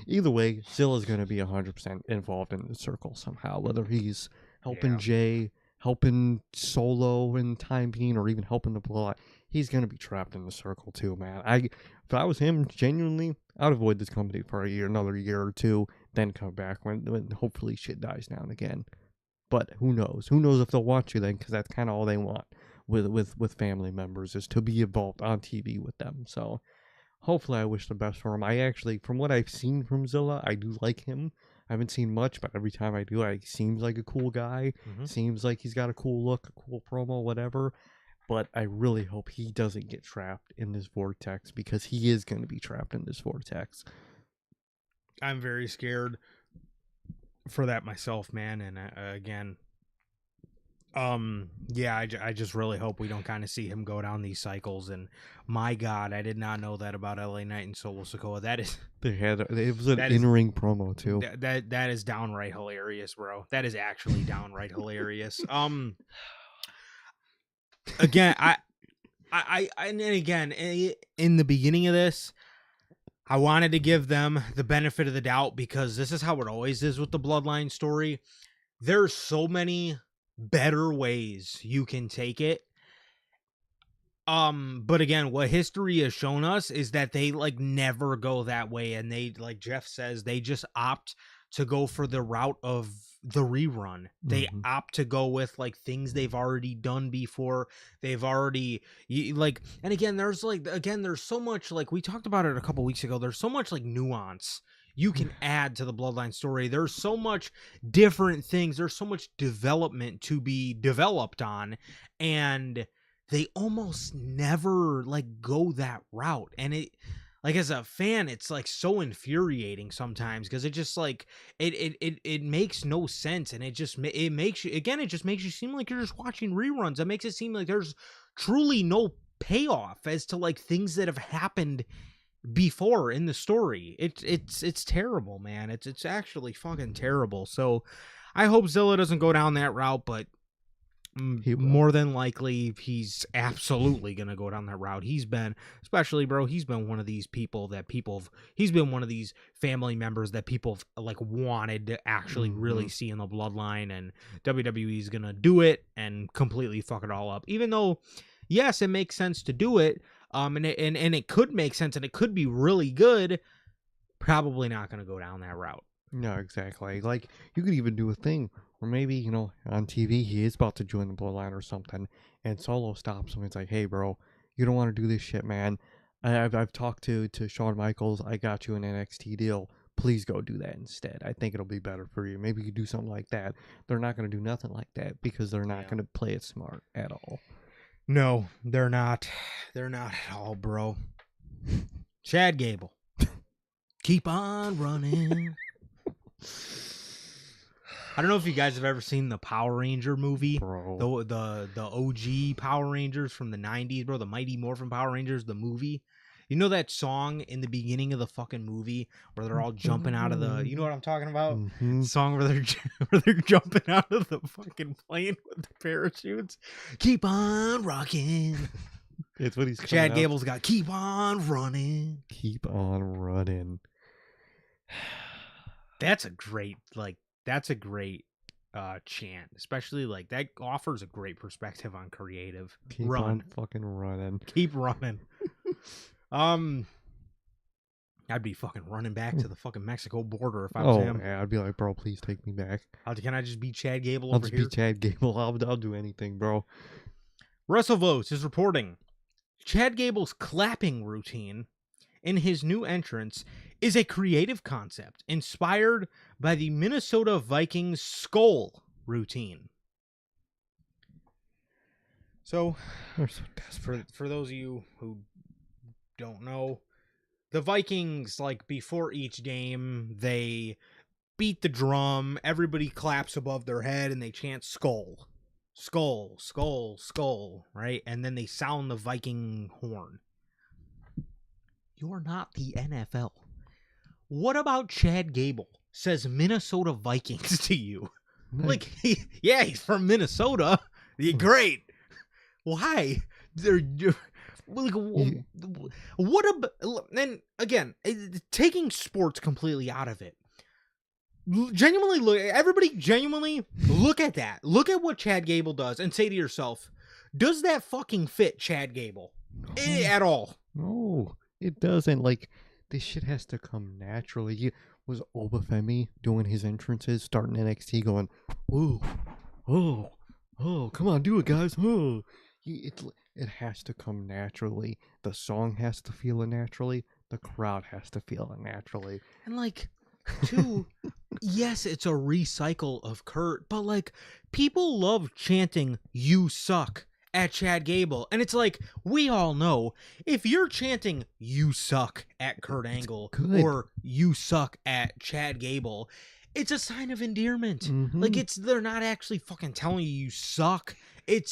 Speaker 1: Either way, Zilla's going to be 100% involved in the circle somehow. Whether he's helping Jay, helping Solo in time being, or even helping the plot, he's going to be trapped in the circle too, man. If I was him, genuinely, I'd avoid this company for another year or two, then come back when hopefully shit dies down again. But who knows? Who knows if they'll watch you then? Because that's kind of all they want with family members, is to be involved on TV with them. So hopefully, I wish the best for him. I actually, from what I've seen from Zilla, I do like him. I haven't seen much, but every time I do, he seems like a cool guy. Mm-hmm. Seems like he's got a cool look, a cool promo, whatever. But I really hope he doesn't get trapped in this vortex, because he is going to be trapped in this vortex.
Speaker 2: I'm very scared for that myself, man. And again, I just really hope we don't kind of see him go down these cycles. And my God, I did not know that about LA Knight and Solo Sikoa.
Speaker 1: It was an in-ring promo too.
Speaker 2: That is downright hilarious, bro. That is actually downright hilarious. Again, and again, in the beginning of this, I wanted to give them the benefit of the doubt, because this is how it always is with the Bloodline story. There's so many better ways you can take it. But again, what history has shown us is that they never go that way, and they, like Jeff says, they just opt to go for the route of the rerun. They opt to go with things they've already done before. They've already and again, there's so much, we talked about it a couple weeks ago. There's so much nuance you can add to the Bloodline story. There's so much different things. There's so much development to be developed on, and they almost never go that route. And it, as a fan, it's so infuriating sometimes, because it just it makes no sense, and it just makes you seem like you're just watching reruns. It makes it seem like there's truly no payoff as to things that have happened before in the story. It's terrible, man. It's actually fucking terrible. So I hope Zilla doesn't go down that route, but more than likely he's absolutely gonna go down that route. He's been one of these people that he's been one of these family members that people wanted to actually really see in the Bloodline, and WWE is gonna do it and completely fuck it all up. Even though, yes, it makes sense to do it, and it could make sense, and it could be really good. Probably not gonna go down that route.
Speaker 1: No, exactly. You could even do a thing where maybe, on TV he is about to join the Bloodline or something, and Solo stops him. It's like, hey, bro, you don't want to do this shit, man. I've talked to Shawn Michaels. I got you an NXT deal. Please go do that instead. I think it'll be better for you. Maybe you do something like that. They're not going to do nothing like that, because they're not going to play it smart at all.
Speaker 2: No, they're not. They're not at all, bro. Chad Gable. Keep on running. I don't know if you guys have ever seen the Power Ranger movie, bro. The OG Power Rangers from the 90s, bro. The Mighty Morphin Power Rangers, the movie. You know that song in the beginning of the fucking movie where they're all jumping out of the... You know what I'm talking about? The song where they're jumping out of the fucking plane with the parachutes. Keep on rocking.
Speaker 1: It's what he's...
Speaker 2: Chad Gable's got keep on running.
Speaker 1: Keep on running.
Speaker 2: That's a great chant, especially that offers a great perspective on creative.
Speaker 1: Keep on fucking running.
Speaker 2: Keep running. I'd be fucking running back to the fucking Mexico border if I was him.
Speaker 1: Yeah, I'd be like, bro, please take me back.
Speaker 2: Can I just be Chad Gable
Speaker 1: I'll
Speaker 2: over
Speaker 1: just
Speaker 2: here?
Speaker 1: be Chad Gable. I'll do anything, bro.
Speaker 2: WrestleVotes is reporting Chad Gable's clapping routine in his new entrance is a creative concept inspired by the Minnesota Vikings skull routine. So, for those of you who don't know, the Vikings, before each game, they beat the drum, everybody claps above their head, and they chant skull. skull, skull, skull, right? And then they sound the Viking horn. You're not the NFL. What about Chad Gable says Minnesota Vikings to you? Like, yeah, he's from Minnesota. Great. Why? Like, what about? And again, taking sports completely out of it. Genuinely look. Everybody, genuinely look at that. Look at what Chad Gable does, and say to yourself, does that fucking fit Chad Gable at all?
Speaker 1: No, it doesn't. Like, this shit has to come naturally. Was Obafemi doing his entrances, starting NXT, going, oh, come on, do it, guys. Oh, it has to come naturally. The song has to feel it naturally. The crowd has to feel it naturally.
Speaker 2: And like, two, yes, it's a recycle of Kurt, but like, people love chanting "You suck" at Chad Gable, and it's like, we all know if you're chanting "You suck" at Kurt Angle or "You suck" at Chad Gable, it's a sign of endearment. Like, they're not actually fucking telling you suck. And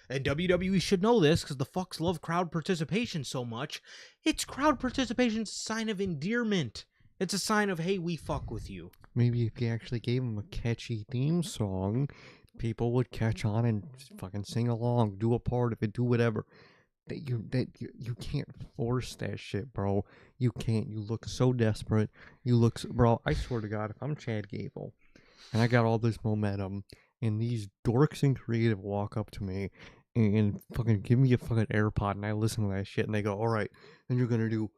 Speaker 2: WWE should know this because the fucks love crowd participation so much. It's crowd participation's a sign of endearment. It's a sign of, hey, we fuck with you.
Speaker 1: Maybe if you actually gave them a catchy theme song, people would catch on and fucking sing along, do a part of it, do whatever. You can't force that shit, bro. You can't. You look so desperate. Bro, I swear to God, if I'm Chad Gable and I got all this momentum and these dorks in creative walk up to me and fucking give me a fucking AirPod and I listen to that shit and they go, all right, then you're gonna do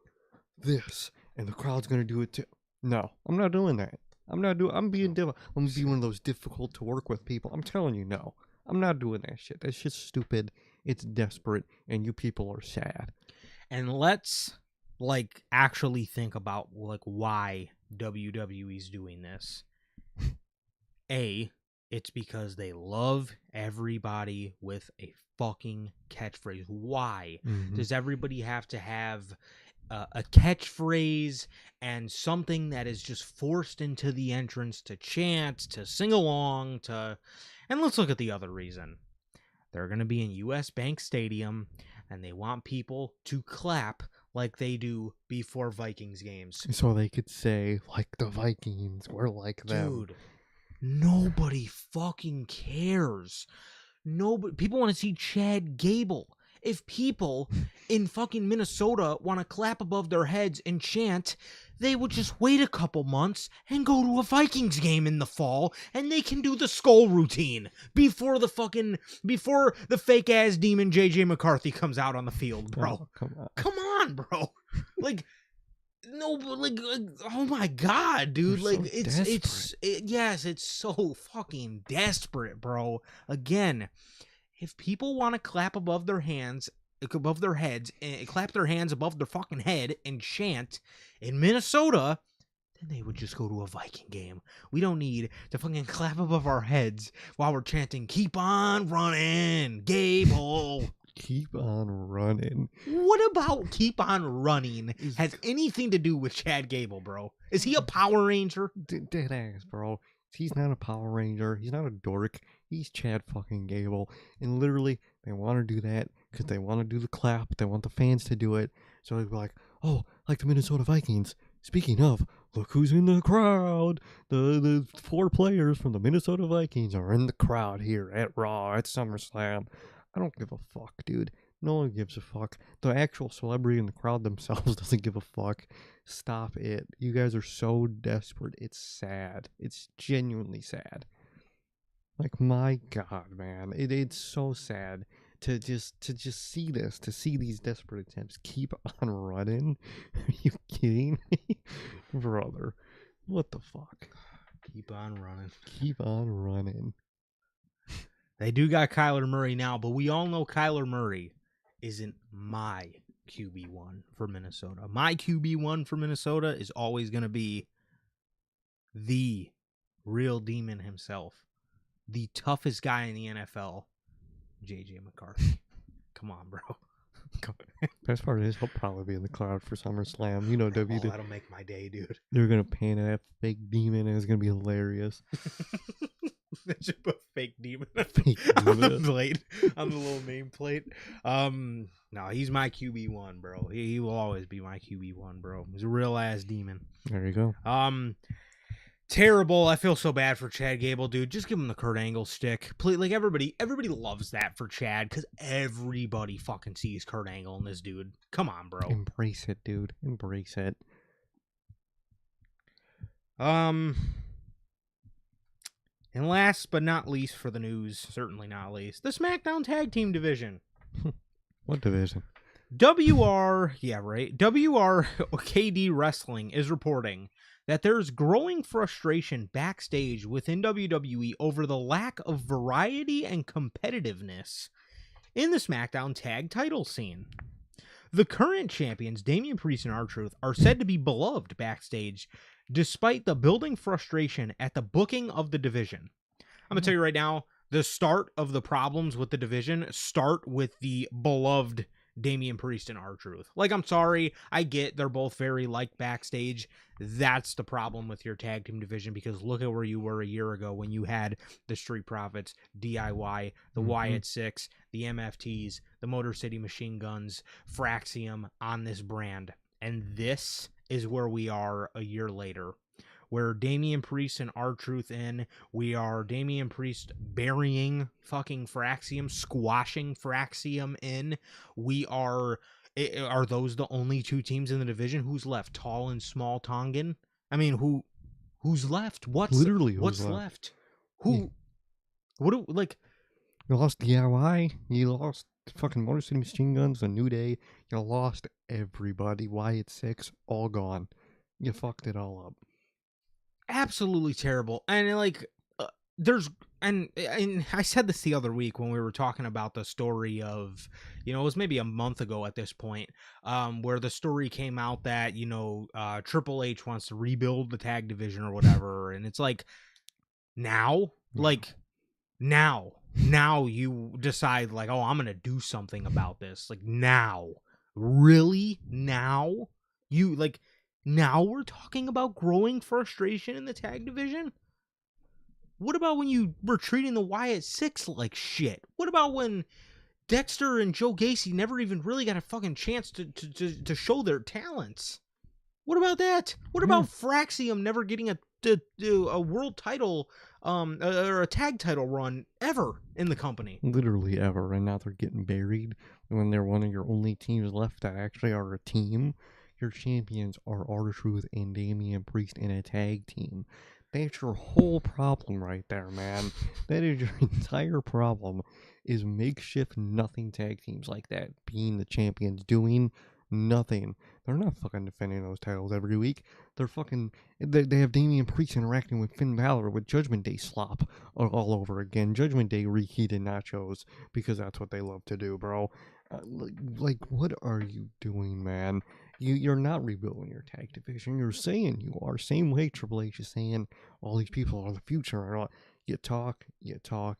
Speaker 1: this and the crowd's gonna do it too. No, I'm not doing that. I'm being one of those difficult to work with people. I'm telling you, no. I'm not doing that shit. That shit's stupid. It's desperate, and you people are sad.
Speaker 2: And let's like actually think about like why WWE's doing this. It's because they love everybody with a fucking catchphrase. Why does everybody have to have a catchphrase and something that is just forced into the entrance to chant, to sing along, and let's look at the other reason. They're going to be in US Bank Stadium and they want people to clap like they do before Vikings games.
Speaker 1: So they could say, like the Vikings, we're like them.
Speaker 2: Dude, nobody fucking cares. People want to see Chad Gable. If people in fucking Minnesota want to clap above their heads and chant, they would just wait a couple months and go to a Vikings game in the fall, and they can do the skull routine before the fake ass demon JJ McCarthy comes out on the field, bro.
Speaker 1: Oh,
Speaker 2: come on, bro. Like, no, like, oh my God, dude.
Speaker 1: They're
Speaker 2: like,
Speaker 1: so
Speaker 2: it's so fucking desperate, bro. Again, if people want to clap above their heads, and clap their hands above their fucking head and chant in Minnesota, then they would just go to a Viking game. We don't need to fucking clap above our heads while we're chanting, "Keep on running, Gable."
Speaker 1: Keep on running.
Speaker 2: What about "Keep on running" has anything to do with Chad Gable, bro? Is he a Power Ranger?
Speaker 1: Dead ass, bro. He's not a Power Ranger. He's not a dork. He's Chad fucking Gable. And literally, they want to do that because they want to do the clap. They want the fans to do it. So they'd be like, oh, like the Minnesota Vikings. Speaking of, look who's in the crowd. The 4 players from the Minnesota Vikings are in the crowd here at Raw, at SummerSlam. I don't give a fuck, dude. No one gives a fuck. The actual celebrity in the crowd themselves doesn't give a fuck. Stop it. You guys are so desperate. It's sad. It's genuinely sad. Like, my God, man. It's so sad to just see this, to see these desperate attempts. Keep on running. Are you kidding me? Brother, what the fuck?
Speaker 2: Keep on running.
Speaker 1: Keep on running.
Speaker 2: They do got Kyler Murray now, but we all know Kyler Murray isn't my QB1 for Minnesota. My QB1 for Minnesota is always going to be the real demon himself, the toughest guy in the NFL, JJ McCarthy. Come on, bro.
Speaker 1: Best part is he'll probably be in the crowd for SummerSlam. You know,
Speaker 2: that'll make my day, dude.
Speaker 1: They're going to paint that fake demon and it's going to be hilarious.
Speaker 2: They should put fake demon
Speaker 1: Fake
Speaker 2: on the
Speaker 1: demon.
Speaker 2: plate, on the little nameplate. No, he's my QB1, bro. He will always be my QB1, bro. He's a real ass demon.
Speaker 1: There you go.
Speaker 2: Terrible. I feel so bad for Chad Gable, dude. Just give him the Kurt Angle stick. Please, like everybody loves that for Chad because everybody fucking sees Kurt Angle in this dude. Come on, bro.
Speaker 1: Embrace it, dude. Embrace it.
Speaker 2: And last but not least for the news, certainly not least, the SmackDown Tag Team Division.
Speaker 1: What division?
Speaker 2: WRKD Wrestling is reporting that there's growing frustration backstage within WWE over the lack of variety and competitiveness in the SmackDown tag title scene. The current champions, Damian Priest and R-Truth, are said to be beloved backstage despite the building frustration at the booking of the division. I'm going to tell you right now, the start of the problems with the division start with the beloved Damian Priest and R-Truth. Like, I'm sorry, I get they're both very liked backstage. That's the problem with your tag team division, because look at where you were a year ago when you had the Street Profits, DIY, the Wyatt Six, the MFTs, the Motor City Machine Guns, Fraxium on this brand. And this is where we are a year later, where Damian Priest and R-Truth in, we are Damian Priest burying fucking Fraxium, squashing Fraxium in. We are those the only two teams in the division? Who's left? Tall and Small Tongan? I mean, who's left? What's left? Who?
Speaker 1: Yeah.
Speaker 2: Like,
Speaker 1: You lost DIY. You lost fucking Motor City Machine Guns, A New Day. You lost everybody. Wyatt Six, all gone. You fucked it all up.
Speaker 2: Absolutely terrible. And like and I said this the other week when we were talking about the story of, it was maybe a month ago at this point, where the story came out that, Triple H wants to rebuild the tag division or whatever. And it's like, now you decide like, oh, I'm going to do something about this. Like, now, really? Now we're talking about growing frustration in the tag division? What about when you were treating the Wyatt Six like shit? What about when Dexter and Joe Gacy never even really got a fucking chance to show their talents? What about that? What about Fraxium never getting a world title, or a tag title run ever in the company?
Speaker 1: Literally ever. And now they're getting buried when they're one of your only teams left that actually are a team. Your champions are R-Truth and Damian Priest in a tag team. That's your whole problem right there, man. That is your entire problem, is makeshift nothing tag teams like that being the champions, doing nothing. They're not fucking defending those titles every week. They're fucking... They have Damian Priest interacting with Finn Balor with Judgment Day slop all over again. Judgment Day reheated nachos because that's what they love to do, bro. Like, what are you doing, man? You're not rebuilding your tag division. You're saying you are. Same way Triple H is saying all these people are the future. You talk, and you talk,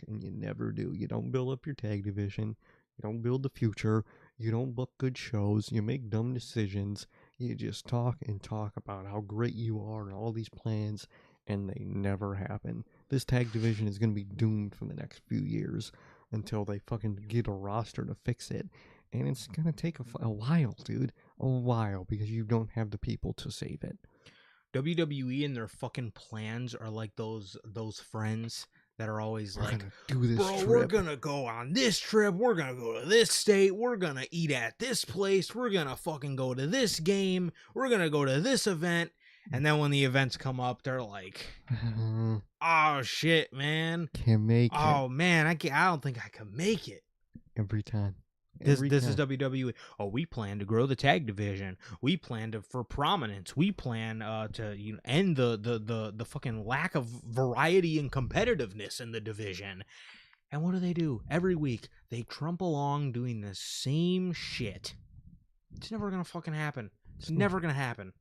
Speaker 1: and you never do. You don't build up your tag division. You don't build the future. You don't book good shows. You make dumb decisions. You just talk and talk about how great you are and all these plans, and they never happen. This tag division is going to be doomed for the next few years until they fucking get a roster to fix it. And it's going to take a while, dude. A while, because you don't have the people to save it.
Speaker 2: WWE and their fucking plans are like those friends that are always
Speaker 1: We're
Speaker 2: like,
Speaker 1: gonna do this
Speaker 2: bro,
Speaker 1: trip.
Speaker 2: we're going to go on this trip. We're going to go to this state. We're going to eat at this place. We're going to fucking go to this game. We're going to go to this event. And then when the events come up, they're like, oh, shit, man.
Speaker 1: Can't make it.
Speaker 2: Oh, man, I don't think I can make it.
Speaker 1: Every time.
Speaker 2: This is WWE. Oh, we plan to grow the tag division. We plan for prominence. We plan to end the fucking lack of variety and competitiveness in the division. And what do? Every week they trump along doing the same shit. It's never gonna fucking happen. It's never gonna happen.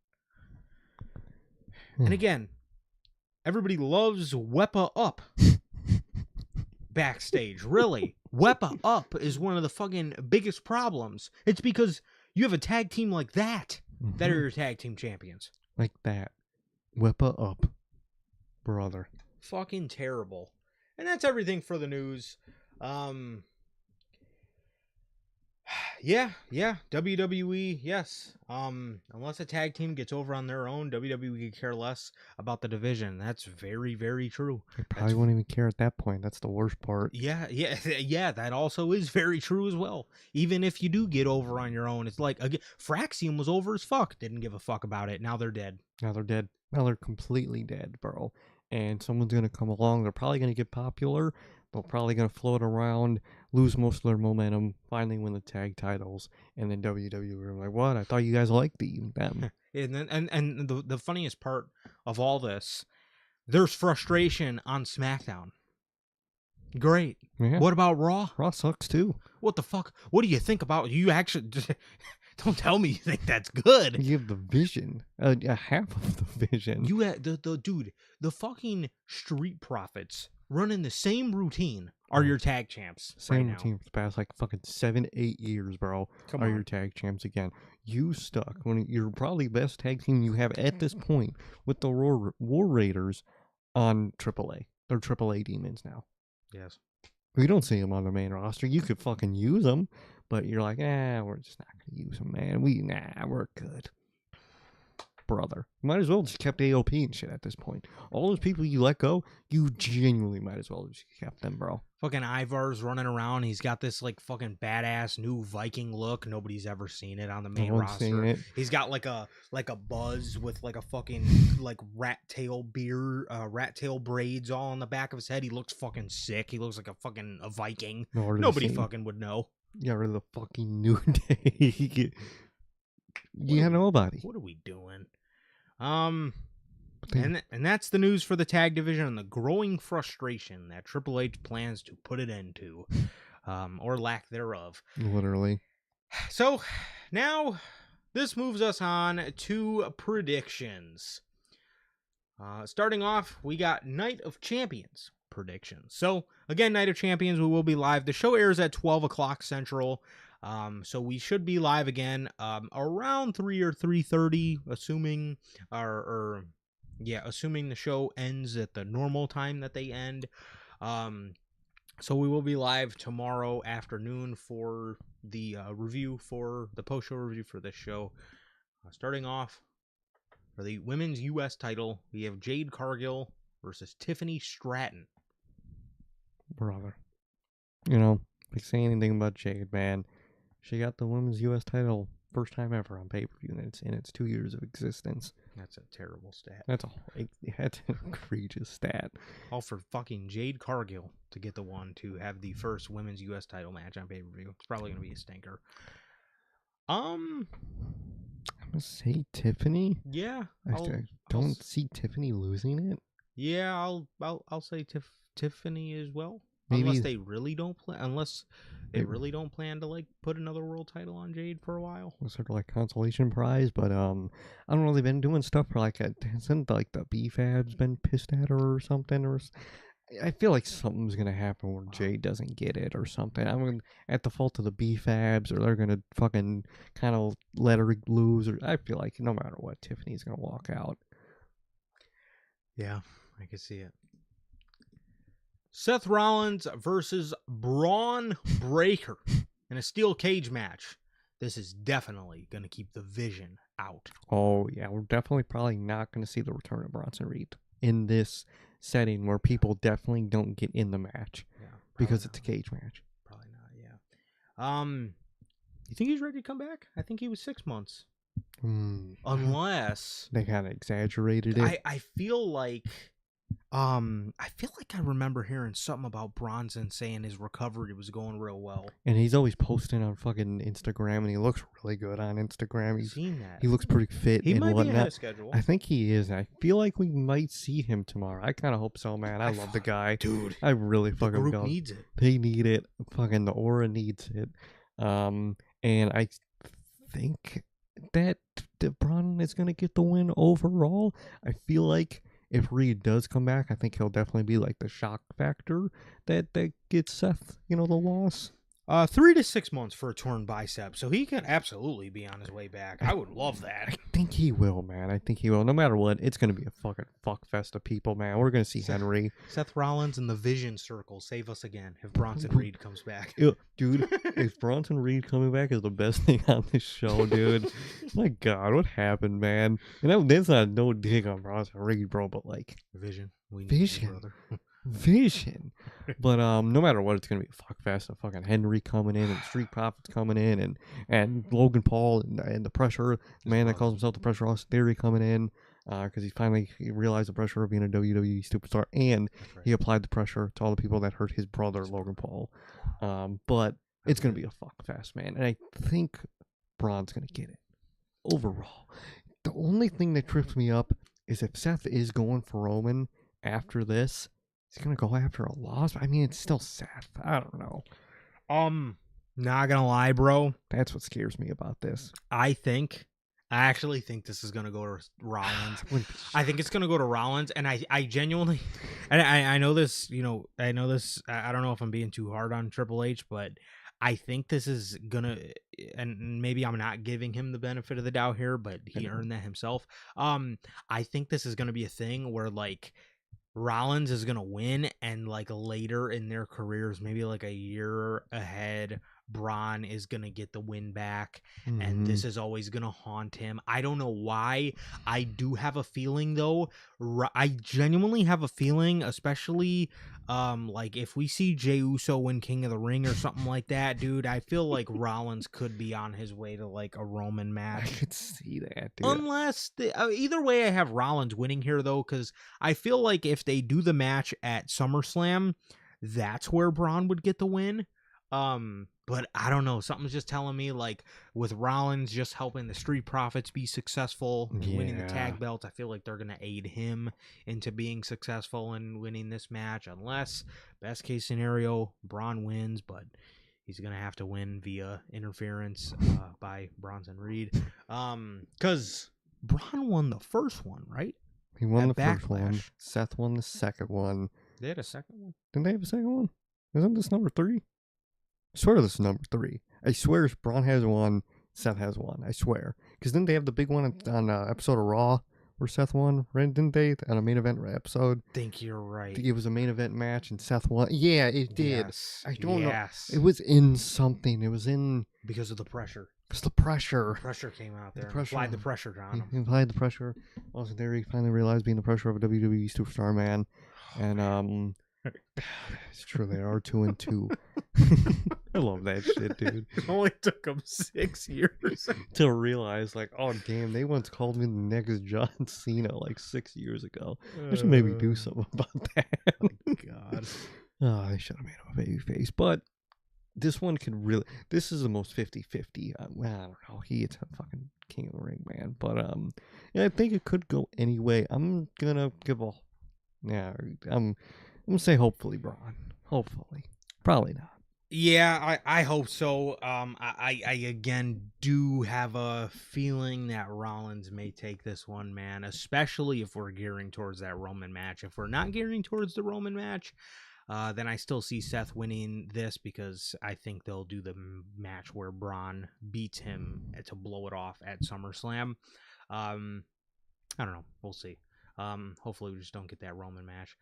Speaker 2: And again, everybody loves Wepa Up backstage. Really. Wepa Up is one of the fucking biggest problems. It's because you have a tag team like that are your tag team champions.
Speaker 1: Like that. Wepa Up. Brother.
Speaker 2: fucking terrible. And that's everything for the news. Yeah, WWE, yes. Unless a tag team gets over on their own, WWE could care less about the division. That's very, very true.
Speaker 1: They probably won't even care at that point. That's the worst part.
Speaker 2: Yeah, that also is very true as well. Even if you do get over on your own, it's like, again, Fraxium was over as fuck. Didn't give a fuck about it. Now they're dead.
Speaker 1: Now they're dead. Now they're completely dead, bro. And someone's going to come along. They're probably going to get popular. They're probably going to float around, lose most of their momentum, finally win the tag titles, and then WWE are like, what? I thought you guys liked them.
Speaker 2: And the funniest part of all this, there's frustration on SmackDown. Great.
Speaker 1: Yeah.
Speaker 2: What about Raw?
Speaker 1: Raw sucks too.
Speaker 2: What the fuck? What do you think about? You actually don't tell me you think that's good.
Speaker 1: You have the vision, a half of the vision.
Speaker 2: You had the dude, the fucking Street Profits running the same routine are your tag champs.
Speaker 1: Same
Speaker 2: right
Speaker 1: routine
Speaker 2: now.
Speaker 1: for the past like fucking 7-8 years, bro.
Speaker 2: Come
Speaker 1: are
Speaker 2: on.
Speaker 1: your tag champs again? You stuck when you're probably best tag team you have at this point with the War Raiders on AAA. They're AAA demons now.
Speaker 2: Yes.
Speaker 1: We don't see them on the main roster. You could fucking use them, but you're like, we're just not gonna use them, man. We're good, brother. Might as well just kept AOP and shit at this point. All those people you let go, you genuinely might as well just kept them, bro.
Speaker 2: Fucking Ivar's running around. He's got this like fucking badass new Viking look. Nobody's ever seen it on the main roster. He's got like a buzz with like a fucking like rat tail braids all on the back of his head. He looks fucking sick. He looks like a Viking. Nobody fucking would know.
Speaker 1: Yeah, rid of the fucking New Day. You got nobody.
Speaker 2: What are we doing? And that's the news for the tag division and the growing frustration that Triple H plans to put it into, or lack thereof.
Speaker 1: Literally.
Speaker 2: So now this moves us on to predictions. Starting off, we got Night of Champions predictions. So again, Night of Champions, we will be live. The show airs at 12 o'clock Central. So we should be live again around 3 or 3:30, assuming assuming the show ends at the normal time that they end. So we will be live tomorrow afternoon for the review, for the post-show review for this show. Starting off, for the women's U.S. title, we have Jade Cargill versus Tiffany Stratton.
Speaker 1: Brother. You know, if you say anything about Jade, man, she got the women's U.S. title first time ever on pay-per-view in its 2 years of existence.
Speaker 2: That's a terrible stat.
Speaker 1: That's an egregious stat.
Speaker 2: All for fucking Jade Cargill to get the one to have the first women's U.S. title match on pay-per-view. It's probably going to be a stinker.
Speaker 1: I'm going to say Tiffany.
Speaker 2: Yeah.
Speaker 1: I don't see Tiffany losing it.
Speaker 2: Yeah, I'll say Tiffany as well.
Speaker 1: Maybe,
Speaker 2: unless they really don't plan to like put another world title on Jade for a while.
Speaker 1: Sort of like consolation prize, but I don't know. They've been doing stuff for like hasn't like the B-Fabs been pissed at her or something, or I feel like something's gonna happen where Jade doesn't get it or something. I mean, at the fault of the B-Fabs, or they're gonna fucking kind of let her lose, or I feel like no matter what, Tiffany's gonna walk out.
Speaker 2: Yeah, I can see it. Seth Rollins versus Braun Breaker in a steel cage match. This is definitely going to keep the vision out.
Speaker 1: Oh, yeah. We're definitely probably not going to see the return of Bronson Reed in this setting where people definitely don't get in the match because it's a cage match.
Speaker 2: Probably not, yeah. You think he's ready to come back? I think he was 6 months. Unless
Speaker 1: they kind of exaggerated it.
Speaker 2: I feel like I remember hearing something about Bronson saying his recovery was going real well.
Speaker 1: And he's always posting on fucking Instagram, and he looks really good on Instagram.
Speaker 2: I've seen that.
Speaker 1: He looks pretty fit.
Speaker 2: He
Speaker 1: and
Speaker 2: might
Speaker 1: whatnot.
Speaker 2: be ahead of schedule.
Speaker 1: I think he is. I feel like we might see him tomorrow. I kind of hope so, man. I love the guy,
Speaker 2: dude.
Speaker 1: I really fucking
Speaker 2: the group needs it.
Speaker 1: They need it. Fucking the aura needs it. And I think that Braun is gonna get the win overall. I feel like if Reed does come back, I think he'll definitely be like the shock factor that gets Seth, the loss.
Speaker 2: 3 to 6 months for a torn bicep, so he could absolutely be on his way back. I would love that.
Speaker 1: I think he will, man. I think he will. No matter what, it's going to be a fucking fuck fest of people, man. We're going to see Henry.
Speaker 2: Seth Rollins and the Vision Circle save us again if Bronson Reed comes back.
Speaker 1: Dude, if Bronson Reed coming back is the best thing on this show, dude. My God, what happened, man? And that's not no dig on Bronson Reed, bro, but like
Speaker 2: Vision.
Speaker 1: Vision. Vision. But no matter what, it's gonna be a fuck fest of fucking Henry coming in and Street Profits coming in and Logan Paul and the pressure, the man that calls himself the Pressure Austin Theory coming in because he realized the pressure of being a WWE superstar, and he applied the pressure to all the people that hurt his brother Logan Paul. But it's gonna be a fuck fest, man, and I think Braun's gonna get it overall. The only thing that trips me up is if Seth is going for Roman after this, he's gonna go after a loss. I mean, it's still Seth. I don't know.
Speaker 2: Not gonna lie, bro.
Speaker 1: That's what scares me about this.
Speaker 2: I actually think this is gonna go to Rollins. I think it's gonna go to Rollins, and I genuinely, and I know this. I know this. I don't know if I'm being too hard on Triple H, but I think this is gonna, and maybe I'm not giving him the benefit of the doubt here, but he earned that himself. I think this is gonna be a thing where like Rollins is gonna win, and like later in their careers, maybe like a year ahead, Braun is gonna get the win back, and this is always gonna haunt him. I don't know why. I do have a feeling though. I genuinely have a feeling, especially like if we see Jey Uso win King of the Ring or something like that, dude, I feel like Rollins could be on his way to like a Roman match.
Speaker 1: I could see that, dude.
Speaker 2: Unless either way, I have Rollins winning here though, because I feel like if they do the match at SummerSlam, that's where Braun would get the win. But I don't know. Something's just telling me, like, with Rollins just helping the Street Profits be successful and winning the tag belts, I feel like they're going to aid him into being successful and winning this match. Unless, best case scenario, Braun wins, but he's going to have to win via interference by Bronson Reed. Because Braun won the first one, right?
Speaker 1: He won the first one. Seth won the second one.
Speaker 2: They had a second one?
Speaker 1: Didn't they have a second one? Isn't this number 3? I swear this is number 3. I swear Braun has one, Seth has one. I swear. Because didn't they have the big one on episode of Raw where Seth won? Right? Didn't they? On a main event episode?
Speaker 2: I think you're right.
Speaker 1: It was a main event match and Seth won. Yeah, it did.
Speaker 2: Yes.
Speaker 1: I don't know. It was in something. It was in...
Speaker 2: Because of the pressure.
Speaker 1: Because the pressure.
Speaker 2: The pressure came out there. Applied the pressure on him.
Speaker 1: He applied the pressure. Austin Theory finally realized being the pressure of a WWE superstar, man. And, it's true, they are 2-2. I love that shit, dude.
Speaker 2: It only took them 6 years
Speaker 1: to realize, like, oh damn, they once called me the next John Cena like 6 years ago. I should maybe do something about that.
Speaker 2: Oh God.
Speaker 1: Oh, I should have made him a baby face. But this one could really, this is the most 50-50. Well, I don't know. He is a fucking king of the ring, man. But yeah, I think it could go anyway. I'm gonna give a, yeah, I'm gonna say hopefully Braun. Hopefully, probably not.
Speaker 2: Yeah, I hope so. I again do have a feeling that Rollins may take this one, man, especially if we're gearing towards that Roman match. If we're not gearing towards the Roman match, then I still see Seth winning this because I think they'll do the match where Braun beats him to blow it off at SummerSlam. I don't know. We'll see. Hopefully we just don't get that Roman match.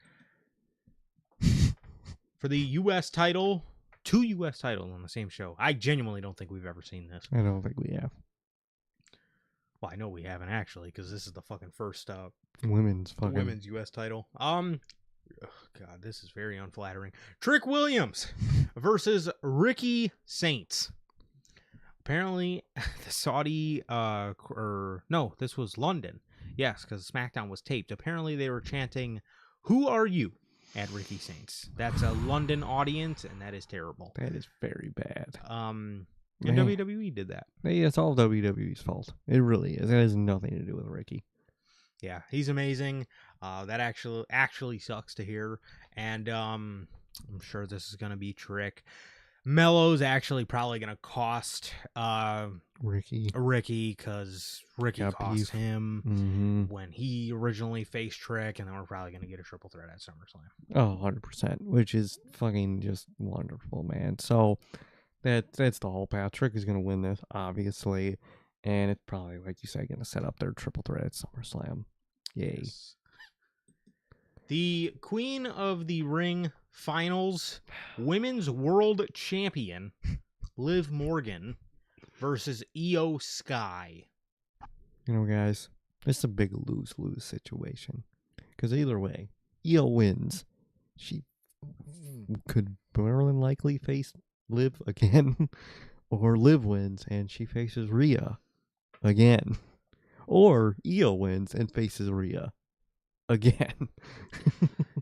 Speaker 2: For the U.S. title... 2 U.S. titles on the same show. I genuinely don't think we've ever seen this.
Speaker 1: I don't think we have.
Speaker 2: Well, I know we haven't actually, because this is the fucking first
Speaker 1: women's
Speaker 2: U.S. title. God, this is very unflattering. Trick Williams versus Ricky Saints. Apparently, the Saudi no, this was London. Yes, because SmackDown was taped. Apparently, they were chanting, "Who are you?" at Ricky Saints. That's a London audience, and that is terrible.
Speaker 1: That is very bad.
Speaker 2: And WWE did that.
Speaker 1: Yeah, it's all WWE's fault. It really is. It has nothing to do with Ricky.
Speaker 2: Yeah, he's amazing. That actually sucks to hear. And I'm sure this is going to be Trick. Melo's actually probably going to cost Ricky because Ricky cost him when he originally faced Trick, and then we're probably going to get a triple threat at SummerSlam.
Speaker 1: Oh, 100%, which is fucking just wonderful, man. So That's the whole path. Trick is gonna win this, obviously, and it's probably, like you said, gonna set up their triple threat at SummerSlam. Yay!
Speaker 2: Yes. The Queen of the Ring Finals, Women's World Champion, Liv Morgan versus Io Sky.
Speaker 1: You know, guys, it's a big lose-lose situation. Because either way, Io wins. She could more than likely face Liv again. Or Liv wins and she faces Rhea again. Or Io wins and faces Rhea again.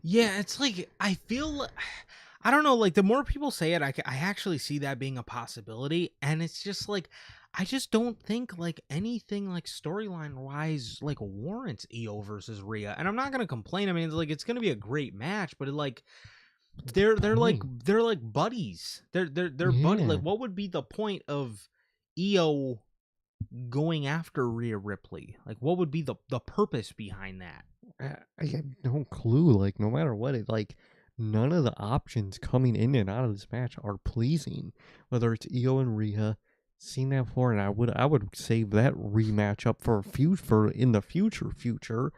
Speaker 2: Yeah, it's like, I feel, I don't know, like the more people say it, I actually see that being a possibility. And it's just like, I just don't think like anything like storyline wise like warrants Io versus Rhea. And I'm not gonna complain. I mean, it's gonna be a great match, but they're like buddies. They're buddy. Like, what would be the point of Io going after Rhea Ripley? Like, what would be the purpose behind that?
Speaker 1: I have no clue. Like, no matter what, none of the options coming in and out of this match are pleasing. Whether it's Io and Rhea, seen that before, and I would save that rematch up for in the future.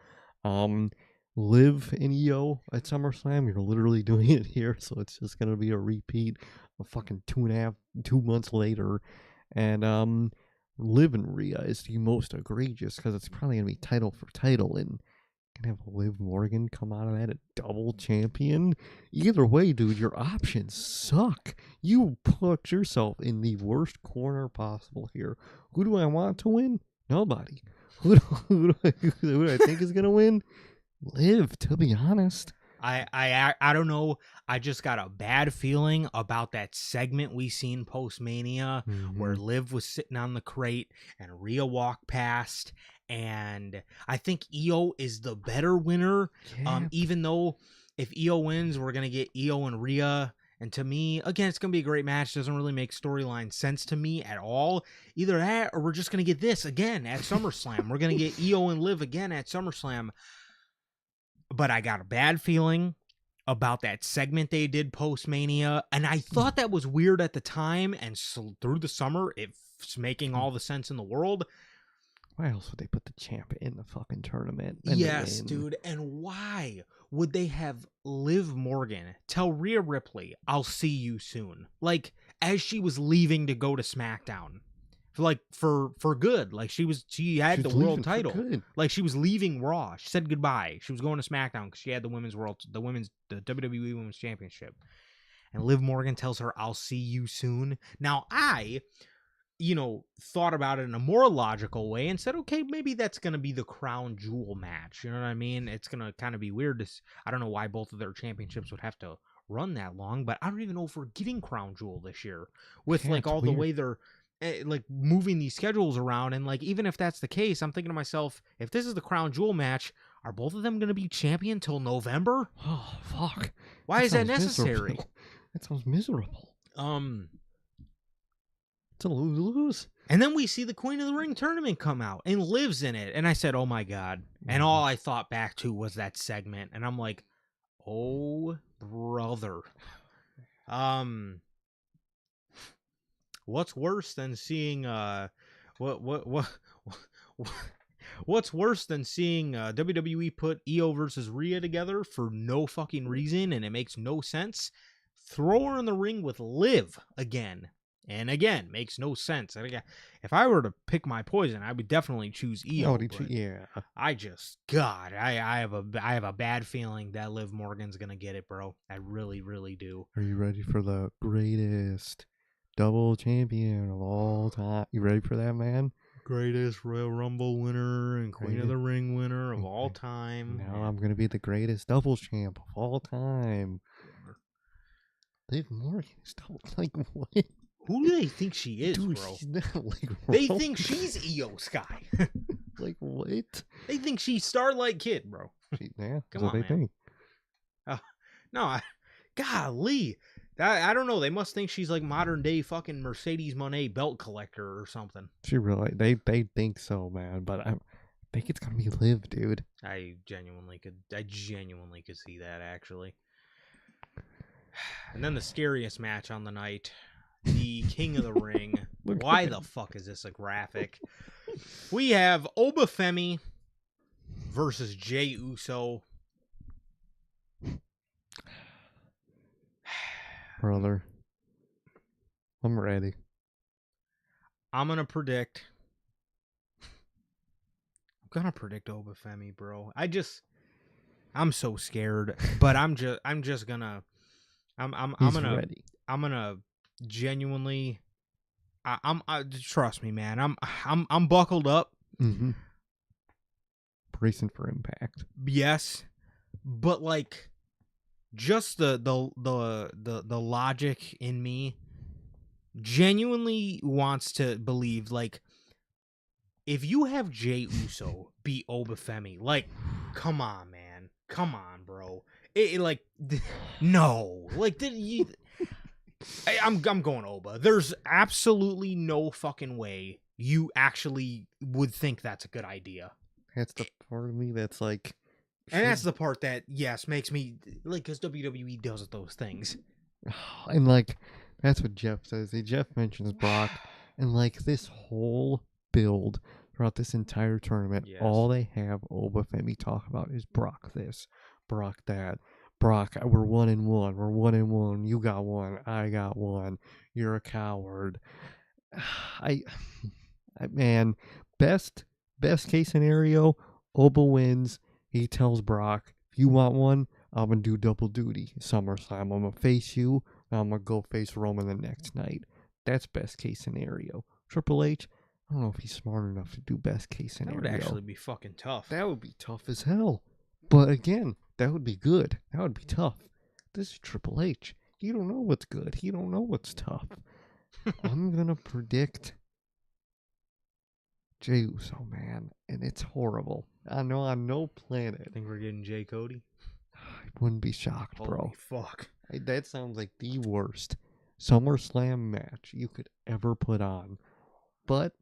Speaker 1: Liv and Io at SummerSlam. You're literally doing it here, so it's just gonna be a repeat of fucking 2 months later, and Liv and Rhea is the most egregious because it's probably gonna be title for title and. Gonna have Liv Morgan come out of that a double champion. Either way, dude, your options suck. You put yourself in the worst corner possible here. Who do I want to win? Nobody. Who do I think is gonna win? Liv, to be honest.
Speaker 2: I don't know. I just got a bad feeling about that segment we seen post Mania where Liv was sitting on the crate and Rhea walked past. And I think Io is the better winner.
Speaker 1: Yeah.
Speaker 2: Even though if Io wins, we're gonna get Io and Rhea. And to me, again, it's gonna be a great match. Doesn't really make storyline sense to me at all. Either that, or we're just gonna get this again at SummerSlam. We're gonna get Io and Liv again at SummerSlam. But I got a bad feeling about that segment they did post Mania, and I thought that was weird at the time. And so through the summer, it's making all the sense in the world.
Speaker 1: Why else would they put the champ in the fucking tournament?
Speaker 2: Yes, dude. And why would they have Liv Morgan tell Rhea Ripley, "I'll see you soon," like as she was leaving to go to SmackDown, for good? Like she had the world title. Like she was leaving Raw. She said goodbye. She was going to SmackDown because she had the WWE Women's Championship. And Liv Morgan tells her, "I'll see you soon." Now thought about it in a more logical way and said, okay, maybe that's going to be the crown jewel match. You know what I mean? It's going to kind of be weird. I don't know why both of their championships would have to run that long, but I don't even know if we're getting crown jewel this year with the way they're like moving these schedules around. And like, even if that's the case, I'm thinking to myself, if this is the crown jewel match, are both of them going to be champion till November?
Speaker 1: Oh, fuck.
Speaker 2: Why is that necessary?
Speaker 1: Miserable. That sounds miserable. It's a lose-lose.
Speaker 2: And then we see the Queen of the Ring tournament come out and Liv's in it. And I said, oh my God. And all I thought back to was that segment. And I'm like, oh, brother. What's worse than seeing what's worse than seeing WWE put Io versus Rhea together for no fucking reason and it makes no sense? Throw her in the ring with Liv again. And again, makes no sense. And again, if I were to pick my poison, I would definitely choose Io.
Speaker 1: Yeah.
Speaker 2: I have a bad feeling that Liv Morgan's gonna get it, bro. I really, really do.
Speaker 1: Are you ready for the greatest double champion of all time? You ready for that, man?
Speaker 2: Greatest Royal Rumble winner and Queen of the Ring winner of all time.
Speaker 1: Now I'm gonna be the greatest doubles champ of all time. Liv Morgan is double, like what?
Speaker 2: Who do they think she is,
Speaker 1: dude,
Speaker 2: bro?
Speaker 1: She's not, like,
Speaker 2: they think she's Io Sky.
Speaker 1: Like what?
Speaker 2: They think she's Starlight Kid, bro.
Speaker 1: Yeah,
Speaker 2: come
Speaker 1: on, what they
Speaker 2: man. Think. No, golly. I don't know. They must think she's like modern day fucking Mercedes Moné belt collector or something.
Speaker 1: She really, they think so, man. But I think it's gonna be Liv, dude.
Speaker 2: I genuinely could see that actually. And then the scariest match on the night, the King of the Ring.
Speaker 1: Look
Speaker 2: Why
Speaker 1: at
Speaker 2: the
Speaker 1: him.
Speaker 2: fuck is this a graphic? We have Obafemi versus Jey Uso.
Speaker 1: Brother, I'm ready.
Speaker 2: I'm gonna predict Obafemi, bro. I'm so scared, but I'm gonna
Speaker 1: Ready.
Speaker 2: I'm gonna genuinely trust me, man. I'm buckled up.
Speaker 1: Mm-hmm. Bracing for impact.
Speaker 2: Yes, but like just the logic in me genuinely wants to believe, like, if you have Jey Uso beat Obafemi, like, come on, man, come on, bro. No, like, I'm going Oba. There's absolutely no fucking way you actually would think that's a good idea.
Speaker 1: That's the part of me that's like,
Speaker 2: And that's the part that, yes, makes me, like, because WWE does those things.
Speaker 1: and like, that's what Jeff says. Jeff mentions Brock, and like this whole build throughout this entire tournament,
Speaker 2: Yes.
Speaker 1: all they have Obafemi talk about is Brock this, Brock that. Brock, we're 1-1. We're 1-1. You got one. I got one. You're a coward. Man, best case scenario, Oba wins. He tells Brock, if you want one, I'm gonna do double duty. SummerSlam, I'm gonna face you, and I'm gonna go face Roman the next night. That's best case scenario. Triple H, I don't know if he's smart enough to do best case scenario.
Speaker 2: That would actually be fucking tough.
Speaker 1: That would be tough as hell. But again, that would be good. That would be tough. This is Triple H. He don't know what's good. He don't know what's tough. I'm gonna predict Jey Uso, man, and it's horrible. I know on no planet.
Speaker 2: I think we're getting Jay Cody.
Speaker 1: I wouldn't be shocked, bro.
Speaker 2: Holy fuck.
Speaker 1: That sounds like the worst SummerSlam match you could ever put on. But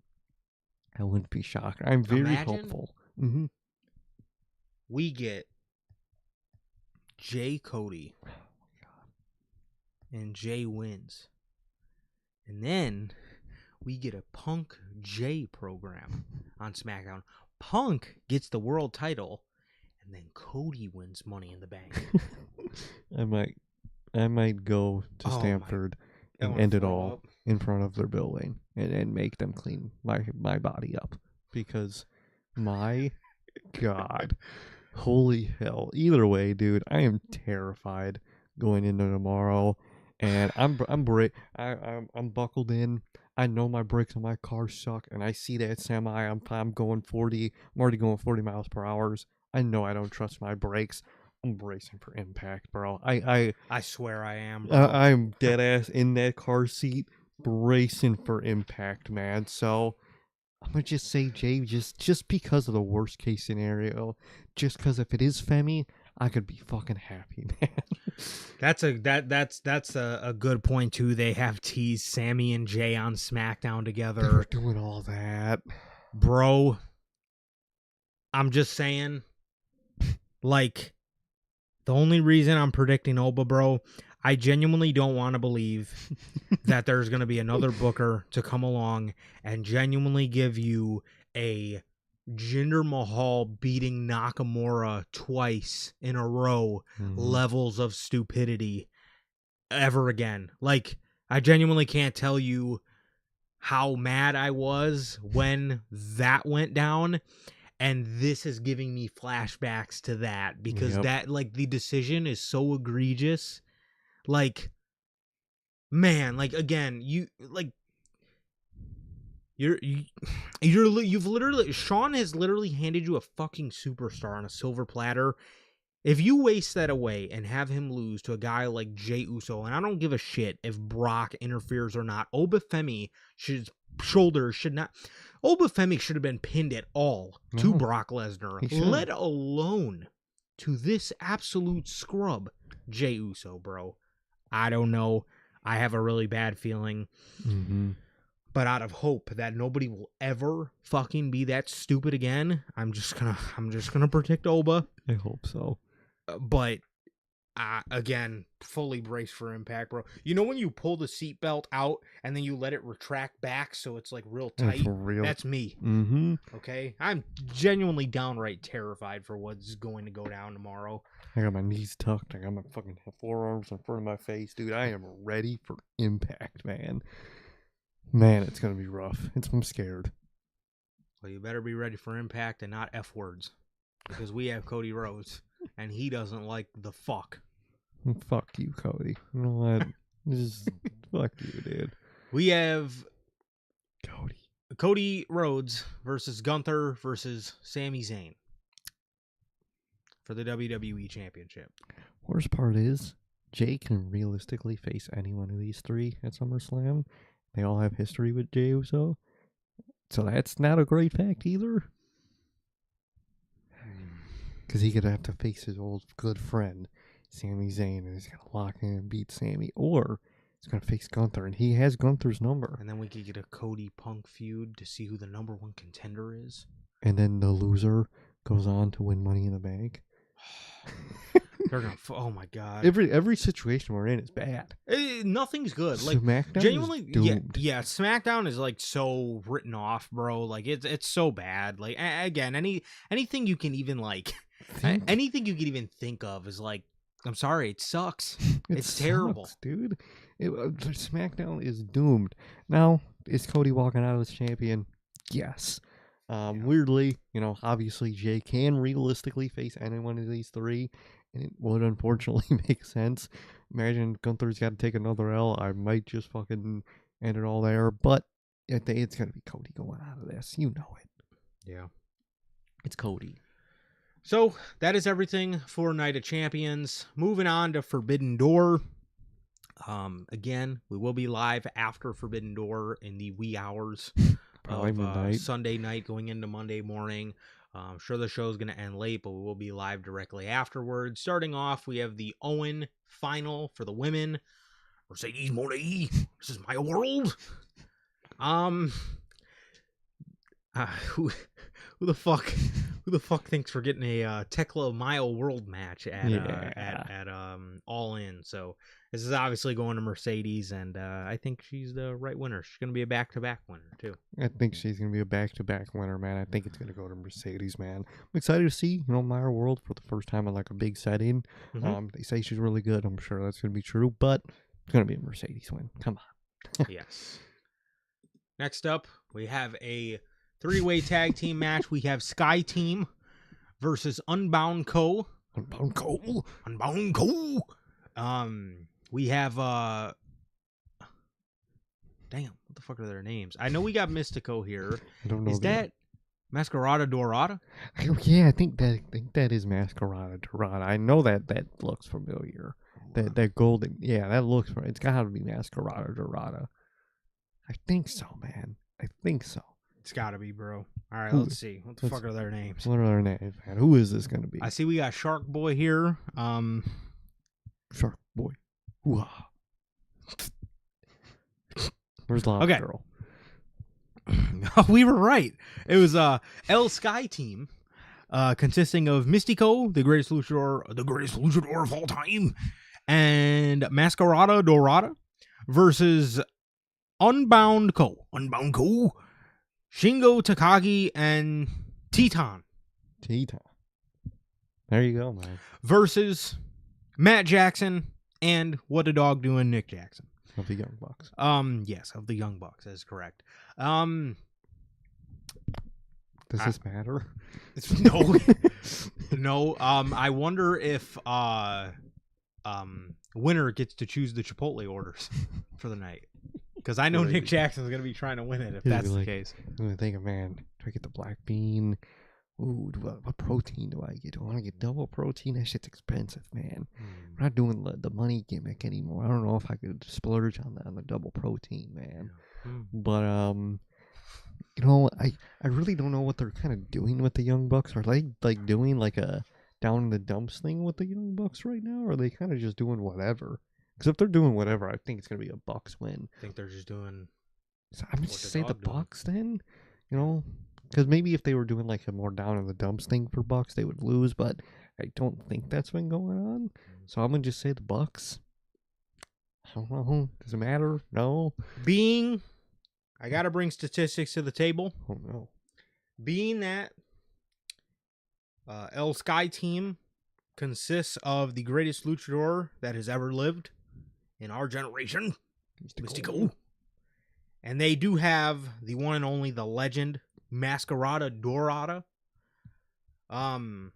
Speaker 1: I wouldn't be shocked. I'm very hopeful. Mm-hmm.
Speaker 2: We get Jay Cody.
Speaker 1: Oh my God.
Speaker 2: And Jay wins. And then we get a Punk Jay program on SmackDown. Punk gets the world title, and then Cody wins Money in the Bank.
Speaker 1: I might go to Stamford and end it all in front of their building and make them clean my body up, because my God, holy hell! Either way, dude, I am terrified going into tomorrow, and I'm buckled in. I know my brakes on my car suck, and I see that semi. I'm going 40. I'm already going 40 miles per hour. I know I don't trust my brakes. I'm bracing for impact, bro. I
Speaker 2: swear I am, bro.
Speaker 1: I'm dead ass in that car seat, bracing for impact, man. So I'm gonna just say Jay, just because of the worst case scenario. Just because if it is Femi, I could be fucking happy, man.
Speaker 2: That's a good point too. They have teased Sammy and Jay on SmackDown together.
Speaker 1: They were doing all that,
Speaker 2: bro. I'm just saying, like, the only reason I'm predicting Oba, bro, I genuinely don't want to believe that there's gonna be another booker to come along and genuinely give you a Jinder Mahal beating Nakamura twice in a row levels of stupidity ever again. Like, I genuinely can't tell you how mad I was when that went down, and this is giving me flashbacks to that, because that, like, the decision is so egregious. Like, man, like, again, you've literally, Sean has literally handed you a fucking superstar on a silver platter. If you waste that away and have him lose to a guy like Jey Uso, and I don't give a shit if Brock interferes or not, Obafemi should have been pinned at all to Brock Lesnar, let alone to this absolute scrub, Jey Uso, bro. I don't know. I have a really bad feeling. But out of hope that nobody will ever fucking be that stupid again, I'm just gonna predict Oba.
Speaker 1: I hope so.
Speaker 2: But Again, fully braced for impact, bro. You know when you pull the seatbelt out and then you let it retract back so it's like real tight?
Speaker 1: It's real.
Speaker 2: That's me.
Speaker 1: Mm-hmm.
Speaker 2: Okay? I'm genuinely downright terrified for what's going to go down tomorrow.
Speaker 1: I got my knees tucked. I got my fucking forearms in front of my face. Dude, I am ready for impact, man. Man, it's going to be rough. I'm scared.
Speaker 2: Well, you better be ready for impact and not F words. Because we have Cody Rhodes, and he doesn't like the fuck.
Speaker 1: Fuck you, Cody. You know what? Just fuck you, dude.
Speaker 2: We have
Speaker 1: Cody.
Speaker 2: Cody Rhodes versus Gunther versus Sami Zayn for the WWE Championship.
Speaker 1: Worst part is, Jay can realistically face any one of these three at SummerSlam. They all have history with Jey Uso. So that's not a great fact either. Because he could have to face his old good friend, Sami Zayn, and he's going to lock in and beat Sami. Or he's going to face Gunther, and he has Gunther's number.
Speaker 2: And then we could get a Cody Punk feud to see who the number one contender is.
Speaker 1: And then the loser goes on to win Money in the Bank.
Speaker 2: They're gonna. Oh my god!
Speaker 1: Every situation we're in is bad.
Speaker 2: Nothing's good. Like
Speaker 1: SmackDown
Speaker 2: genuinely,
Speaker 1: is doomed.
Speaker 2: yeah. SmackDown is like so written off, bro. Like it's so bad. Like again, anything you can even like, anything you can even think of is like, I'm sorry, it sucks. It's terrible,
Speaker 1: dude. SmackDown is doomed. Now, is Cody walking out as champion? Yes. Weirdly, obviously Jay can realistically face any one of these three, and it would unfortunately make sense. Imagine Gunther's got to take another L. I might just fucking end it all there, but I think it's going to be Cody going out of this. You know it.
Speaker 2: Yeah.
Speaker 1: It's Cody.
Speaker 2: So, that is everything for Night of Champions. Moving on to Forbidden Door. Again, we will be live after Forbidden Door in the wee hours of Sunday night going into Monday morning. I'm sure the show is going to end late, but we will be live directly afterwards. Starting off, we have the Owen final for the women. Mercedes Moné, this is my world. Who the fuck thinks we're getting a Tekla Mile World match at All In? So this is obviously going to Mercedes, and I think she's the right winner. She's gonna be a back-to-back winner too.
Speaker 1: I think she's gonna be a back-to-back winner, man. I think it's gonna go to Mercedes, man. I'm excited to see Maya World for the first time in like a big setting.
Speaker 2: Mm-hmm.
Speaker 1: They say she's really good. I'm sure that's gonna be true, but it's gonna be a Mercedes win. Come on.
Speaker 2: Yes. Next up, we have a 3-way tag team match. We have Sky Team versus Unbound Co.
Speaker 1: Unbound Co.
Speaker 2: We have damn, what the fuck are their names? I know we got Mystico here.
Speaker 1: I don't know.
Speaker 2: Is that Masquerada Dorada?
Speaker 1: Yeah, I think that is Masquerada Dorada. I know that looks familiar. That golden, yeah, that looks. It's got to be Masquerada Dorada. I think so, man. I think so.
Speaker 2: It's got to be, bro. All right, let's see. What the fuck are their names?
Speaker 1: What are their names, man? Who is this going to be?
Speaker 2: I see we got Shark Boy here.
Speaker 1: Shark Boy. Ooh-ah. Where's Lava Girl?
Speaker 2: We were right. It was El Sky Team, consisting of Mystico, the greatest luchador of all time, and Masquerada Dorada versus Unbound Co. Shingo Takagi and Teton.
Speaker 1: There you go, man.
Speaker 2: Versus Matt Jackson and What a Dog Doing Nick Jackson.
Speaker 1: Of the Young Bucks.
Speaker 2: Yes, of the Young Bucks, that is correct.
Speaker 1: Does this matter?
Speaker 2: No. No. I wonder if winner gets to choose the Chipotle orders for the night. Because I know Nick Jackson's going to be trying to win it if that's the case.
Speaker 1: I'm going to think, man, do I get the black bean? Ooh, what protein do I get? Do I want to get double protein? That shit's expensive, man. We're not doing the money gimmick anymore. I don't know if I could splurge on the double protein, man. But, I really don't know what they're kind of doing with the Young Bucks. Are they, like, doing, like, a down in the dumps thing with the Young Bucks right now? Or are they kind of just doing whatever? Because if they're doing whatever, I think it's going to be a Bucks win.
Speaker 2: I think they're just doing...
Speaker 1: So I'm just say the Bucks then, Because maybe if they were doing like a more down in the dumps thing for Bucks, they would lose. But I don't think that's been going on. So I'm gonna just say the Bucks. I don't know. Does it matter? No.
Speaker 2: I gotta bring statistics to the table.
Speaker 1: Oh no.
Speaker 2: Being that El Sky team consists of the greatest luchador that has ever lived in our generation, Mystico. And they do have the one and only, the legend, Mascarada Dorada. Or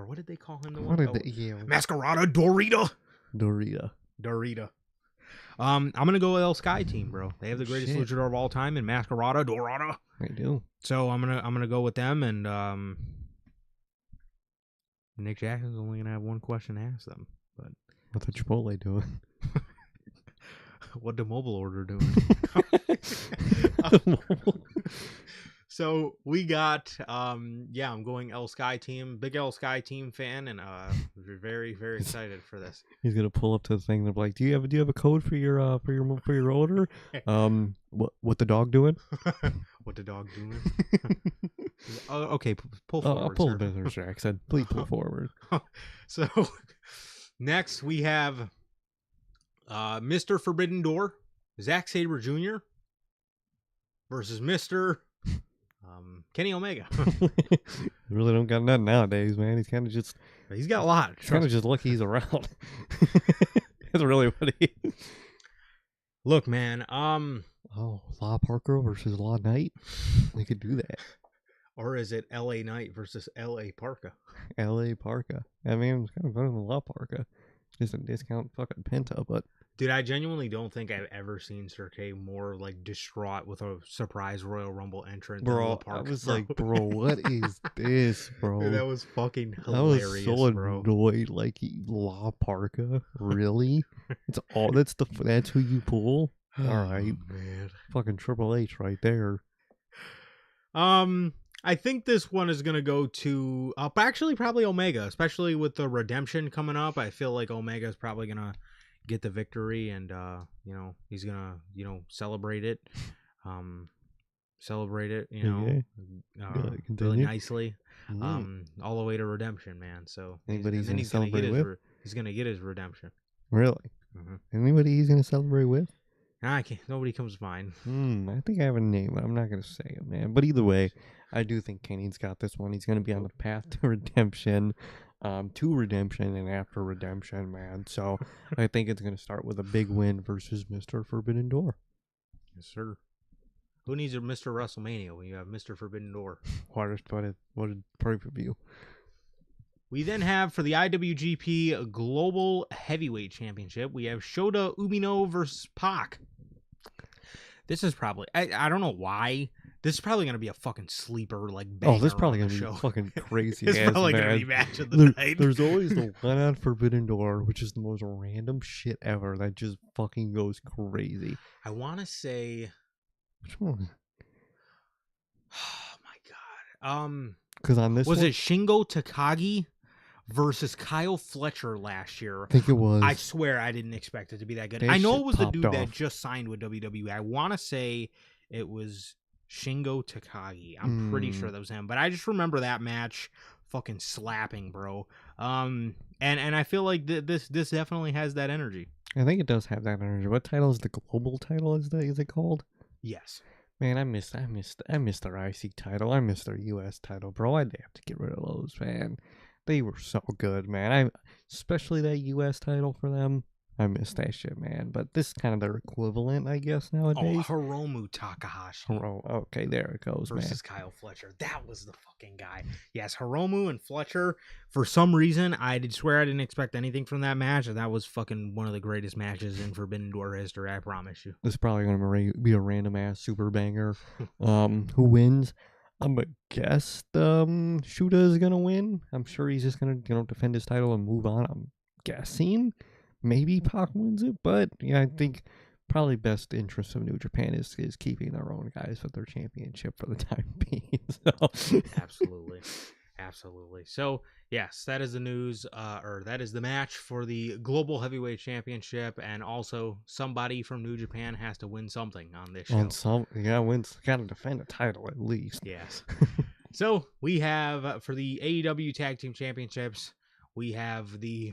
Speaker 2: what did they call him? Mascarada Dorita. Dorita. I'm gonna go with El Sky team, bro. They have the greatest luchador of all time in Mascarada Dorada.
Speaker 1: They do.
Speaker 2: So I'm gonna go with them, and Nick Jackson's only gonna have one question to ask them. But
Speaker 1: what's the Chipotle doing?
Speaker 2: What the mobile order doing? So we got, I'm going El Sky team, big El Sky team fan, and we're very, very excited for this.
Speaker 1: He's gonna pull up to the thing and be like, "Do you have a code for your order? What the dog doing?
Speaker 2: What the dog doing? Okay, pull forward.
Speaker 1: I'll pull the Mr. Jackson. Please pull forward.
Speaker 2: So next we have Mr. Forbidden Door, Zack Sabre Jr. versus Mr. Kenny Omega.
Speaker 1: Really don't got nothing nowadays, man. He's kind of just...
Speaker 2: He's got a lot.
Speaker 1: Kind of just lucky he's around. That's really what he is.
Speaker 2: Look, man.
Speaker 1: Law Parker versus Law Knight. We could do that.
Speaker 2: Or is it L.A. Knight versus L.A. Parka?
Speaker 1: L.A. Parka. I mean, it's kind of better than Law Parka. Just a discount fucking Penta, but...
Speaker 2: Dude, I genuinely don't think I've ever seen Sir K more like distraught with a surprise Royal Rumble entrant.
Speaker 1: Bro, I was like, bro, what is this, bro?
Speaker 2: Dude, that was fucking hilarious,
Speaker 1: I was so annoyed. Like, Law Parka, really? That's who you pull? All right,
Speaker 2: man.
Speaker 1: Fucking Triple H right there.
Speaker 2: I think this one is gonna go to actually probably Omega, especially with the redemption coming up. I feel like Omega is probably gonna get the victory, and he's gonna celebrate it, really nicely, all the way to redemption, man. So
Speaker 1: he's
Speaker 2: gonna get his redemption.
Speaker 1: Really? Anybody he's gonna celebrate with?
Speaker 2: I can't. Nobody comes to mind.
Speaker 1: I think I have a name, but I'm not gonna say it, man. But either way, I do think Kenny's got this one. He's gonna be on the path to redemption. And after redemption, man. So I think it's going to start with a big win versus Mr. Forbidden Door.
Speaker 2: Yes, sir. Who needs a Mr. WrestleMania when you have Mr. Forbidden Door?
Speaker 1: What a pay-per-view.
Speaker 2: We then have, for the IWGP Global Heavyweight Championship, we have Shota Umino versus Pac. This is probably, I don't know why. This is probably going to be a fucking sleeper, like, banger.
Speaker 1: This is probably
Speaker 2: going
Speaker 1: to be fucking crazy.
Speaker 2: It's probably going to be match of the night.
Speaker 1: There's always the one on Forbidden Door, which is the most random shit ever that just fucking goes crazy.
Speaker 2: I want to say...
Speaker 1: Which one?
Speaker 2: Oh, my God.
Speaker 1: Because on this
Speaker 2: was it Shingo Takagi versus Kyle Fletcher last year?
Speaker 1: I think it was.
Speaker 2: I swear I didn't expect it to be that good. I know it was the dude that just signed with WWE. I want to say it was Shingo Takagi. I'm pretty sure that was him. But I just remember that match fucking slapping, bro. And I feel like this definitely has that energy.
Speaker 1: I think it does have that energy. What title is the global title? Is it called?
Speaker 2: Yes.
Speaker 1: Man, I missed their IC title. I missed their US title, bro. I'd have to get rid of those, man. They were so good, man. Especially that US title for them. I miss that shit, man. But this is kind of their equivalent, I guess, nowadays.
Speaker 2: Oh, Hiromu Takahashi.
Speaker 1: Okay, there it goes,
Speaker 2: versus Kyle Fletcher. That was the fucking guy. Yes, Hiromu and Fletcher. For some reason, I did swear I didn't expect anything from that match, and that was fucking one of the greatest matches in Forbidden Door history, I promise you.
Speaker 1: This is probably going to be a random-ass super banger. Who wins? I'm going to guess Shota is going to win. I'm sure he's just going to defend his title and move on. I'm guessing. Maybe Pac wins it, but yeah, I think probably best interest of New Japan is keeping their own guys with their championship for the time being. So.
Speaker 2: Absolutely. So yes, that is the news, or that is the match for the Global Heavyweight Championship, and also somebody from New Japan has to win something on this show.
Speaker 1: Got to defend a title at least.
Speaker 2: Yes. So we have for the AEW Tag Team Championships, we have the.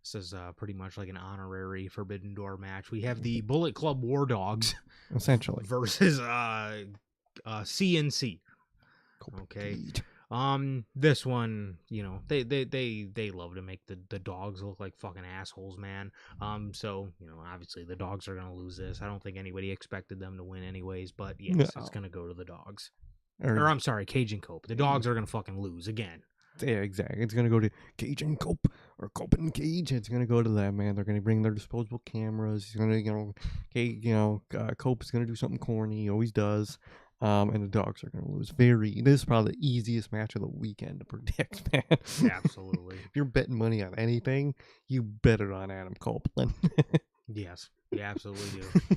Speaker 2: This is pretty much like an honorary Forbidden Door match. We have the Bullet Club War Dogs
Speaker 1: Essentially.
Speaker 2: versus CNC. Okay. This one, you know, they love to make the dogs look like fucking assholes, man. So, you know, obviously the dogs are gonna lose this. I don't think anybody expected them to win anyways, but yes, it's gonna go to the dogs. Or I'm sorry, Cajun Cope. The dogs are gonna fucking lose again.
Speaker 1: Yeah, exactly. It's gonna go to Cage and Cope or Cope and Cage. It's gonna go to them, man. They're gonna bring their disposable cameras. He's gonna, Cope is gonna do something corny. He always does. And the dogs are gonna lose. This is probably the easiest match of the weekend to predict, man.
Speaker 2: Absolutely.
Speaker 1: If you're betting money on anything, you bet it on Adam Copeland.
Speaker 2: Yes, you absolutely do.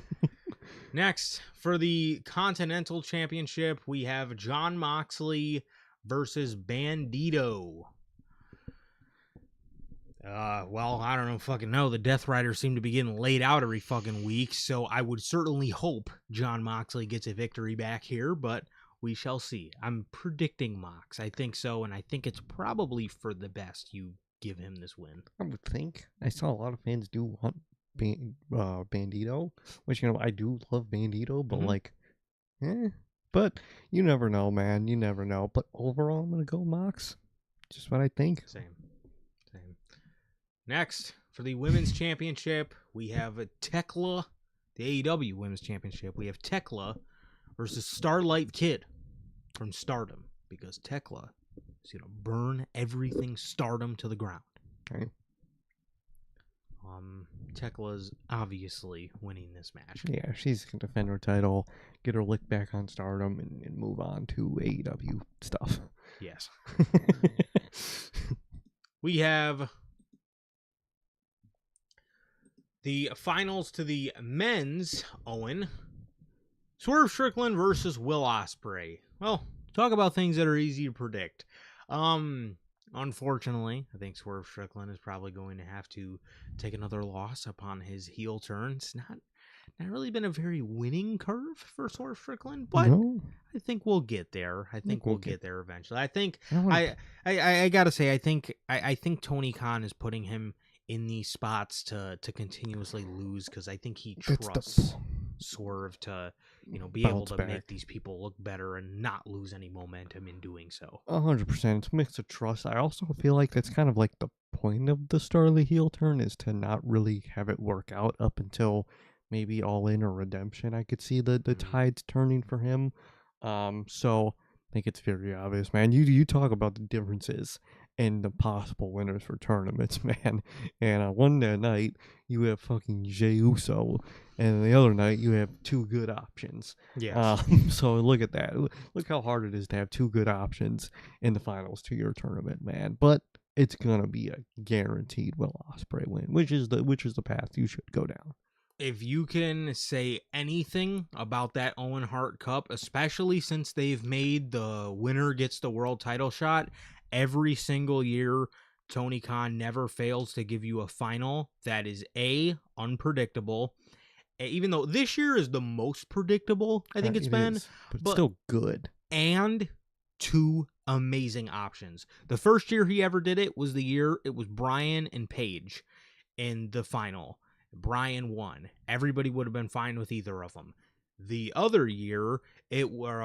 Speaker 2: Next, for the Continental Championship, we have Jon Moxley versus Bandito. Well, I don't fucking know. The Death Riders seem to be getting laid out every fucking week, so I would certainly hope Jon Moxley gets a victory back here, but we shall see. I'm predicting Mox. I think so, and I think it's probably for the best you give him this win.
Speaker 1: I would think. I saw a lot of fans do want Bandito, which, you know, I do love Bandito, but but you never know, man. You never know. But overall, I'm gonna go Mox. Just what I think.
Speaker 2: Same. Next, for the Women's Championship, we have Tekla. The AEW Women's Championship, we have Tekla versus Starlight Kid from Stardom, because Tekla is gonna burn everything Stardom to the ground.
Speaker 1: Okay.
Speaker 2: Tekla's obviously winning this match.
Speaker 1: Yeah, she's gonna defend her title, get her lick back on Stardom, and move on to AEW stuff.
Speaker 2: Yes. We have the finals to the men's, Owen. Swerve Strickland versus Will Ospreay. Well, talk about things that are easy to predict. Unfortunately, I think Swerve Strickland is probably going to have to take another loss upon his heel turn. It's not really been a very winning curve for Swerve Strickland, but no. I think we'll get there. I think we'll get there eventually. I think I gotta say, I think Tony Khan is putting him in these spots to continuously lose, because I think he trusts Swerve to, you know, be able to make these people look better and not lose any momentum in doing so.
Speaker 1: 100%. It's a mix of trust. I also feel like that's kind of like the point of the Starly heel turn, is to not really have it work out up until maybe All In or Redemption. I could see the tides turning for him. So I think it's very obvious, man. You talk about the differences and the possible winners for tournaments, man. And on one night, you have fucking Jey Uso, and the other night, you have two good options.
Speaker 2: Yes.
Speaker 1: So look at that. Look how hard it is to have two good options in the finals to your tournament, man. But it's gonna be a guaranteed Will Ospreay win, which is the path you should go down.
Speaker 2: If you can say anything about that Owen Hart Cup, especially since they've made the winner gets the world title shot, every single year, Tony Khan never fails to give you a final that is unpredictable. Even though this year is the most predictable, I think it's been.
Speaker 1: But still good.
Speaker 2: And two amazing options. The first year he ever did it was the year it was Bryan and Paige in the final. Bryan won. Everybody would have been fine with either of them. The other year, it were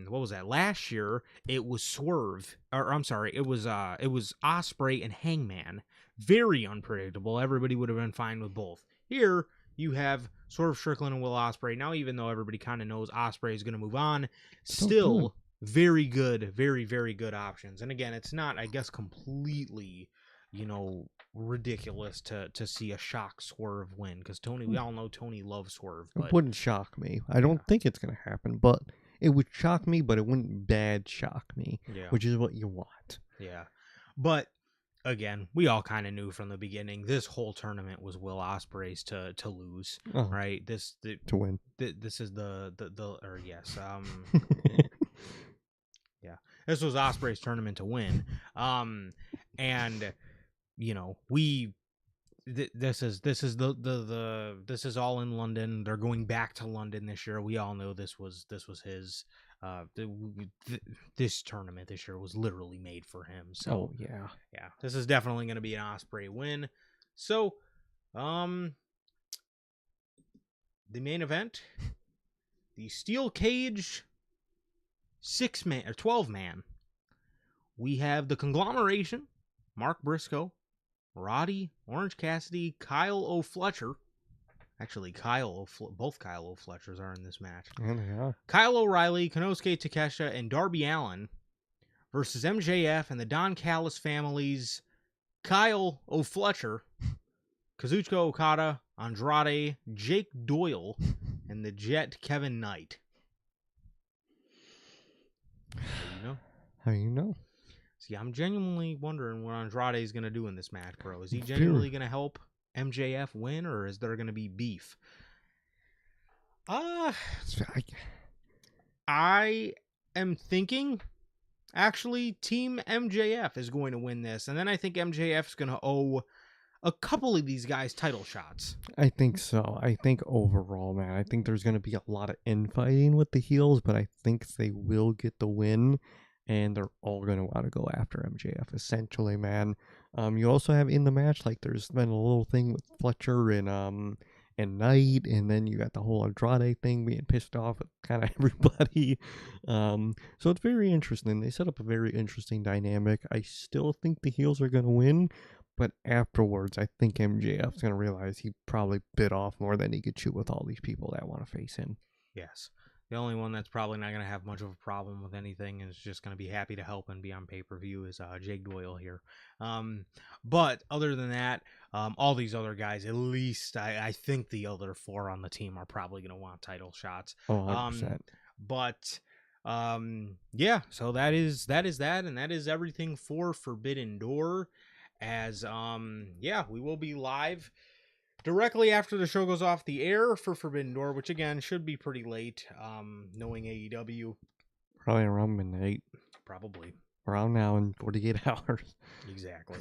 Speaker 2: what was that? Last year, it was Swerve. Or I'm sorry, it was Ospreay and Hangman. Very unpredictable. Everybody would have been fine with both. Here, you have Swerve Strickland and Will Ospreay. Now, even though everybody kind of knows Ospreay is going to move on, still very good, very, very good options. And again, it's not, I guess, completely, you know, ridiculous to see a shock Swerve win, because Tony, we all know Tony loves Swerve. But,
Speaker 1: it wouldn't shock me. I don't think it's going to happen, but it would shock me, but it wouldn't bad shock me, which is what you want.
Speaker 2: Yeah. But again, we all kind of knew from the beginning this whole tournament was Will Ospreay's to lose, right?
Speaker 1: To win.
Speaker 2: This is yeah. This was Ospreay's tournament to win. And you know, this is all in London. They're going back to London this year. We all know this was his This tournament this year was literally made for him. So,
Speaker 1: oh yeah,
Speaker 2: this is definitely going to be an Ospreay win. So, the main event, the steel cage 6-man or 12-man. We have the conglomeration: Mark Briscoe, Roddy, Orange Cassidy, Kyle O'Fletcher. Actually, both Kyle O'Fletchers are in this match.
Speaker 1: yeah.
Speaker 2: Kyle O'Reilly, Konosuke Takeshita, and Darby Allin versus MJF and the Don Callis families, Kyle O'Fletcher, Kazuchika Okada, Andrade, Jake Doyle, and the Jet Kevin Knight.
Speaker 1: How you know?
Speaker 2: See, I'm genuinely wondering what Andrade is going to do in this match, bro. Is he genuinely going to help MJF win, or is there going to be beef? I am thinking, actually, Team MJF is going to win this, and then I think MJF is going to owe a couple of these guys title shots.
Speaker 1: I think so. I think overall, man, I think there's going to be a lot of infighting with the heels, but I think they will get the win, and they're all going to want to go after MJF, essentially, man. You also have in the match, like, there's been a little thing with Fletcher and Knight, and then you got the whole Andrade thing being pissed off at kind of everybody. So it's very interesting. They set up a very interesting dynamic. I still think the heels are going to win, but afterwards, I think MJF's going to realize he probably bit off more than he could chew with all these people that want to face him.
Speaker 2: Yes. The only one that's probably not going to have much of a problem with anything and is just going to be happy to help and be on pay-per-view is Jake Doyle here. But other than that, all these other guys, at least I think the other 4 on the team are probably going to want title shots.
Speaker 1: Oh, 100%.
Speaker 2: But yeah, so that is that, and that is everything for Forbidden Door. As we will be live directly after the show goes off the air for Forbidden Door, which again should be pretty late, knowing AEW.
Speaker 1: Probably around midnight.
Speaker 2: Probably.
Speaker 1: Around now in 48 hours.
Speaker 2: Exactly.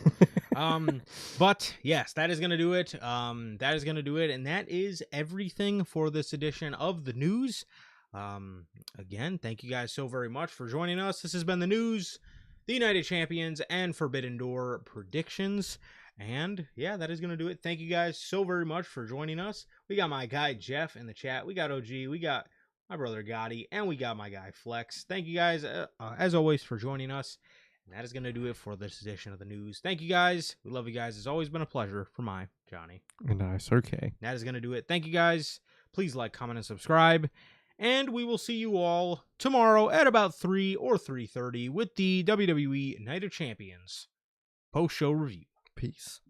Speaker 2: But yes, that is going to do it. That is going to do it. And that is everything for this edition of the news. Again, thank you guys so very much for joining us. This has been the news, the United Champions, and Forbidden Door predictions. And yeah, that is going to do it. Thank you guys so very much for joining us. We got my guy Jeff in the chat. We got OG. We got my brother Gotti. And we got my guy Flex. Thank you guys, as always, for joining us. And that is going to do it for this edition of the news. Thank you guys. We love you guys. It's always been a pleasure for my Johnny.
Speaker 1: And I, Sir K.
Speaker 2: That is going to do it. Thank you guys. Please like, comment, and subscribe. And we will see you all tomorrow at about 3 or 3:30 with the WWE Night of Champions post-show review.
Speaker 1: Peace.